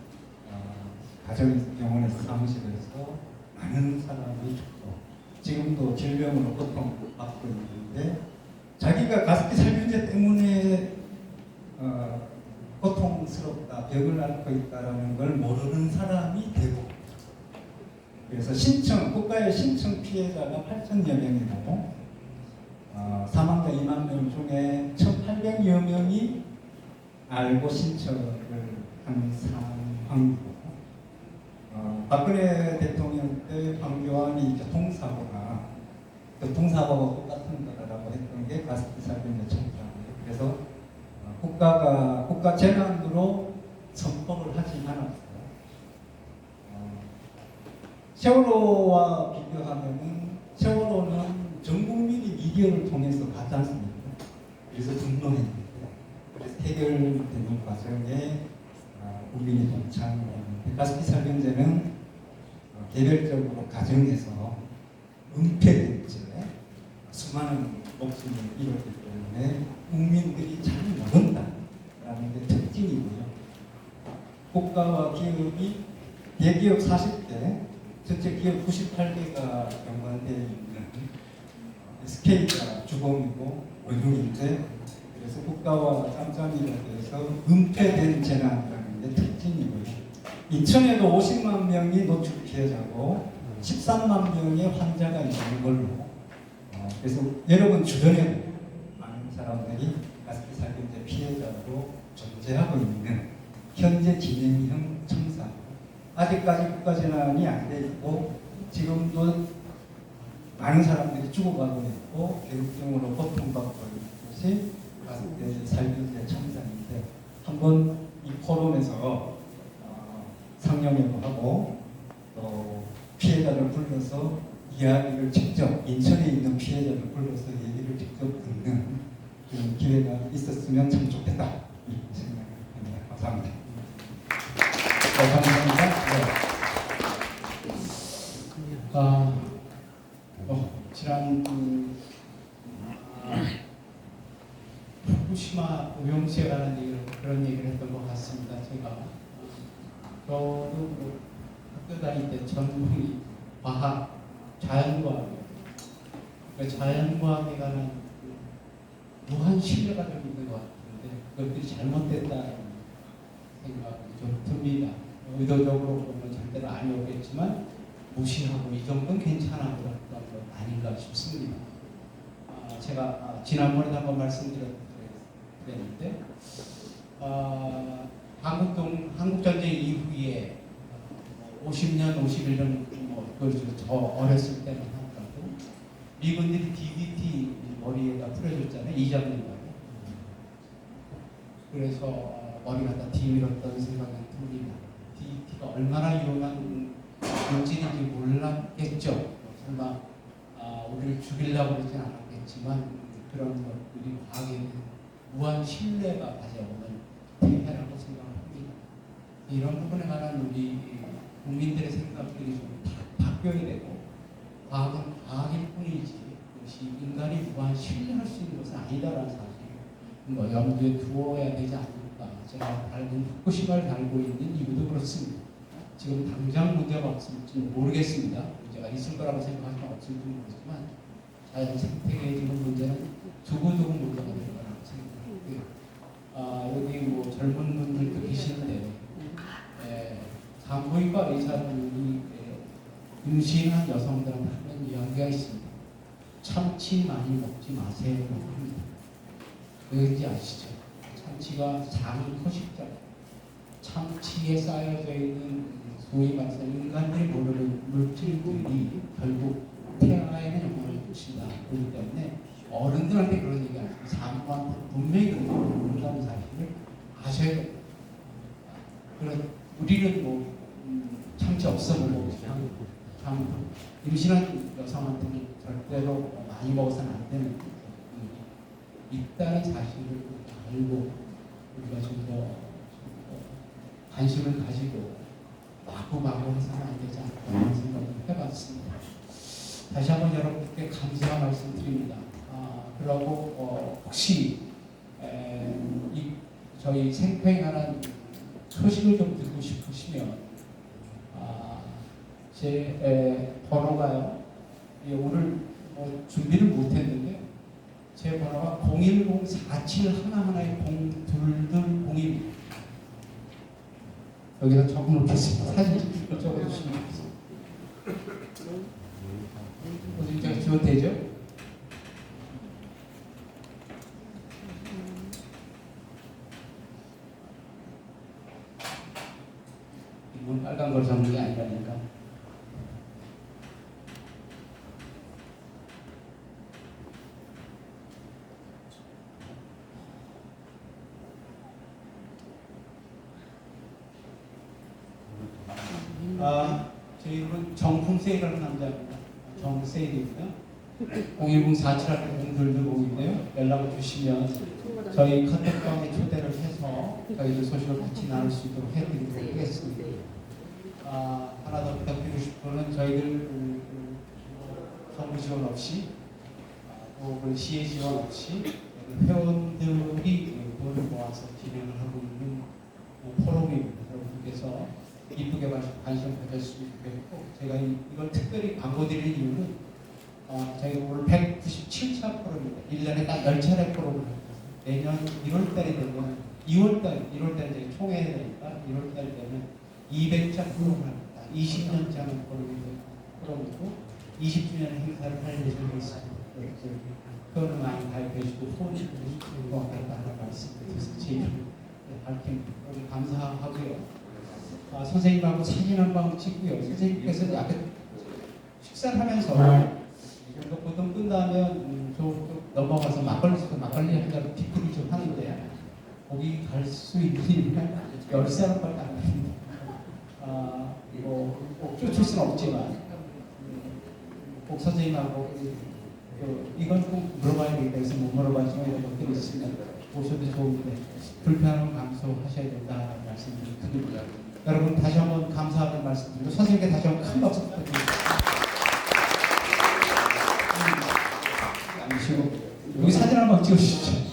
가정에서 병원에서 사무실에서 많은 사람이 죽고 지금도 질병으로 고통받고 있는데 자기가 가습기 살균제 때문에 고통스럽다, 병을 앓고 있다는 걸 모르는 사람이 되고 그래서 국가의 신청 피해자가 8천여 명이고 사망자 2만 명 중에 1,800여 명이 알고 신청을 한 상황이고 박근혜 대통령 때 황교안이 교통사고가 똑같은 거라고 했던 게 가습기 살균제 청구라고요. 그래서 국가 재난으로 선포를 하지 않았어요. 세월호와 비교하면은 세월호는 전 국민이 미디어를 통해서 봤지 않습니까? 그래서 분노했는데 그래서 해결되는 과정에 국민이 동참을 했는데 가습기 살균제는 개별적으로 가정에서 은폐된 채 수많은 목숨을 잃었기 때문에 국민들이 잘 모른다라는 게 특징이고요. 국가와 기업이 대기업 40개, 전체 기업 98개가 연관되어 있는 SK가 주범이고 원흉인데 그래서 국가와 짬짬이라고 해서 은폐된 재난이라는 게 특징이고요. 인천에도 50만 명이 노출 피해자고 13만 명의 환자가 있는 걸로 그래서 여러분 주변에 많은 사람들이 가습기 살균제 피해자로 존재하고 있는 현재 진행형 청사 아직까지 국가재난이 안 돼 있고 지금도 많은 사람들이 죽어가고 있고 교육증으로 고통받고 있는 것이 가습기 살균제 청사인데 한번 이 포럼에서 상영회도 하고 또 피해자를 불러서 이야기를 직접 인천에 있는 피해자를 불러서 얘기를 직접 듣는 그런 기회가 있었으면 참 좋겠다 이렇게 생각합니다. 감사합니다. 감사합니다. 지난 후쿠시마 오염수에 관한 그런 얘기를 했던 것 같습니다. 제가 저도 학교 다닐 때 전공이 과학, 자연과학이에요. 그 자연과학에 관한 무한 신뢰가 좀 있는 것 같은데 그것들이 잘못됐다는 생각이 좀 듭니다. 의도적으로 보면 절대로 아니었겠지만 무시하고 이 정도는 괜찮아 그런 건 아닌가 싶습니다. 제가 지난번에 한번 말씀드렸는데 한국전쟁 이후에 50년, 51년 더 어렸을 때는 하더라도 미군들이 DDT 머리에다 뿌려줬잖아요. 이장님하고. 그래서 머리가 다 뒤밀었던 생각이 듭니다. DDT가 얼마나 위험한 물질인지 몰랐겠죠. 설마 우리를 죽이려고 그러진 않았겠지만 그런 것들이 과학에 대한 무한 신뢰가 가져오는 대해라고 생각합니다. 이런 부분에 관한 우리 국민들의 생각들이 좀 바뀌어야 되고 과학은 과학일 뿐이지 그것이 인간이 무한 신뢰할 수 있는 것은 아니다라는 사실을 염두에 두어야 되지 않을까. 제가 후쿠시마를 달고 있는 이유도 그렇습니다. 지금 당장 문제가 없을지 모르겠습니다. 문제가 있을 거라고 생각하지만 없을지 모르지만 자연 생태계에 지금 문제는 두고두고 문제가 될 거라고 생각하고요. 여기 뭐 젊은 분들도 계시는데 산부인과 의사들이 임신한 여성들한테 하는 이야기가 있습니다. 참치 많이 먹지 마세요. 합니다. 왜인지 아시죠? 참치가 작은 포식자, 참치에 쌓여져 있는 소위 말해서 인간들이 모르는 물질들이 결국 태아에는 영향을 미친다. 그렇기 때문에 어른들한테 그런 얘기 아니고 장모한테 분명히 그런다는 사실을 아셔야 됩니다. 그런 우리는 뭐 참치 없어 먹고 임신한 여성한테는 절대로 많이 먹어서는 안 되는 있다는 사실을 알고 우리가 좀 더 관심을 가지고 마구마구 해서는 안 되지 않을까 하는 생각을 해봤습니다. 다시 한번 여러분께 감사 말씀드립니다. 그리고 혹시 저희 생평하는 소식을 좀 듣고 싶으시면 제 번호가요. 오늘 준비를 못했는데 제 번호가 010-4711-0220입니다. 여기다 적어놓겠습니다. 사진 적어주시면 되겠습니다. 어디 제가 지워도 되죠? 이건 빨간 걸 적는 게 아니라니까. 저희는 정품 세일하는 남자입니다. 정세일입니다. 010-4711-0220인데요. 연락을 주시면 저희 카톡방에 초대를 해서 저희들 소식을 같이 나눌 수 있도록 해드리도록 하겠습니다. 하나 더 부탁드리고 싶은 거는 저희들 정부 지원 없이 또 시의 지원 없이 회원들이 돈을 모아서 진행을 하고 있는 포럼입니다. 여러분께서 이쁘게 관심 가졌으면 좋겠고 제가 이걸 특별히 광고 드리는 이유는 저희가 오늘 197차 포럼입니다. 1년에 딱 10차례 포럼을 합니다. 내년 1월달이 되면 1월달에 이제 총회가 되니까 1월달이 되면 200차 포럼을 합니다. 20년짜리 포럼이고 20주년 행사를 할 예정이 있습니다. 그거는 많이 가입해 주시고 후원 주시고 고맙다는 말씀드려서 제 이름을 밝힙니다. 감사하고요. 선생님하고 사진 한 방 찍고요. 선생님께서 약간 식사를 하면서 보통 끝나면 좀 넘어가서 막걸리 한 잔 피크닉 좀 하는데 거기 갈 수 있는 10사람밖에 안 됩니다. 꼭 쫓을 수는 없지만 꼭 선생님하고 이건 꼭 물어봐야 되겠다 해서 못 물어봤지만 이런 것들이 있으면 오셔도 좋은데 불편함을 감수하셔야 된다는 말씀을 드립니다. 여러분 다시 한번 감사하는 말씀드리고 선생님께 다시 한번 큰 박수 부탁드립니다. 여기 사진 한번 찍어주시죠.